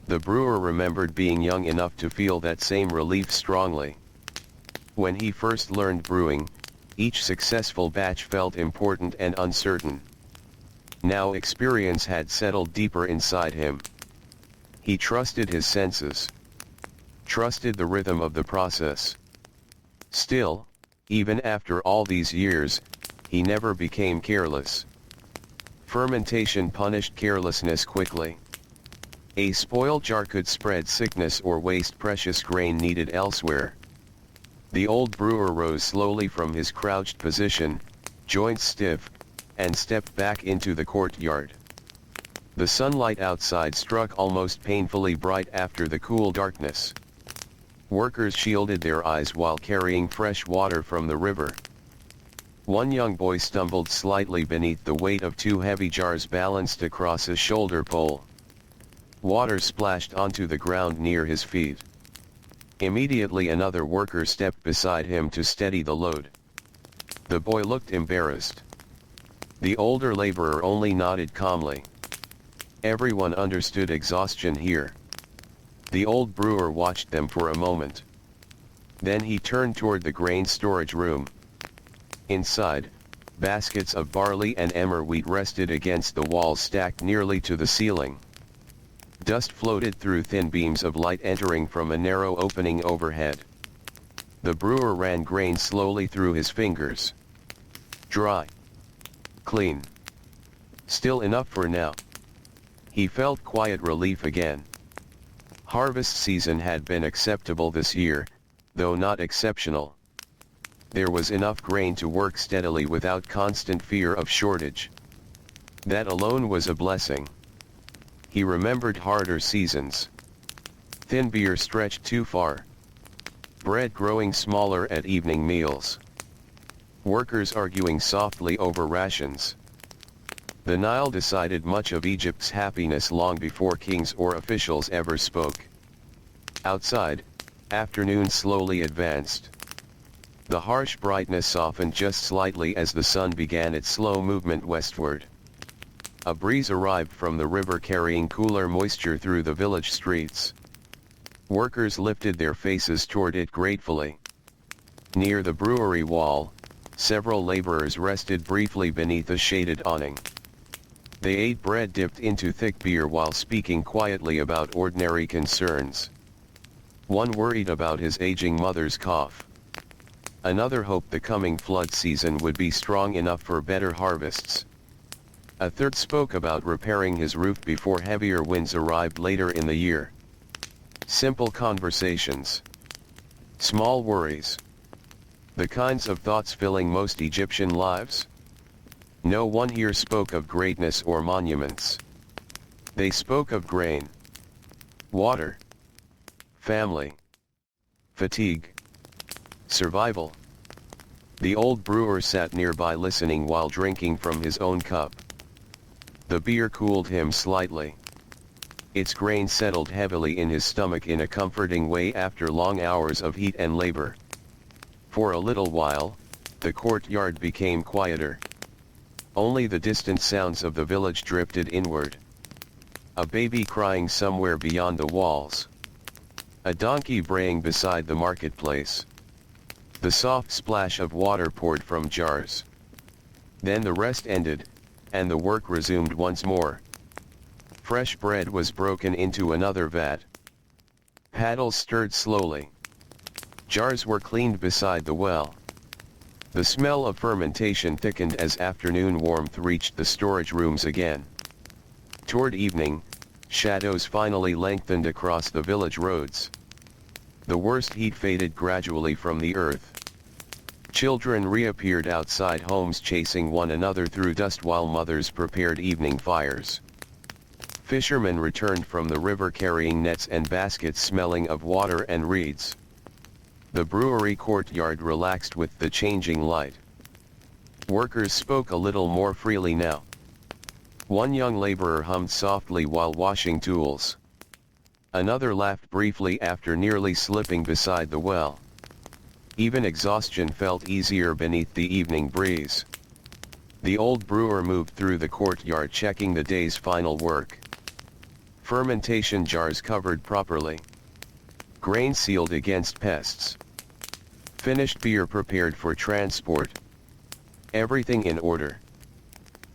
The brewer remembered being young enough to feel that same relief strongly. When he first learned brewing, each successful batch felt important and uncertain. Now experience had settled deeper inside him. He trusted his senses. Trusted the rhythm of the process. Still, even after all these years, he never became careless. Fermentation punished carelessness quickly. A spoiled jar could spread sickness or waste precious grain needed elsewhere. The old brewer rose slowly from his crouched position, joints stiff, and stepped back into the courtyard. The sunlight outside struck almost painfully bright after the cool darkness. Workers shielded their eyes while carrying fresh water from the river. One young boy stumbled slightly beneath the weight of two heavy jars balanced across a shoulder pole. Water splashed onto the ground near his feet. Immediately another worker stepped beside him to steady the load. The boy looked embarrassed. The older laborer only nodded calmly. Everyone understood exhaustion here. The old brewer watched them for a moment. Then he turned toward the grain storage room. Inside, baskets of barley and emmer wheat rested against the walls stacked nearly to the ceiling. Dust floated through thin beams of light entering from a narrow opening overhead. The brewer ran grain slowly through his fingers. Dry. Clean. Still enough for now. He felt quiet relief again. Harvest season had been acceptable this year, though not exceptional. There was enough grain to work steadily without constant fear of shortage. That alone was a blessing. He remembered harder seasons. Thin beer stretched too far. Bread growing smaller at evening meals. Workers arguing softly over rations. The Nile decided much of Egypt's happiness long before kings or officials ever spoke. Outside, afternoon slowly advanced. The harsh brightness softened just slightly as the sun began its slow movement westward. A breeze arrived from the river carrying cooler moisture through the village streets. Workers lifted their faces toward it gratefully. Near the brewery wall, several laborers rested briefly beneath a shaded awning. They ate bread dipped into thick beer while speaking quietly about ordinary concerns. One worried about his aging mother's cough. Another hoped the coming flood season would be strong enough for better harvests. A third spoke about repairing his roof before heavier winds arrived later in the year. Simple conversations. Small worries. The kinds of thoughts filling most Egyptian lives? No one here spoke of greatness or monuments. They spoke of grain, water, family, fatigue, survival. The old brewer sat nearby listening while drinking from his own cup. The beer cooled him slightly. Its grain settled heavily in his stomach in a comforting way after long hours of heat and labor. For a little while, the courtyard became quieter. Only the distant sounds of the village drifted inward. A baby crying somewhere beyond the walls. A donkey braying beside the marketplace. The soft splash of water poured from jars. Then the rest ended, and the work resumed once more. Fresh bread was broken into another vat. Paddles stirred slowly. Jars were cleaned beside the well. The smell of fermentation thickened as afternoon warmth reached the storage rooms again. Toward evening, shadows finally lengthened across the village roads. The worst heat faded gradually from the earth. Children reappeared outside homes chasing one another through dust while mothers prepared evening fires. Fishermen returned from the river carrying nets and baskets smelling of water and reeds. The brewery courtyard relaxed with the changing light. Workers spoke a little more freely now. One young laborer hummed softly while washing tools. Another laughed briefly after nearly slipping beside the well. Even exhaustion felt easier beneath the evening breeze. The old brewer moved through the courtyard checking the day's final work. Fermentation jars covered properly. Grain sealed against pests. Finished beer prepared for transport. Everything in order.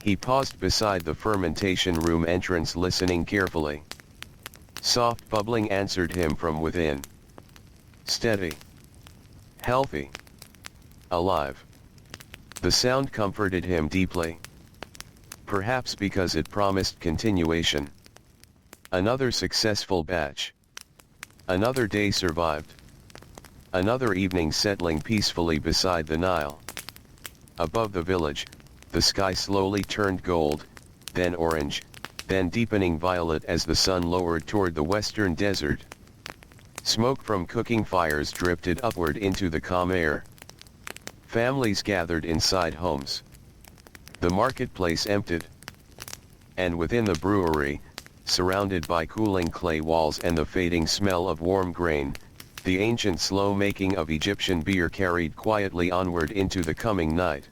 He paused beside the fermentation room entrance listening carefully. Soft bubbling answered him from within. Steady. Healthy. Alive. The sound comforted him deeply. Perhaps because it promised continuation. Another successful batch. Another day survived. Another evening settling peacefully beside the Nile. Above the village, the sky slowly turned gold, then orange, then deepening violet as the sun lowered toward the western desert. Smoke from cooking fires drifted upward into the calm air. Families gathered inside homes. The marketplace emptied. And within the brewery, surrounded by cooling clay walls and the fading smell of warm grain, the ancient slow making of Egyptian beer carried quietly onward into the coming night.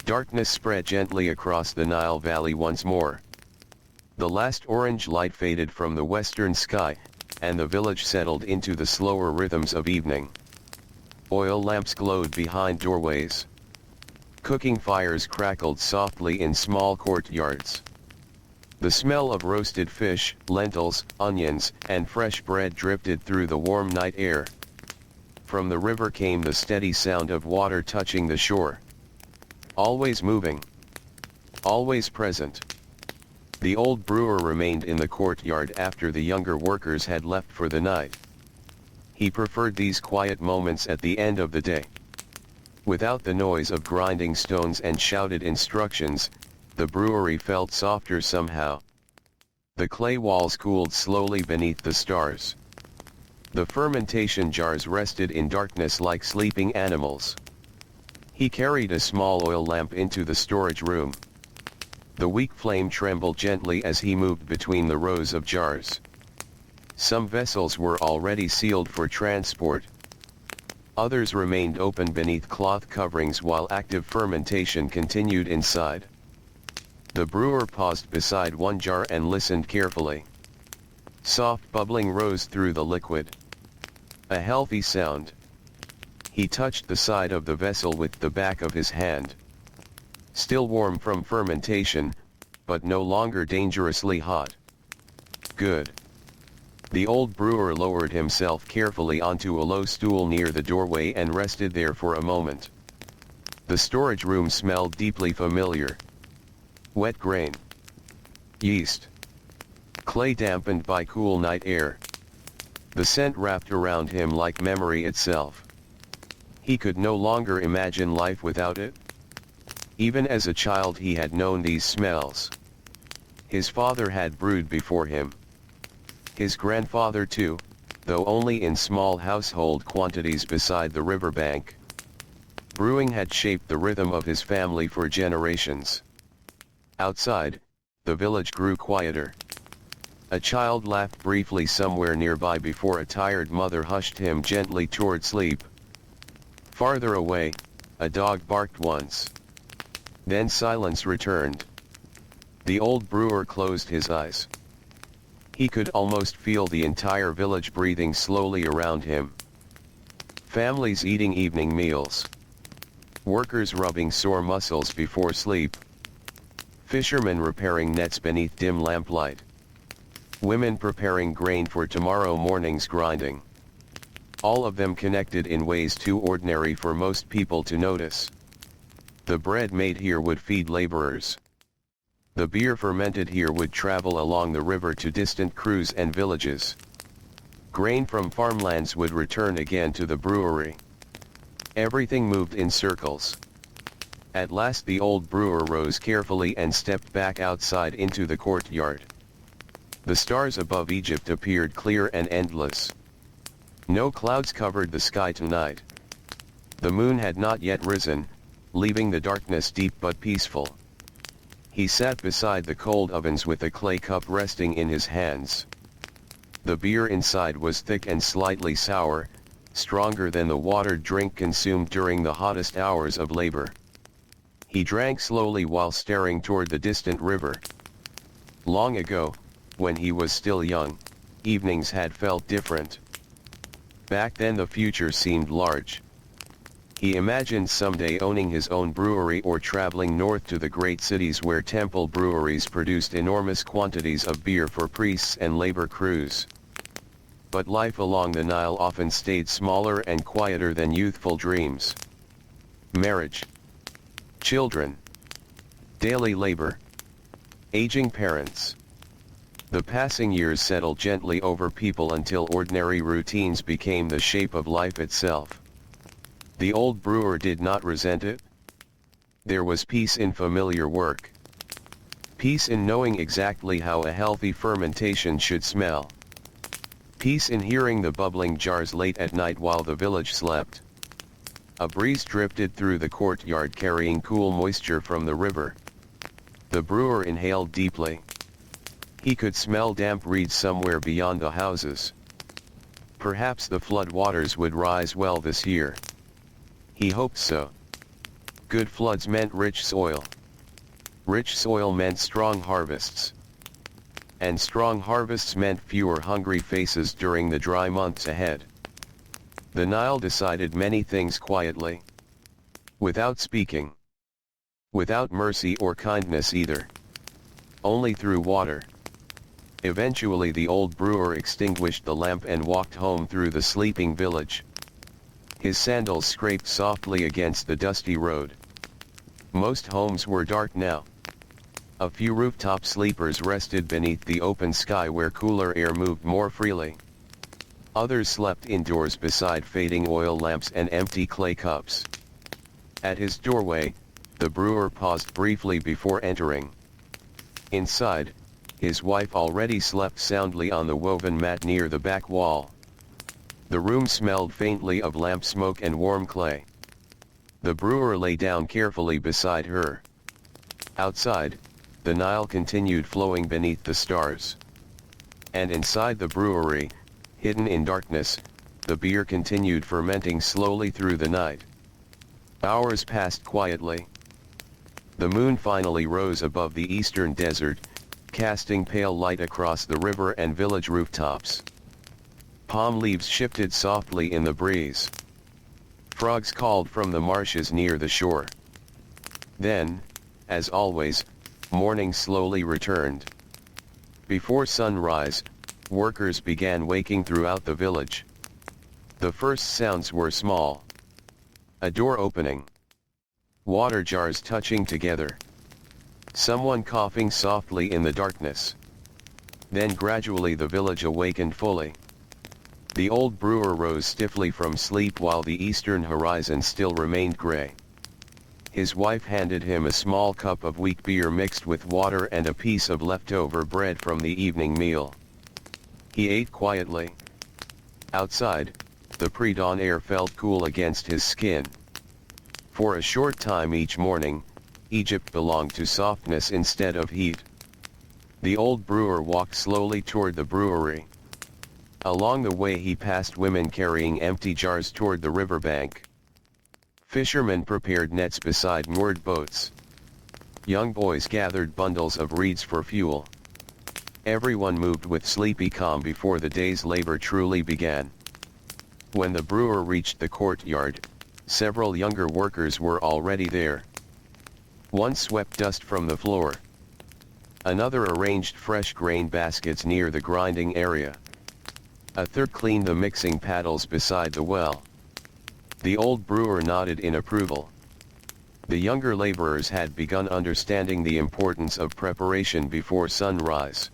Darkness spread gently across the Nile Valley once more. The last orange light faded from the western sky, and the village settled into the slower rhythms of evening. Oil lamps glowed behind doorways. Cooking fires crackled softly in small courtyards. The smell of roasted fish, lentils, onions, and fresh bread drifted through the warm night air. From the river came the steady sound of water touching the shore. Always moving. Always present. The old brewer remained in the courtyard after the younger workers had left for the night. He preferred these quiet moments at the end of the day. Without the noise of grinding stones and shouted instructions, the brewery felt softer somehow. The clay walls cooled slowly beneath the stars. The fermentation jars rested in darkness like sleeping animals. He carried a small oil lamp into the storage room. The weak flame trembled gently as he moved between the rows of jars. Some vessels were already sealed for transport. Others remained open beneath cloth coverings while active fermentation continued inside. The brewer paused beside one jar and listened carefully. Soft bubbling rose through the liquid. A healthy sound. He touched the side of the vessel with the back of his hand. Still warm from fermentation, but no longer dangerously hot. Good. The old brewer lowered himself carefully onto a low stool near the doorway and rested there for a moment. The storage room smelled deeply familiar. Wet grain. Yeast. Clay dampened by cool night air. The scent wrapped around him like memory itself. He could no longer imagine life without it. Even as a child he had known these smells. His father had brewed before him. His grandfather too, though only in small household quantities beside the riverbank. Brewing had shaped the rhythm of his family for generations. Outside, the village grew quieter. A child laughed briefly somewhere nearby before a tired mother hushed him gently toward sleep. Farther away, a dog barked once. Then silence returned. The old brewer closed his eyes. He could almost feel the entire village breathing slowly around him. Families eating evening meals. Workers rubbing sore muscles before sleep. Fishermen repairing nets beneath dim lamplight. Women preparing grain for tomorrow morning's grinding. All of them connected in ways too ordinary for most people to notice. The bread made here would feed laborers. The beer fermented here would travel along the river to distant crews and villages. Grain from farmlands would return again to the brewery. Everything moved in circles. At last the old brewer rose carefully and stepped back outside into the courtyard. The stars above Egypt appeared clear and endless. No clouds covered the sky tonight. The moon had not yet risen, leaving the darkness deep but peaceful. He sat beside the cold ovens with a clay cup resting in his hands. The beer inside was thick and slightly sour, stronger than the watered drink consumed during the hottest hours of labor. He drank slowly while staring toward the distant river. Long ago, when he was still young, evenings had felt different. Back then the future seemed large. He imagined someday owning his own brewery or traveling north to the great cities where temple breweries produced enormous quantities of beer for priests and labor crews. But life along the Nile often stayed smaller and quieter than youthful dreams. Marriage, children, daily labor, aging parents. The passing years settled gently over people until ordinary routines became the shape of life itself. The old brewer did not resent it. There was peace in familiar work. Peace in knowing exactly how a healthy fermentation should smell. Peace in hearing the bubbling jars late at night while the village slept. A breeze drifted through the courtyard carrying cool moisture from the river. The brewer inhaled deeply. He could smell damp reeds somewhere beyond the houses. Perhaps the flood waters would rise well this year. He hoped so. Good floods meant rich soil. Rich soil meant strong harvests. And strong harvests meant fewer hungry faces during the dry months ahead. The Nile decided many things quietly. Without speaking. Without mercy or kindness either. Only through water. Eventually the old brewer extinguished the lamp and walked home through the sleeping village. His sandals scraped softly against the dusty road. Most homes were dark now. A few rooftop sleepers rested beneath the open sky where cooler air moved more freely. Others slept indoors beside fading oil lamps and empty clay cups. At his doorway, the brewer paused briefly before entering. Inside, his wife already slept soundly on the woven mat near the back wall. The room smelled faintly of lamp smoke and warm clay. The brewer lay down carefully beside her. Outside, the Nile continued flowing beneath the stars. And inside the brewery, hidden in darkness, the beer continued fermenting slowly through the night. Hours passed quietly. The moon finally rose above the eastern desert, casting pale light across the river and village rooftops. Palm leaves shifted softly in the breeze. Frogs called from the marshes near the shore. Then, as always, morning slowly returned. Before sunrise, workers began waking throughout the village. The first sounds were small. A door opening. Water jars touching together. Someone coughing softly in the darkness. Then gradually the village awakened fully. The old brewer rose stiffly from sleep while the eastern horizon still remained gray. His wife handed him a small cup of weak beer mixed with water and a piece of leftover bread from the evening meal. He ate quietly. Outside, the pre-dawn air felt cool against his skin. For a short time each morning, Egypt belonged to softness instead of heat. The old brewer walked slowly toward the brewery. Along the way he passed women carrying empty jars toward the riverbank. Fishermen prepared nets beside moored boats. Young boys gathered bundles of reeds for fuel. Everyone moved with sleepy calm before the day's labor truly began. When the brewer reached the courtyard, several younger workers were already there. One swept dust from the floor. Another arranged fresh grain baskets near the grinding area. A third cleaned the mixing paddles beside the well. The old brewer nodded in approval. The younger laborers had begun understanding the importance of preparation before sunrise.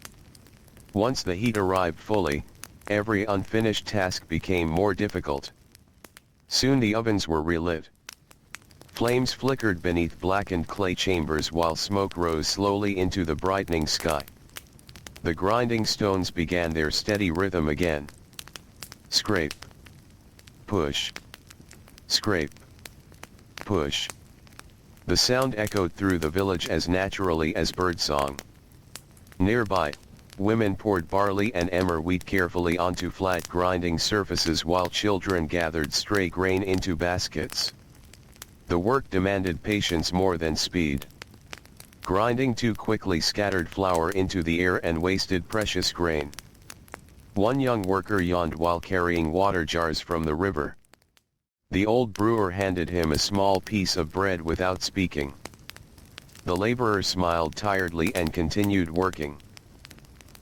Once the heat arrived fully, every unfinished task became more difficult. Soon the ovens were relit. Flames flickered beneath blackened clay chambers while smoke rose slowly into the brightening sky. The grinding stones began their steady rhythm again. Scrape. Push. Scrape. Push. The sound echoed through the village as naturally as birdsong. Nearby, Women poured barley and emmer wheat carefully onto flat grinding surfaces while children gathered stray grain into baskets. The work demanded patience more than speed. Grinding too quickly scattered flour into the air and wasted precious grain. One young worker yawned while carrying water jars from the river. The old brewer handed him a small piece of bread without speaking. The laborer smiled tiredly and continued working.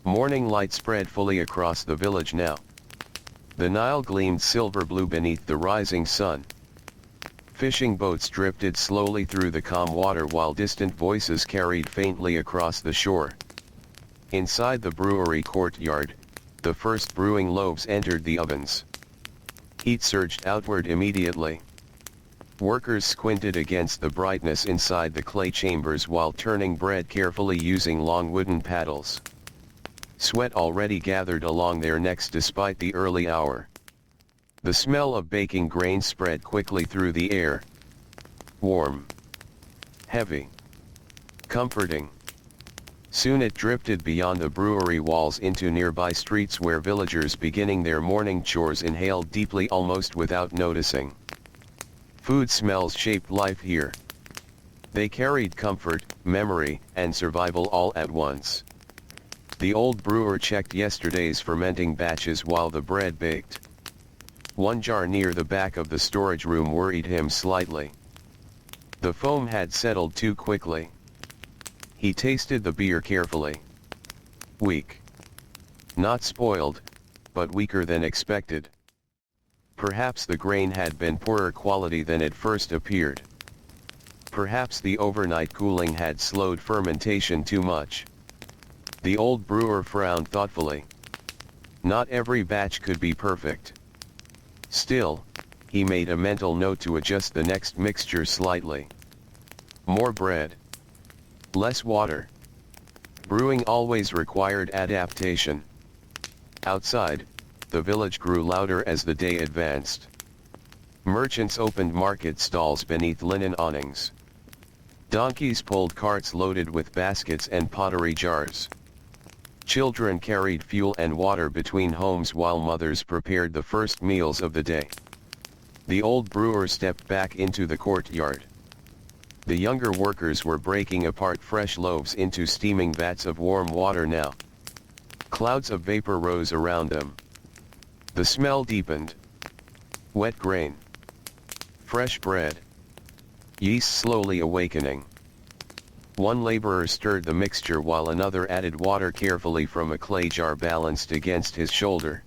Morning light spread fully across the village now. The Nile gleamed silver blue beneath the rising sun. Fishing boats drifted slowly through the calm water while distant voices carried faintly across the shore. Inside the brewery courtyard, the first brewing loaves entered the ovens. Heat surged outward immediately. Workers squinted against the brightness inside the clay chambers while turning bread carefully using long wooden paddles. Sweat already gathered along their necks despite the early hour. The smell of baking grain spread quickly through the air. Warm. Heavy. Comforting. Soon it drifted beyond the brewery walls into nearby streets where villagers beginning their morning chores inhaled deeply almost without noticing. Food smells shaped life here. They carried comfort, memory, and survival all at once. The old brewer checked yesterday's fermenting batches while the bread baked. One jar near the back of the storage room worried him slightly. The foam had settled too quickly. He tasted the beer carefully. Weak. Not spoiled, but weaker than expected. Perhaps the grain had been poorer quality than it first appeared. Perhaps the overnight cooling had slowed fermentation too much. The old brewer frowned thoughtfully. Not every batch could be perfect. Still, he made a mental note to adjust the next mixture slightly. More bread. Less water. Brewing always required adaptation. Outside, the village grew louder as the day advanced. Merchants opened market stalls beneath linen awnings. Donkeys pulled carts loaded with baskets and pottery jars. Children carried fuel and water between homes while mothers prepared the first meals of the day. The old brewer stepped back into the courtyard. The younger workers were breaking apart fresh loaves into steaming vats of warm water now. Clouds of vapor rose around them. The smell deepened. Wet grain. Fresh bread. Yeast slowly awakening. One laborer stirred the mixture while another added water carefully from a clay jar balanced against his shoulder.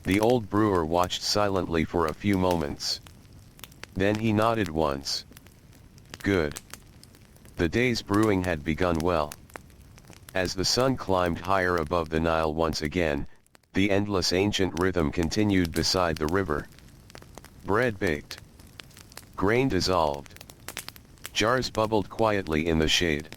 The old brewer watched silently for a few moments. Then he nodded once. Good. The day's brewing had begun well. As the sun climbed higher above the Nile once again, the endless ancient rhythm continued beside the river. Bread baked. Grain dissolved. Jars bubbled quietly in the shade.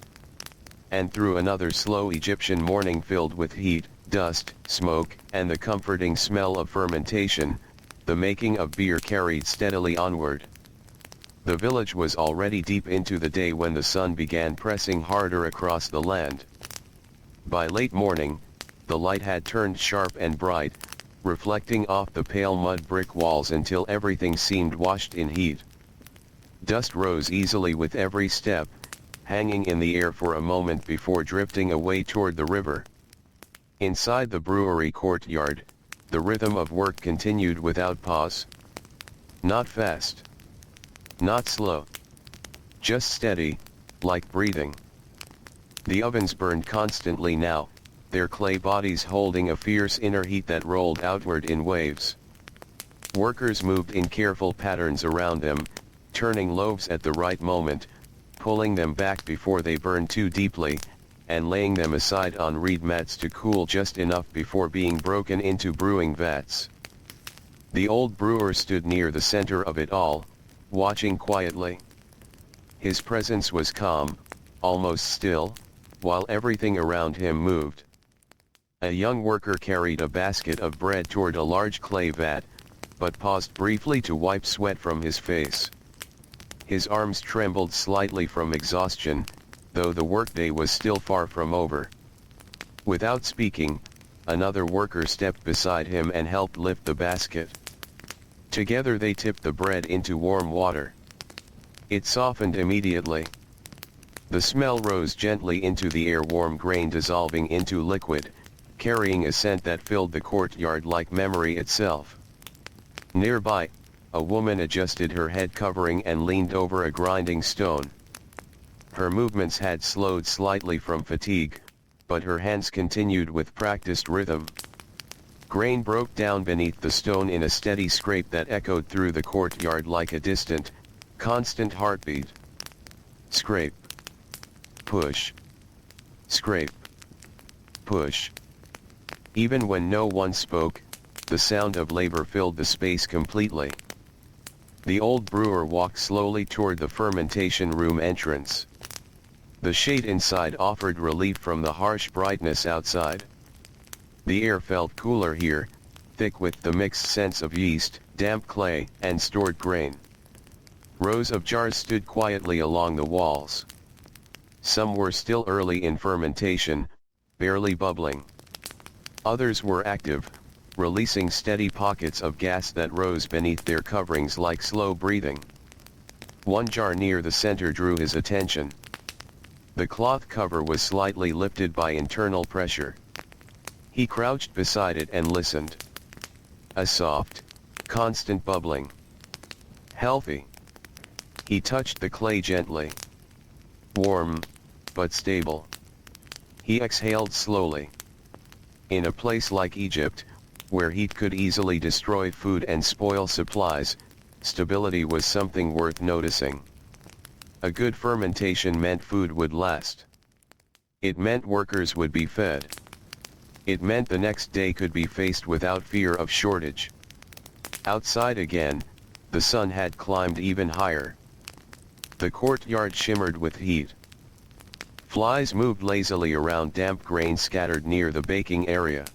And through another slow Egyptian morning filled with heat, dust, smoke, and the comforting smell of fermentation, the making of beer carried steadily onward. The village was already deep into the day when the sun began pressing harder across the land. By late morning, the light had turned sharp and bright, reflecting off the pale mud brick walls until everything seemed washed in heat. Dust rose easily with every step, hanging in the air for a moment before drifting away toward the river. Inside the brewery courtyard, the rhythm of work continued without pause. Not fast. Not slow. Just steady, like breathing. The ovens burned constantly now, their clay bodies holding a fierce inner heat that rolled outward in waves. Workers moved in careful patterns around them, turning loaves at the right moment, pulling them back before they burned too deeply, and laying them aside on reed mats to cool just enough before being broken into brewing vats. The old brewer stood near the center of it all, watching quietly. His presence was calm, almost still, while everything around him moved. A young worker carried a basket of bread toward a large clay vat, but paused briefly to wipe sweat from his face. His arms trembled slightly from exhaustion, though the workday was still far from over. Without speaking, another worker stepped beside him and helped lift the basket. Together they tipped the bread into warm water. It softened immediately. The smell rose gently into the air, warm grain dissolving into liquid, carrying a scent that filled the courtyard like memory itself. Nearby, a woman adjusted her head covering and leaned over a grinding stone. Her movements had slowed slightly from fatigue, but her hands continued with practiced rhythm. Grain broke down beneath the stone in a steady scrape that echoed through the courtyard like a distant, constant heartbeat. Scrape. Push. Scrape. Push. Even when no one spoke, the sound of labor filled the space completely. The old brewer walked slowly toward the fermentation room entrance. The shade inside offered relief from the harsh brightness outside. The air felt cooler here, thick with the mixed scents of yeast, damp clay, and stored grain. Rows of jars stood quietly along the walls. Some were still early in fermentation, barely bubbling. Others were active, releasing steady pockets of gas that rose beneath their coverings like slow breathing. One jar near the center drew his attention. The cloth cover was slightly lifted by internal pressure. He crouched beside it and listened. A soft, constant bubbling. Healthy. He touched the clay gently. Warm, but stable. He exhaled slowly. In a place like Egypt, where heat could easily destroy food and spoil supplies, stability was something worth noticing. A good fermentation meant food would last. It meant workers would be fed. It meant the next day could be faced without fear of shortage. Outside again, the sun had climbed even higher. The courtyard shimmered with heat. Flies moved lazily around damp grain scattered near the baking area.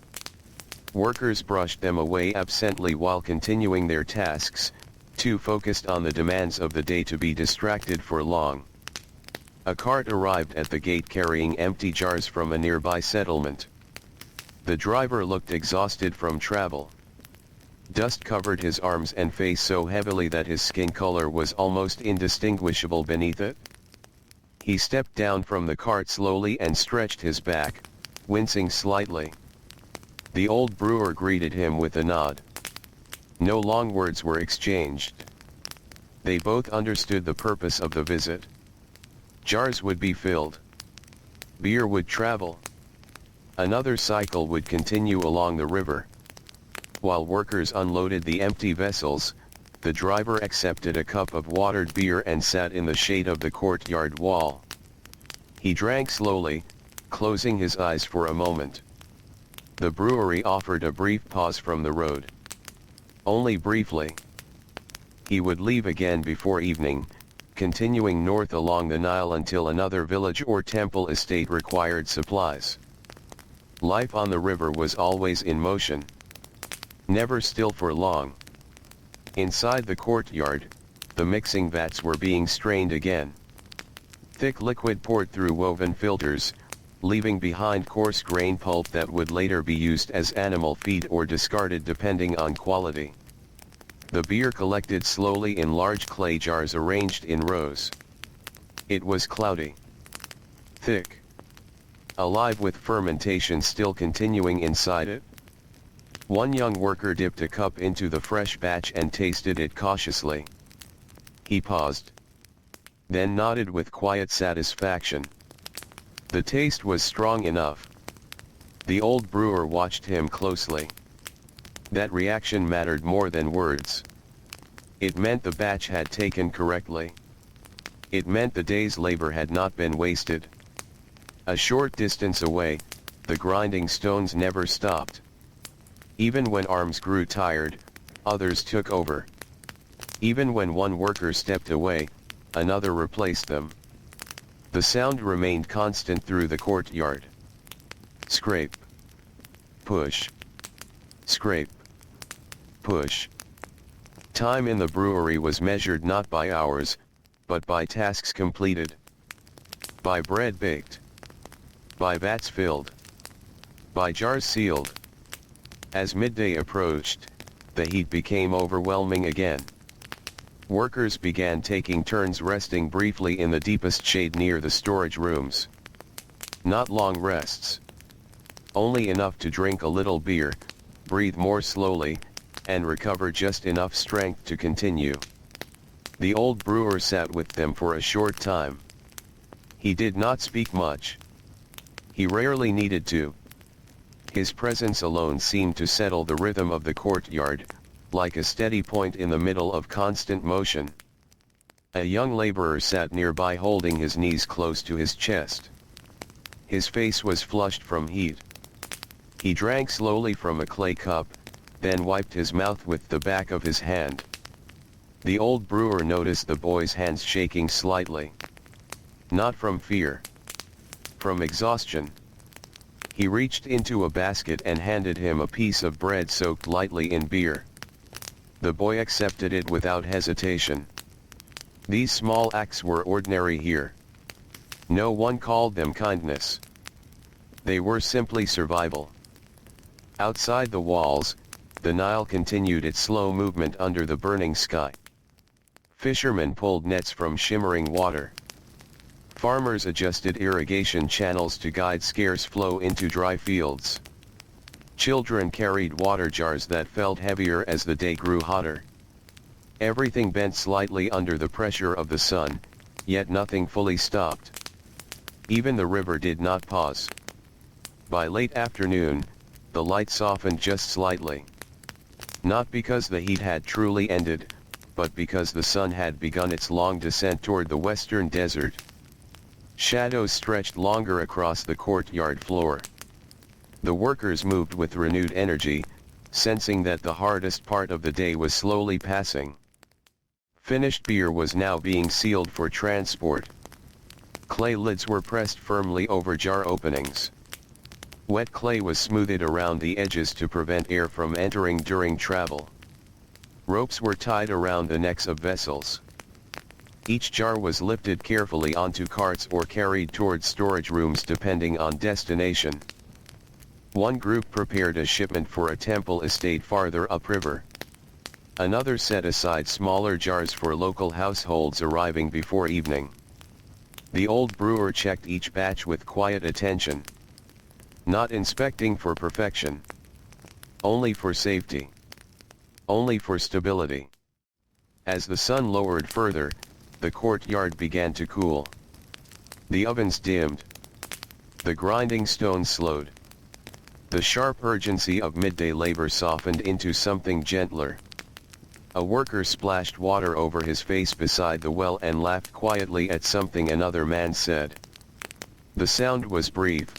Workers brushed them away absently while continuing their tasks, too focused on the demands of the day to be distracted for long. A cart arrived at the gate carrying empty jars from a nearby settlement. The driver looked exhausted from travel. Dust covered his arms and face so heavily that his skin color was almost indistinguishable beneath it. He stepped down from the cart slowly and stretched his back, wincing slightly. The old brewer greeted him with a nod. No long words were exchanged. They both understood the purpose of the visit. Jars would be filled. Beer would travel. Another cycle would continue along the river. While workers unloaded the empty vessels, the driver accepted a cup of watered beer and sat in the shade of the courtyard wall. He drank slowly, closing his eyes for a moment. The brewery offered a brief pause from the road. Only briefly. He would leave again before evening, continuing north along the Nile until another village or temple estate required supplies. Life on the river was always in motion. Never still for long. Inside the courtyard, the mixing vats were being strained again. Thick liquid poured through woven filters, leaving behind coarse grain pulp that would later be used as animal feed or discarded depending on quality. The beer collected slowly in large clay jars arranged in rows. It was cloudy. Thick. Alive with fermentation still continuing inside it. One young worker dipped a cup into the fresh batch and tasted it cautiously. He paused. Then nodded with quiet satisfaction. The taste was strong enough. The old brewer watched him closely. That reaction mattered more than words. It meant the batch had taken correctly. It meant the day's labor had not been wasted. A short distance away, the grinding stones never stopped. Even when arms grew tired, others took over. Even when one worker stepped away, another replaced them. The sound remained constant through the courtyard. Scrape. Push. Scrape. Push. Time in the brewery was measured not by hours, but by tasks completed. By bread baked. By vats filled. by jars sealed. As midday approached, the heat became overwhelming again. Workers began taking turns resting briefly in the deepest shade near the storage rooms. Not long rests. Only enough to drink a little beer, breathe more slowly, and recover just enough strength to continue. The old brewer sat with them for a short time. He did not speak much. He rarely needed to. His presence alone seemed to settle the rhythm of the courtyard, like a steady point in the middle of constant motion. A young laborer sat nearby holding his knees close to his chest. His face was flushed from heat. He drank slowly from a clay cup, then wiped his mouth with the back of his hand. The old brewer noticed the boy's hands shaking slightly. Not from fear. From exhaustion. He reached into a basket and handed him a piece of bread soaked lightly in beer. The boy accepted it without hesitation. These small acts were ordinary here. No one called them kindness. They were simply survival. Outside the walls, the Nile continued its slow movement under the burning sky. Fishermen pulled nets from shimmering water. Farmers adjusted irrigation channels to guide scarce flow into dry fields. Children carried water jars that felt heavier as the day grew hotter. Everything bent slightly under the pressure of the sun, yet nothing fully stopped. Even the river did not pause. By late afternoon, the light softened just slightly. Not because the heat had truly ended, but because the sun had begun its long descent toward the western desert. Shadows stretched longer across the courtyard floor. The workers moved with renewed energy, sensing that the hardest part of the day was slowly passing. Finished beer was now being sealed for transport. Clay lids were pressed firmly over jar openings. Wet clay was smoothed around the edges to prevent air from entering during travel. Ropes were tied around the necks of vessels. Each jar was lifted carefully onto carts or carried towards storage rooms depending on destination. One group prepared a shipment for a temple estate farther upriver. Another set aside smaller jars for local households arriving before evening. The old brewer checked each batch with quiet attention. Not inspecting for perfection. Only for safety. Only for stability. As the sun lowered further, the courtyard began to cool. The ovens dimmed. The grinding stones slowed. The sharp urgency of midday labor softened into something gentler. A worker splashed water over his face beside the well and laughed quietly at something another man said. The sound was brief,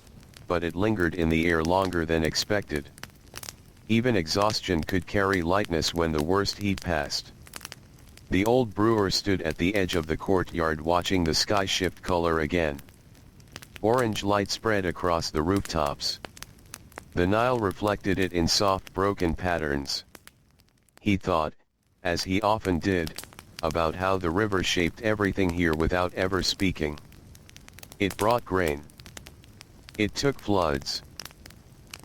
but it lingered in the air longer than expected. Even exhaustion could carry lightness when the worst heat passed. The old brewer stood at the edge of the courtyard watching the sky shift color again. Orange light spread across the rooftops. The Nile reflected it in soft broken patterns. He thought, as he often did, about how the river shaped everything here without ever speaking. It brought grain. It took floods.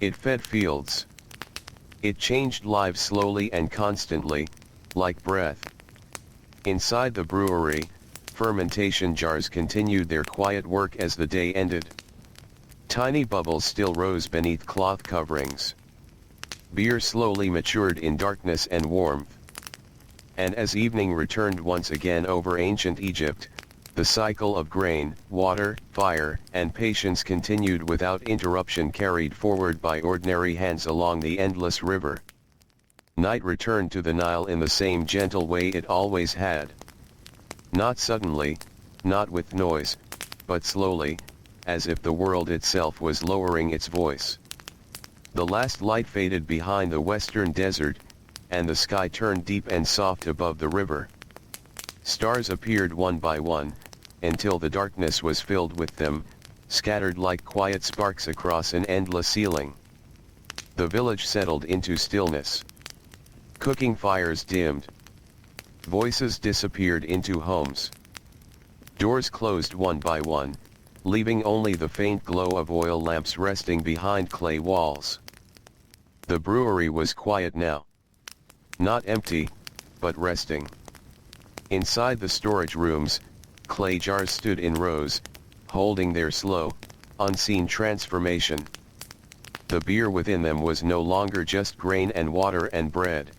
It fed fields. It changed lives slowly and constantly, like breath. Inside the brewery, fermentation jars continued their quiet work as the day ended. Tiny bubbles still rose beneath cloth coverings. Beer slowly matured in darkness and warmth. And as evening returned once again over ancient Egypt, the cycle of grain, water, fire, and patience continued without interruption, carried forward by ordinary hands along the endless river. Night returned to the Nile in the same gentle way it always had. Not suddenly, not with noise, but slowly, as if the world itself was lowering its voice. The last light faded behind the western desert, and the sky turned deep and soft above the river. Stars appeared one by one, until the darkness was filled with them, scattered like quiet sparks across an endless ceiling. The village settled into stillness. Cooking fires dimmed. Voices disappeared into homes. Doors closed one by one, leaving only the faint glow of oil lamps resting behind clay walls. The brewery was quiet now. Not empty, but resting. Inside the storage rooms, clay jars stood in rows, holding their slow, unseen transformation. The beer within them was no longer just grain and water and bread.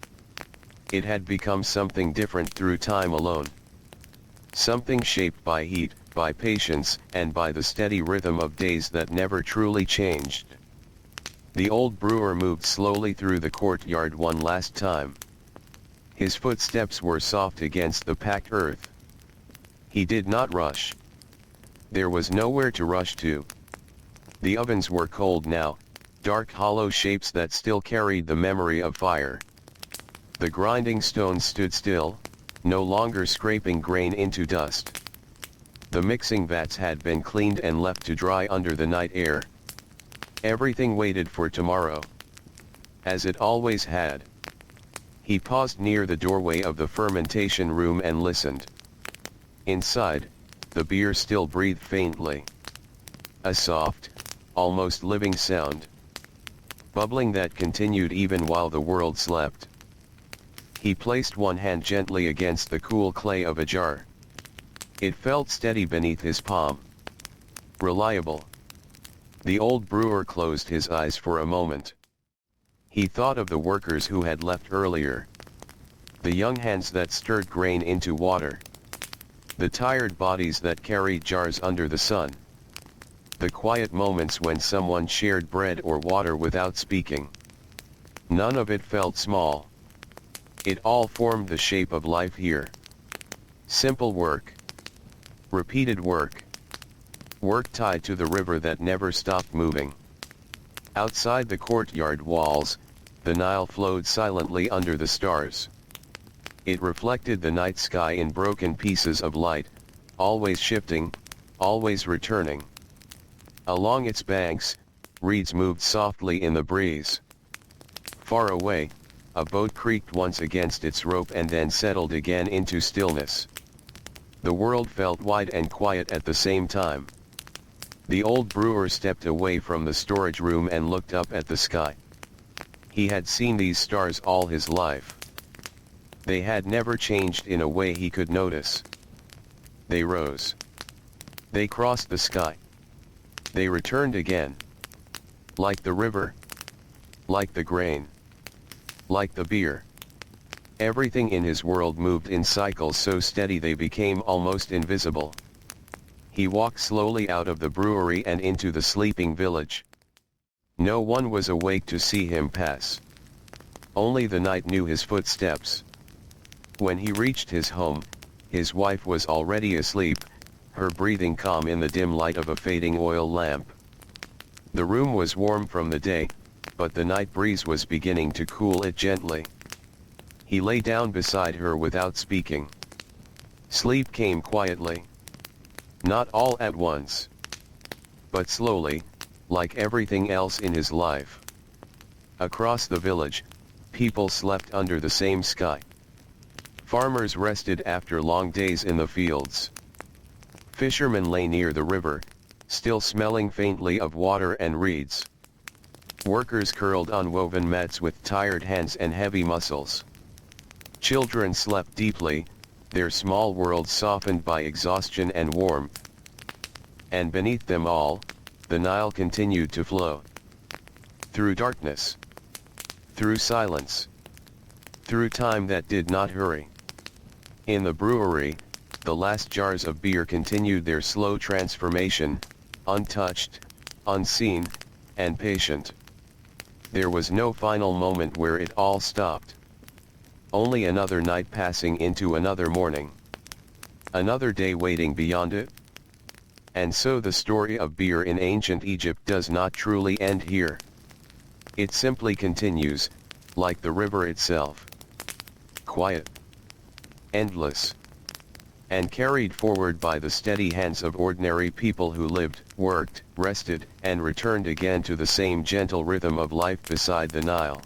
It had become something different through time alone. Something shaped by heat, by patience, and by the steady rhythm of days that never truly changed. The old brewer moved slowly through the courtyard one last time. His footsteps were soft against the packed earth. He did not rush. There was nowhere to rush to. The ovens were cold now, dark hollow shapes that still carried the memory of fire. The grinding stones stood still, no longer scraping grain into dust. The mixing vats had been cleaned and left to dry under the night air. Everything waited for tomorrow. As it always had. He paused near the doorway of the fermentation room and listened. Inside, the beer still breathed faintly. A soft, almost living sound. Bubbling that continued even while the world slept. He placed one hand gently against the cool clay of a jar. It felt steady beneath his palm. Reliable. The old brewer closed his eyes for a moment. He thought of the workers who had left earlier. The young hands that stirred grain into water. The tired bodies that carried jars under the sun. The quiet moments when someone shared bread or water without speaking. None of it felt small. It all formed the shape of life here. Simple work. Repeated work. Work tied to the river that never stopped moving. Outside the courtyard walls, the Nile flowed silently under the stars. It reflected the night sky in broken pieces of light, always shifting, always returning. Along its banks, reeds moved softly in the breeze. Far away, a boat creaked once against its rope and then settled again into stillness. The world felt wide and quiet at the same time. The old brewer stepped away from the storage room and looked up at the sky. He had seen these stars all his life. They had never changed in a way he could notice. They rose. They crossed the sky. They returned again. Like the river. Like the grain. Like the beer. Everything in his world moved in cycles so steady they became almost invisible. He walked slowly out of the brewery and into the sleeping village. No one was awake to see him pass. Only the night knew his footsteps. When he reached his home, his wife was already asleep, her breathing calm in the dim light of a fading oil lamp. The room was warm from the day, but the night breeze was beginning to cool it gently. He lay down beside her without speaking. Sleep came quietly. Not all at once. But slowly, like everything else in his life. Across the village, people slept under the same sky. Farmers rested after long days in the fields. Fishermen lay near the river, still smelling faintly of water and reeds. Workers curled on woven mats with tired hands and heavy muscles. Children slept deeply, their small worlds softened by exhaustion and warmth. And beneath them all, the Nile continued to flow. Through darkness. Through silence. Through time that did not hurry. In the brewery, the last jars of beer continued their slow transformation, untouched, unseen, and patient. There was no final moment where it all stopped. Only another night passing into another morning. Another day waiting beyond it. And so the story of beer in ancient Egypt does not truly end here. It simply continues, like the river itself. Quiet. Endless. And carried forward by the steady hands of ordinary people who lived, worked, rested, and returned again to the same gentle rhythm of life beside the Nile.